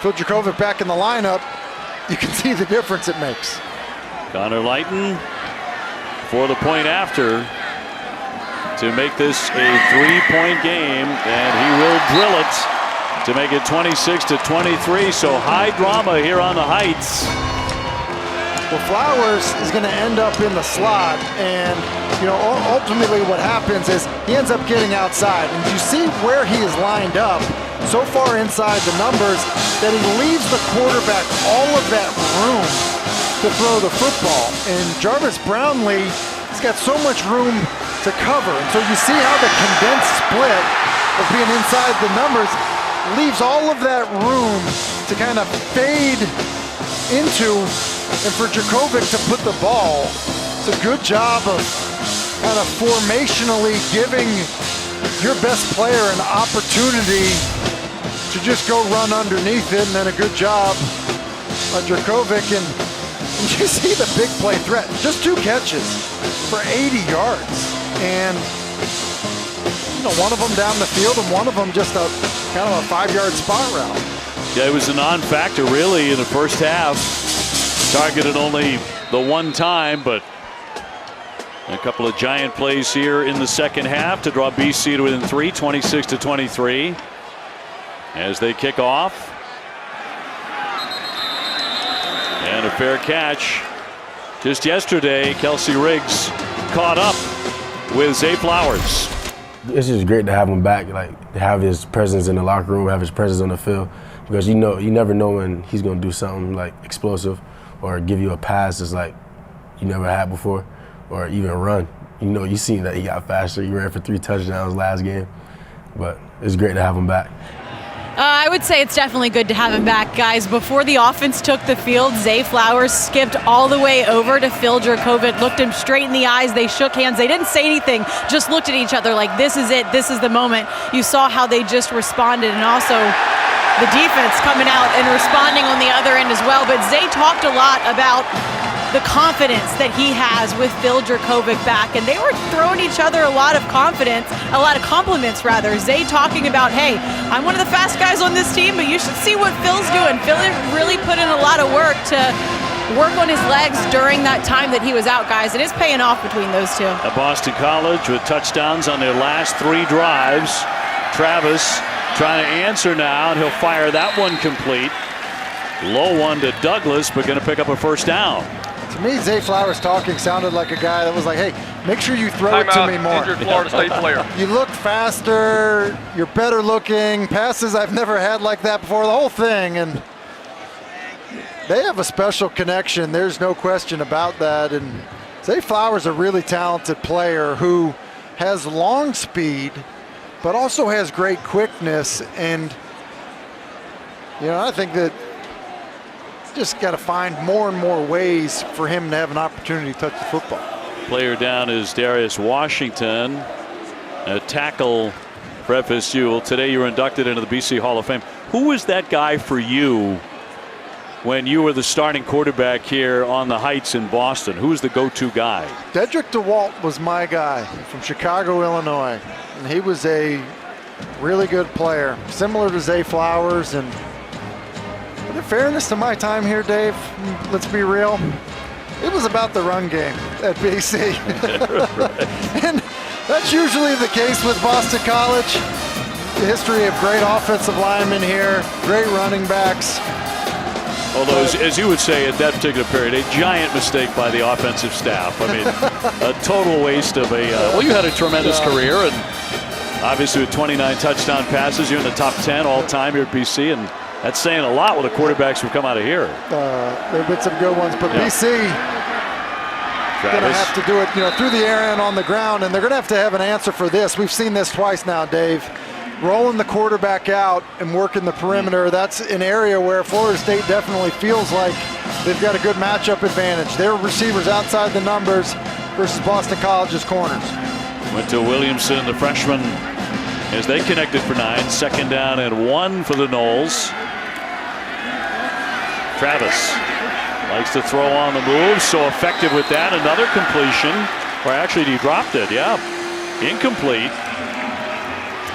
Speaker 2: Phil Jurkovec back in the lineup, you can see the difference it makes.
Speaker 1: Connor Lighton for the point after to make this a 3-point game, and he will drill it to make it 26-23. So high drama here on the Heights.
Speaker 2: Well, Flowers is going to end up in the slot, and ultimately what happens is he ends up getting outside, and you see where he is lined up so far inside the numbers that he leaves the quarterback all of that room to throw the football. And Jarvis Brownlee, he's got so much room to cover, and so you see how the condensed split of being inside the numbers leaves all of that room to kind of fade into, and for Jurkovec to put the ball. It's a good job of kind of formationally giving your best player an opportunity to just go run underneath it, and then a good job by Jurkovec. And you see the big play threat. Just 2 catches for 80 yards. And one of them down the field and one of them just a kind of a 5-yard spot route.
Speaker 1: Yeah, it was a non-factor really in the first half. Targeted only the one time, but a couple of giant plays here in the second half to draw BC to within 3, 26-23. As they kick off. And a fair catch. Just yesterday, Kelsey Riggs caught up with Zay Flowers.
Speaker 13: It's just great to have him back, like to have his presence in the locker room, have his presence on the field, because you never know when he's going to do something like explosive or give you a pass that's like you never had before, or even run. You seen that he got faster. He ran for 3 touchdowns last game, but it's great to have him back.
Speaker 3: I would say it's definitely good to have him back, guys. Before the offense took the field, Zay Flowers skipped all the way over to Phil Jurkovec, looked him straight in the eyes. They shook hands. They didn't say anything, just looked at each other like, this is it, this is the moment. You saw how they just responded, and also the defense coming out and responding on the other end as well. But Zay talked a lot about the confidence that he has with Phil Jurkovec back, and they were throwing each other a lot of compliments rather. Zay talking about, hey, I'm one of the fast guys on this team, but you should see what Phil's doing. Phil really put in a lot of work to work on his legs during that time that he was out, guys. It is paying off between those two.
Speaker 1: At Boston College with touchdowns on their last 3 drives. Travis trying to answer now, and he'll fire that one complete. Low one to Douglas, but going to pick up a first down.
Speaker 2: To me, Zay Flowers talking sounded like a guy that was like, hey, make sure you throw it to me more.
Speaker 4: Injured Florida State player.
Speaker 2: You look faster, you're better looking, passes I've never had like that before, the whole thing. And they have a special connection, there's no question about that. And Zay Flowers, a really talented player who has long speed, but also has great quickness. And, you know, I think that just got to find more and more ways for him to have an opportunity to touch the football.
Speaker 1: Player down is Darius Washington, a tackle for FSU. Well, today you were inducted into the BC Hall of Fame. Who was that guy for you when you were the starting quarterback here on the Heights in Boston? Who was the go-to guy?
Speaker 2: Dedrick DeWalt was my guy from Chicago, Illinois. And he was a really good player, similar to Zay Flowers. And in fairness to my time here, Dave, let's be real, it was about the run game at BC. And that's usually the case with Boston College. The history of great offensive linemen here, great running backs.
Speaker 1: Although, as you would say at that particular period, a giant mistake by the offensive staff. I mean, a total waste of a, well, you had a tremendous career, and obviously with 29 touchdown passes, you're in the top 10 all time here at BC, and that's saying a lot with the quarterbacks who come out of here.
Speaker 2: There have been some good ones, but BC going to have to do it, you know, through the air and on the ground, and they're going to have an answer for this. We've seen this twice now, Dave. Rolling the quarterback out and working the perimeter, that's an area where Florida State definitely feels like they've got a good matchup advantage. Their receivers outside the numbers versus Boston College's corners.
Speaker 1: Went to Williamson, the freshman, as they connected for 9. 2nd down and 1 for the Noles. Travis likes to throw on the move, so effective with that. Another completion, or actually he dropped it, yeah. Incomplete.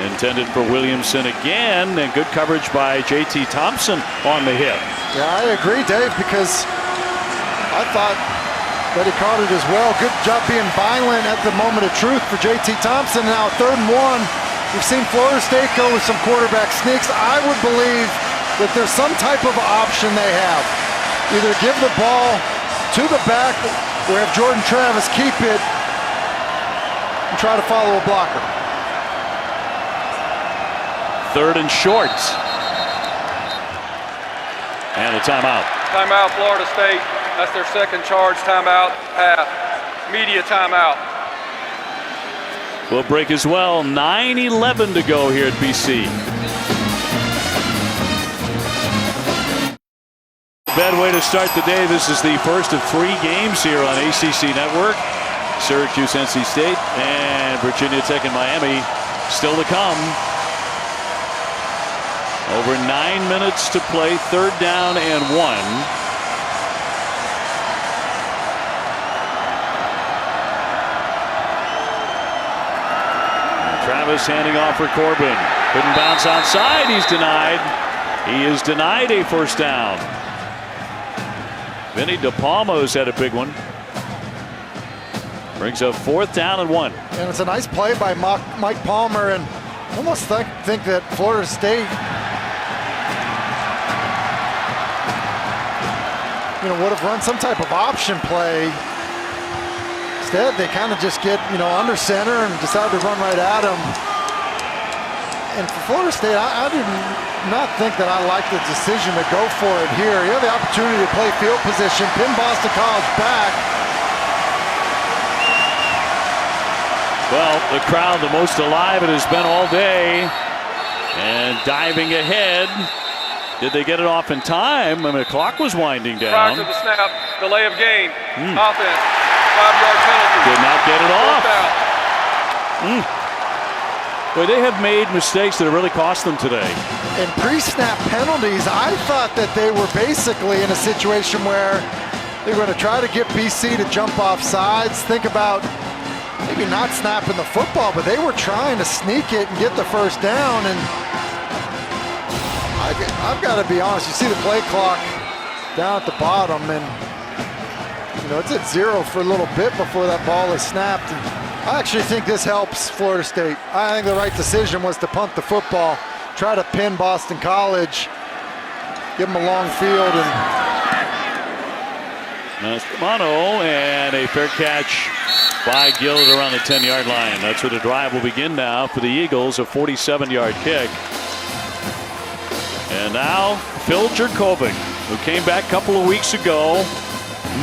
Speaker 1: Intended for Williamson again, and good coverage by J.T. Thompson on the hit.
Speaker 2: Yeah, I agree, Dave, because I thought that he caught it as well. Good job being violent at the moment of truth for J.T. Thompson. Now 3rd and 1. We've seen Florida State go with some quarterback sneaks. I would believe that there's some type of option they have. Either give the ball to the back or have Jordan Travis keep it and try to follow a blocker.
Speaker 1: 3rd and short. And a timeout.
Speaker 4: Timeout, Florida State. That's their 2nd charge timeout. Media timeout.
Speaker 1: Will break as well. 9:11 to go here at BC. Bad way to start the day. This is the first of 3 games here on ACC Network. Syracuse, NC State, and Virginia Tech and Miami still to come. Over 9 minutes to play. 3rd down and 1. Travis handing off for Corbin. Couldn't bounce outside. He's denied. He is denied a 1st down. Vinny DePalmo's had a big one. Brings up 4th down and 1.
Speaker 2: And it's a nice play by Mike Palmer, and almost think that Florida State, would have run some type of option play. Instead, they kind of just get, under center and decide to run right at him. And for Florida State, I did not think that I liked the decision to go for it here. You have the opportunity to play field position, pin Boston College back.
Speaker 1: Well, the crowd, the most alive it has been all day. And diving ahead. Did they get it off in time? I mean, the clock was winding down.
Speaker 4: Prior to the snap, delay of game, offense, 5-yard penalty.
Speaker 1: Did not get it off. Boy, they have made mistakes that have really cost them today.
Speaker 2: In pre-snap penalties, I thought that they were basically in a situation where they were going to try to get BC to jump off sides. Think about maybe not snapping the football, but they were trying to sneak it and get the 1st down. And I've got to be honest, you see the play clock down at the bottom, and it's at 0 for a little bit before that ball is snapped. And I actually think this helps Florida State. I think the right decision was to punt the football, try to pin Boston College, give them a long field. And
Speaker 1: Mono, and a fair catch by Gillett around the 10-yard line. That's where the drive will begin now for the Eagles, a 47-yard kick. And now Phil Jurkovec, who came back a couple of weeks ago.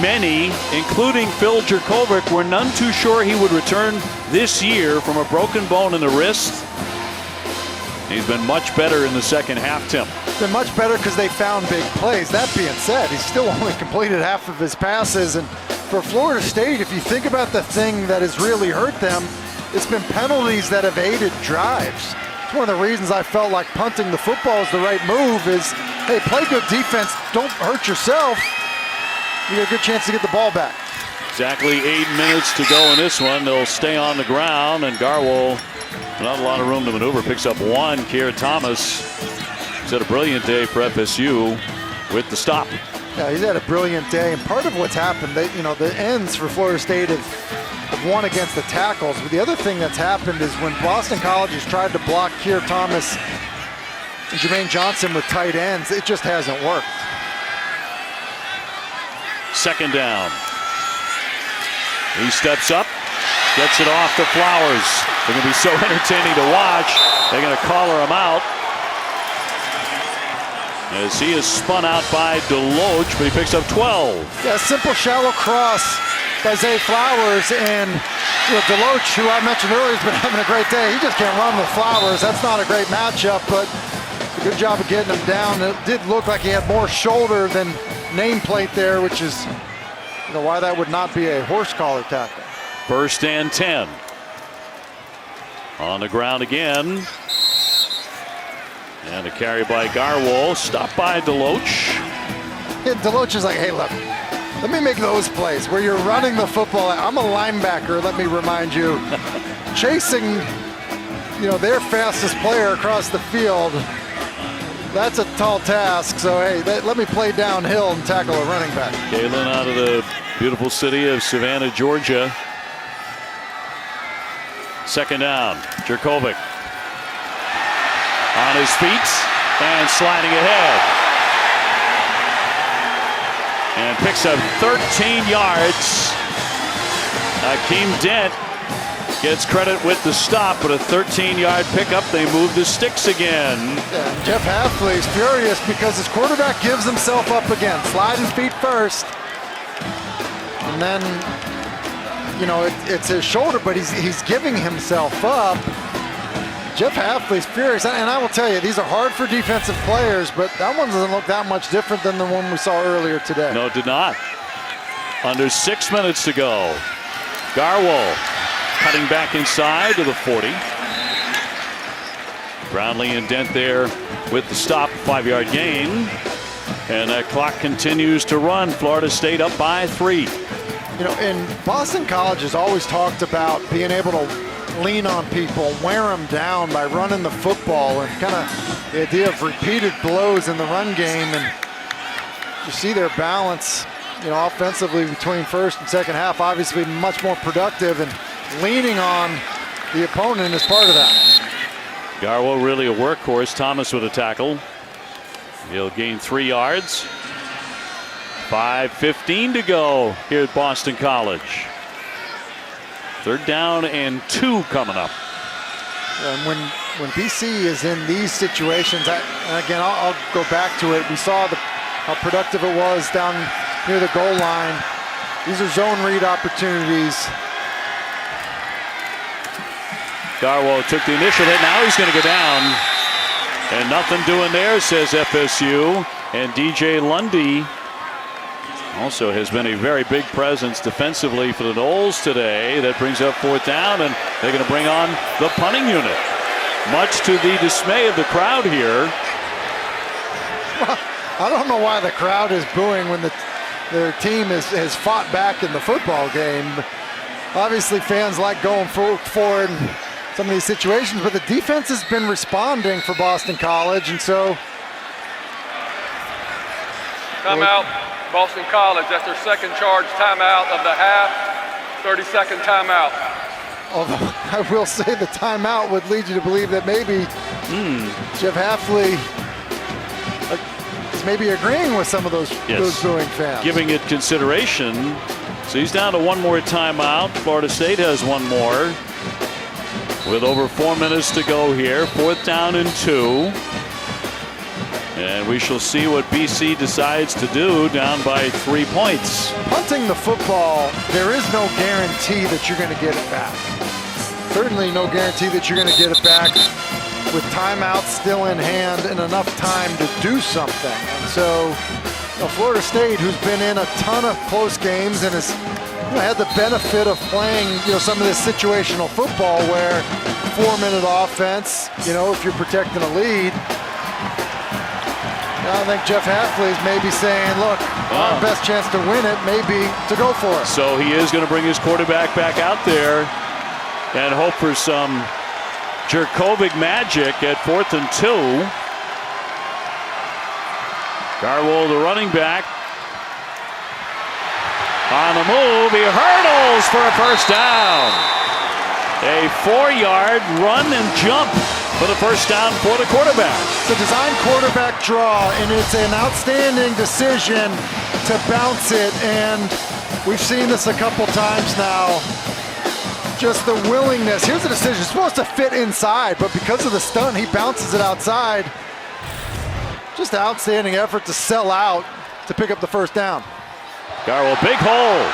Speaker 1: Many, including Phil Jurkovec, were none too sure he would return this year from a broken bone in the wrist. He's been much better in the second half, Tim.
Speaker 2: Been much better because they found big plays. That being said, he's still only completed half of his passes. And for Florida State, if you think about the thing that has really hurt them, it's been penalties that have aided drives. It's one of the reasons I felt like punting the football is the right move is, hey, play good defense, don't hurt yourself. You got a good chance to get the ball back.
Speaker 1: Exactly 8 minutes to go in this one. They'll stay on the ground, and Garwo, not a lot of room to maneuver, picks up one. Keir Thomas has had a brilliant day for FSU with the stop.
Speaker 2: Yeah, he's had a brilliant day, and part of what's happened, the ends for Florida State have won against the tackles. But the other thing that's happened is when Boston College has tried to block Keir Thomas and Jermaine Johnson with tight ends, it just hasn't worked.
Speaker 1: Second down. He steps up, gets it off to Flowers. They're going to be so entertaining to watch. They're going to collar him out as he is spun out by Deloach, but he picks up 12.
Speaker 2: Yeah, simple shallow cross by Zay Flowers, and Deloach, who I mentioned earlier, has been having a great day. He just can't run with Flowers. That's not a great matchup, but a good job of getting him down. It did look like he had more shoulder than nameplate there, which is why that would not be a horse collar tackle.
Speaker 1: First and 10. On the ground again. And a carry by Garwo, stopped by Deloach.
Speaker 2: And Deloach is like, hey, look, let me make those plays where you're running the football. I'm a linebacker, let me remind you. Chasing, their fastest player across the field, that's a tall task. So, hey, let me play downhill and tackle a running back.
Speaker 1: Galen out of the beautiful city of Savannah, Georgia. Second down, Jurkovec on his feet and sliding ahead. And picks up 13 yards. Akeem Dent gets credit with the stop, but a 13-yard pickup. They move the sticks again.
Speaker 2: Yeah, Jeff Hafley's furious because his quarterback gives himself up again. Sliding feet first. And then, it's his shoulder, but he's giving himself up. Jeff Hafley's furious, and I will tell you, these are hard for defensive players, but that one doesn't look that much different than the one we saw earlier today.
Speaker 1: No, it did not. Under 6 minutes to go. Garwo cutting back inside to the 40. Brownlee and Dent there with the stop, 5-yard gain. And that clock continues to run. Florida State up by 3.
Speaker 2: And Boston College has always talked about being able to lean on people, wear them down by running the football, and kind of the idea of repeated blows in the run game. And you see their balance, offensively between first and second half, obviously much more productive, and leaning on the opponent is part of that.
Speaker 1: Garwo really a workhorse. Thomas with a tackle. He'll gain 3 yards. 5:15 to go here at Boston College. Third down and 2 coming up.
Speaker 2: And when BC is in these situations, and again, I'll go back to it. We saw how productive it was down near the goal line. These are zone read opportunities.
Speaker 1: Garwo took the initial hit. Now he's going to go down. And nothing doing there, says FSU. And DJ Lundy also has been a very big presence defensively for the Noles today. That brings up 4th down, and they're going to bring on the punting unit. Much to the dismay of the crowd here.
Speaker 2: Well, I don't know why the crowd is booing when their team has fought back in the football game. Obviously, fans like going forward in some of these situations, but the defense has been responding for Boston College, and so...
Speaker 4: Timeout, Boston College. That's their second charge timeout of the half. 30-second timeout.
Speaker 2: Although I will say the timeout would lead you to believe that maybe Jeff Hafley is maybe agreeing with some of those booing fans.
Speaker 1: Giving it consideration. So he's down to one more timeout. Florida State has one more. With over 4 minutes to go here. 4th down and 2. And we shall see what BC decides to do down by 3 points.
Speaker 2: Punting the football, there is no guarantee that you're going to get it back. Certainly no guarantee that you're going to get it back with timeouts still in hand and enough time to do something. And so Florida State, who's been in a ton of close games and has had the benefit of playing some of this situational football where 4-minute offense, if you're protecting a lead, I think Jeff Hafley is maybe saying, look, our best chance to win it may be to go for it.
Speaker 1: So he is going to bring his quarterback back out there and hope for some Jurkovec magic at 4th and 2. Garwo, the running back. On the move, he hurdles for a first down. A 4-yard run and jump for the first down for the quarterback.
Speaker 2: It's a design quarterback draw, and it's an outstanding decision to bounce it. And we've seen this a couple times now. Just the willingness. Here's a decision. It's supposed to fit inside, but because of the stunt, he bounces it outside. Just an outstanding effort to sell out to pick up the first down.
Speaker 1: Garwo, big hole.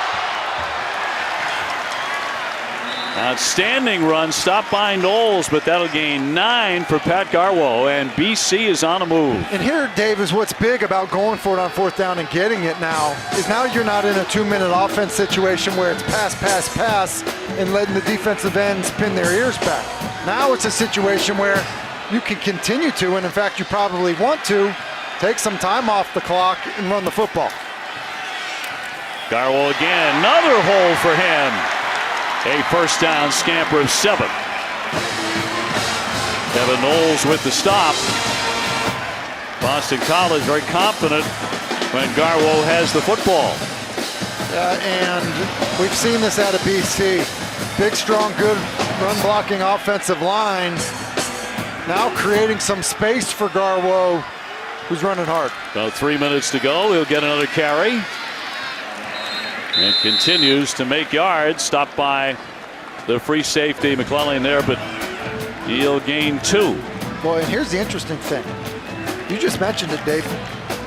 Speaker 1: Outstanding run, stopped by Knowles, but that'll gain 9 for Pat Garwo, and BC is on a move.
Speaker 2: And here, Dave, is what's big about going for it on 4th down and getting it now, is now you're not in a 2-minute offense situation where it's pass, pass, pass, and letting the defensive ends pin their ears back. Now it's a situation where you can continue to, and in fact you probably want to, take some time off the clock and run the football.
Speaker 1: Garwo again, another hole for him. A first down scamper of 7. Evan Knowles with the stop. Boston College very confident when Garwo has the football.
Speaker 2: And we've seen this out of BC. Big, strong, good run-blocking offensive line. Now creating some space for Garwo, who's running hard.
Speaker 1: About 3 minutes to go. He'll get another carry. And continues to make yards. Stopped by the free safety McClellan there, but he'll gain 2.
Speaker 2: Well, and here's the interesting thing. You just mentioned it, Dave.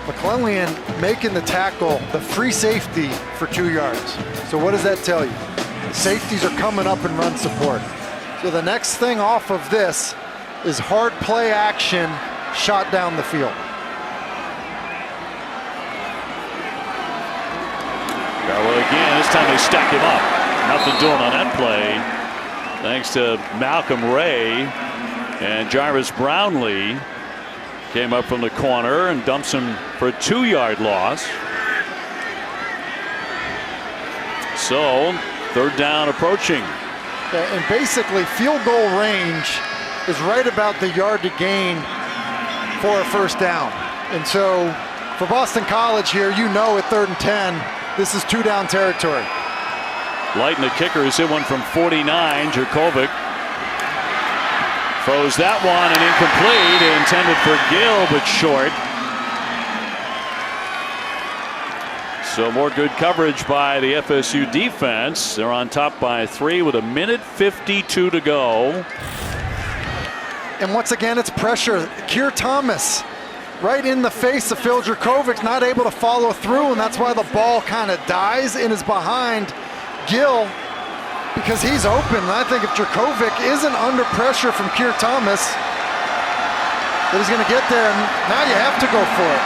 Speaker 2: McClellan making the tackle, the free safety for 2 yards. So what does that tell you? The safeties are coming up in run support. So the next thing off of this is hard play action shot down the field.
Speaker 1: Garwo again, this time they stack him up. Nothing doing on that play. Thanks to Malcolm Ray, and Jarvis Brownlee came up from the corner and dumps him for a 2-yard loss. So 3rd down approaching.
Speaker 2: And basically field goal range is right about the yard to gain for a first down. And so for Boston College here, at 3rd and 10, this is 2-down territory.
Speaker 1: Lighten, the kicker, has hit one from 49. Jurkovec throws that one and incomplete. Intended for Gill, but short. So more good coverage by the FSU defense. They're on top by 3 with 1:52 to go.
Speaker 2: And once again, it's pressure. Keir Thomas right in the face of Phil Jurkovec, not able to follow through, and that's why the ball kind of dies and is behind Gill because he's open. And I think if Jurkovec isn't under pressure from Keir Thomas, that he's going to get there, and now you have to go for it.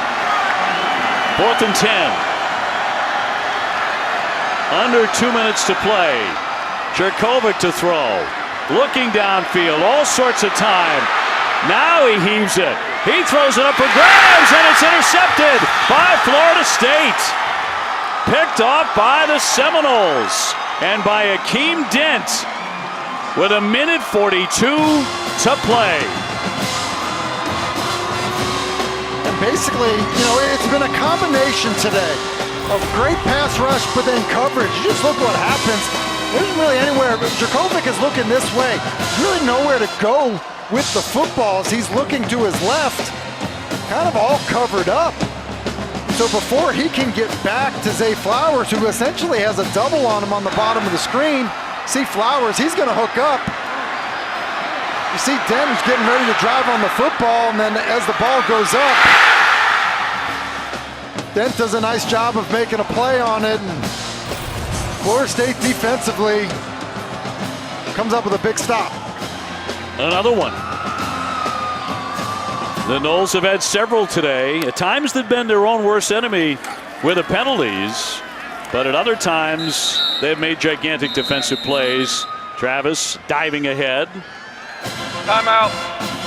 Speaker 1: 4th and 10. Under 2 minutes to play. Jurkovec to throw. Looking downfield, all sorts of time. Now he heaves it. He throws it up for grabs, and it's intercepted by Florida State. Picked off by the Seminoles and by Akeem Dent with 1:42 to play.
Speaker 2: And basically, it's been a combination today of great pass rush, but then coverage. You just look what happens. There isn't really anywhere. Jurkovec is looking this way. There's really nowhere to go with the footballs. He's looking to his left, kind of all covered up. So before he can get back to Zay Flowers, who essentially has a double on him on the bottom of the screen, see Flowers, he's going to hook up. You see Den's getting ready to drive on the football, and then as the ball goes up, Dent does a nice job of making a play on it, and Florida State defensively comes up with a big stop.
Speaker 1: Another one. The Noles have had several today. At times they've been their own worst enemy with the penalties, but at other times they've made gigantic defensive plays. Travis diving ahead.
Speaker 4: Timeout,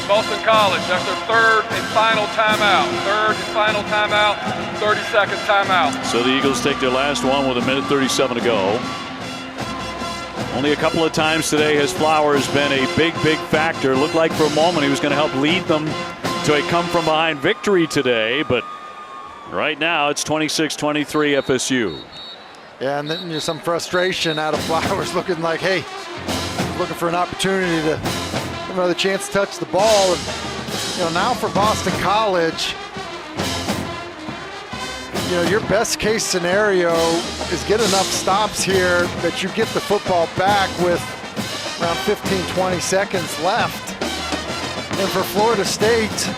Speaker 4: Boston College. That's their third and final timeout. 30-second timeout.
Speaker 1: So the Eagles take their last one with 1:37 to go. Only a couple of times today has Flowers been a big factor. Looked like for a moment he was going to help lead them to a come-from-behind victory today, but right now it's 26-23 FSU.
Speaker 2: Yeah, and then there's some frustration out of Flowers, looking like, hey, looking for an opportunity to have another chance to touch the ball. And, now for Boston College, your best case scenario is get enough stops here that you get the football back with around 15-20 seconds left. And for Florida State,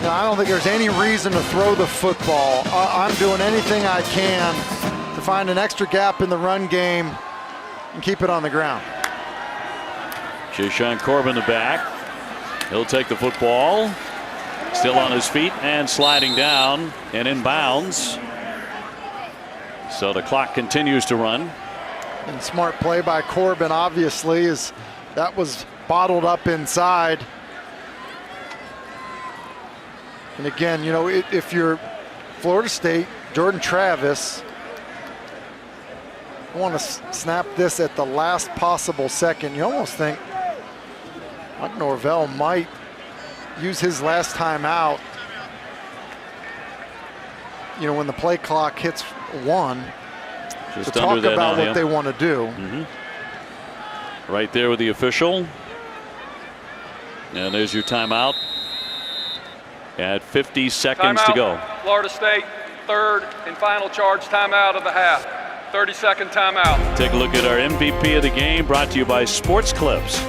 Speaker 2: I don't think there's any reason to throw the football. I'm doing anything I can to find an extra gap in the run game and keep it on the ground.
Speaker 1: Jayshon Corbin the back. He'll take the football. Still on his feet and sliding down and in bounds. So the clock continues to run.
Speaker 2: And smart play by Corbin, obviously, as that was bottled up inside. And again, if you're Florida State, Jordan Travis, I want to snap this at the last possible second. You almost think Mike Norvell might use his last time out, when the play clock hits 1,
Speaker 1: just
Speaker 2: to talk about what they want to do.
Speaker 1: Right there with the official. And there's your timeout at 50 seconds to go.
Speaker 4: Florida State, third and final charge timeout of the half. 30-second timeout.
Speaker 1: Take a look at our MVP of the game, brought to you by Sports Clips.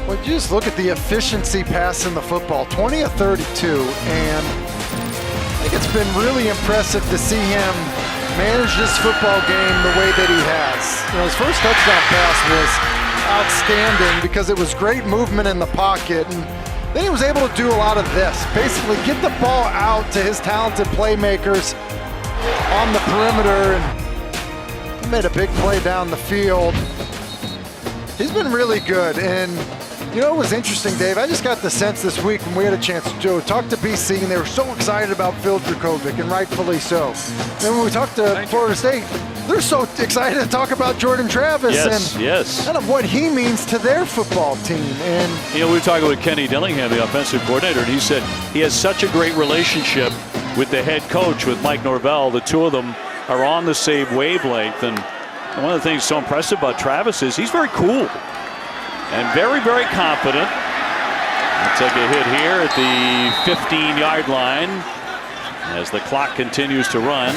Speaker 2: Well, you just look at the efficiency pass in the football, 20 of 32, and I think it's been really impressive to see him manage this football game the way that he has. His first touchdown pass was outstanding because it was great movement in the pocket, and then he was able to do a lot of this. Basically get the ball out to his talented playmakers on the perimeter, and he made a big play down the field. He's been really good, and it was interesting, Dave. I just got the sense this week when we had a chance to talk to BC, and they were so excited about Phil Dracovic, and rightfully so. Then when we talked to Florida State, they're so excited to talk about Jordan Travis and kind of what he means to their football team. And
Speaker 1: we were talking with Kenny Dillingham, the offensive coordinator, and he said he has such a great relationship with the head coach, with Mike Norvell. The two of them are on the same wavelength, and one of the things so impressive about Travis is he's very cool and very confident. He'll take a hit here at the 15-yard line as the clock continues to run.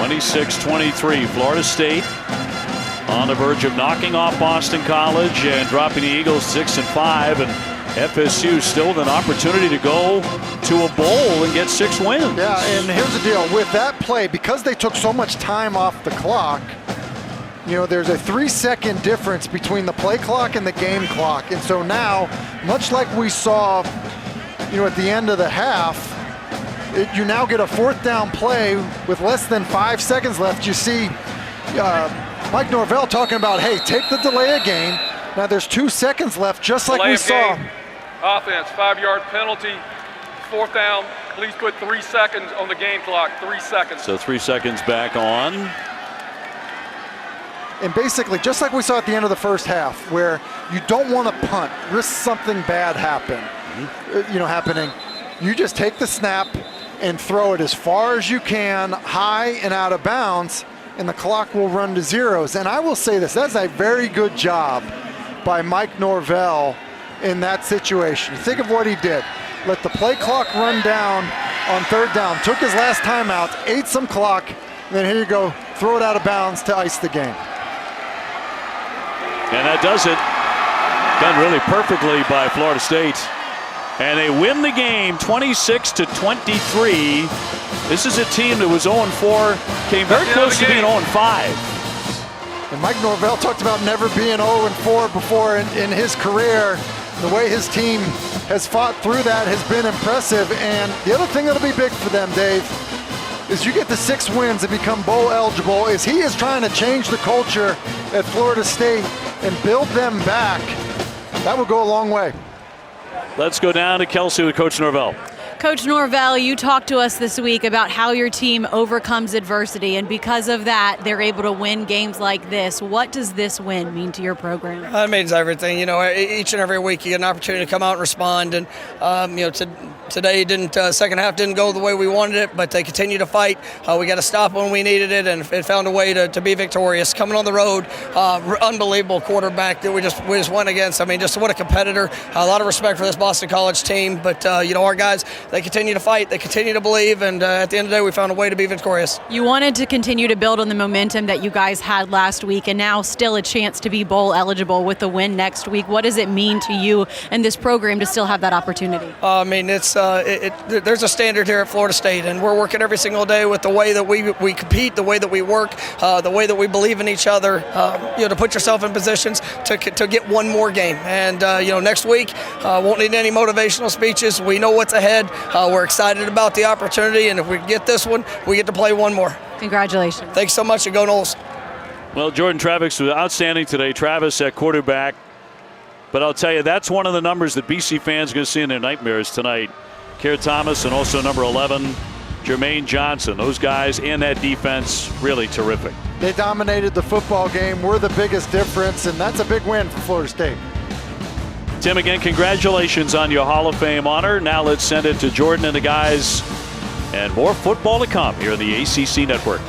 Speaker 1: 26-23, Florida State on the verge of knocking off Boston College and dropping the Eagles 6-5, and FSU still with an opportunity to go to a bowl and get 6 wins.
Speaker 2: Yeah, and here's the deal. With that play, because they took so much time off the clock, there's a 3-second difference between the play clock and the game clock. And so now, much like we saw, at the end of the half, you now get a 4th down play with less than 5 seconds left. You see Mike Norvell talking about, hey, take the delay of game. Now there's 2 seconds left, just like we saw.
Speaker 4: Offense, 5-yard penalty, 4th down. Please put 3 seconds on the game clock, 3 seconds.
Speaker 1: So 3 seconds back on.
Speaker 2: And basically, just like we saw at the end of the first half, where you don't want to punt, risk something bad happening. You just take the snap and throw it as far as you can, high and out of bounds, and the clock will run to zeros. And I will say this, that's a very good job by Mike Norvell in that situation. Think of what he did. Let the play clock run down on third down, took his last timeout, ate some clock, and then here you go, throw it out of bounds to ice the game.
Speaker 1: And that does it. Done really perfectly by Florida State. And they win the game 26-23. This is a team that was 0-4, came very close to being 0-5.
Speaker 2: And Mike Norvell talked about never being 0-4 before in his career. The way his team has fought through that has been impressive. And the other thing that'll be big for them, Dave, is you get the 6 wins and become bowl eligible, is he is trying to change the culture at Florida State and build them back. That would go a long way.
Speaker 1: Let's go down to Kelsey with Coach Norvell.
Speaker 3: Coach Norvell, you talked to us this week about how your team overcomes adversity, and because of that, they're able to win games like this. What does this win mean to your program?
Speaker 7: It means everything. You know, each and every week you get an opportunity to come out and respond. And you know, today second half didn't go the way we wanted it, but they continue to fight. We got to stop when we needed it, and it found a way to be victorious. Coming on the road, unbelievable quarterback that we just went against. I mean, just what a competitor. A lot of respect for this Boston College team, but you know, our guys, they continue to fight, they continue to believe, and at the end of the day, we found a way to be victorious.
Speaker 3: You wanted to continue to build on the momentum that you guys had last week, and now still a chance to be bowl eligible with the win next week. What does it mean to you and this program to still have that opportunity?
Speaker 7: I mean, it's there's a standard here at Florida State, and we're working every single day with the way that we compete, the way that we work, the way that we believe in each other. You know, to put yourself in positions to get one more game, and you know, next week won't need any motivational speeches. We know what's ahead. We're excited about the opportunity, and if we get this one, we get to play one more.
Speaker 3: Congratulations.
Speaker 7: Thanks so much, and go Noles.
Speaker 1: Well, Jordan Travis was outstanding today. Travis at quarterback. But I'll tell you, that's one of the numbers that BC fans are going to see in their nightmares tonight. Keir Thomas and also number 11, Jermaine Johnson. Those guys and that defense, really terrific.
Speaker 2: They dominated the football game. We're the biggest difference, and that's a big win for Florida State.
Speaker 1: Tim, again, congratulations on your Hall of Fame honor. Now let's send it to Jordan and the guys. And more football to come here on the ACC Network.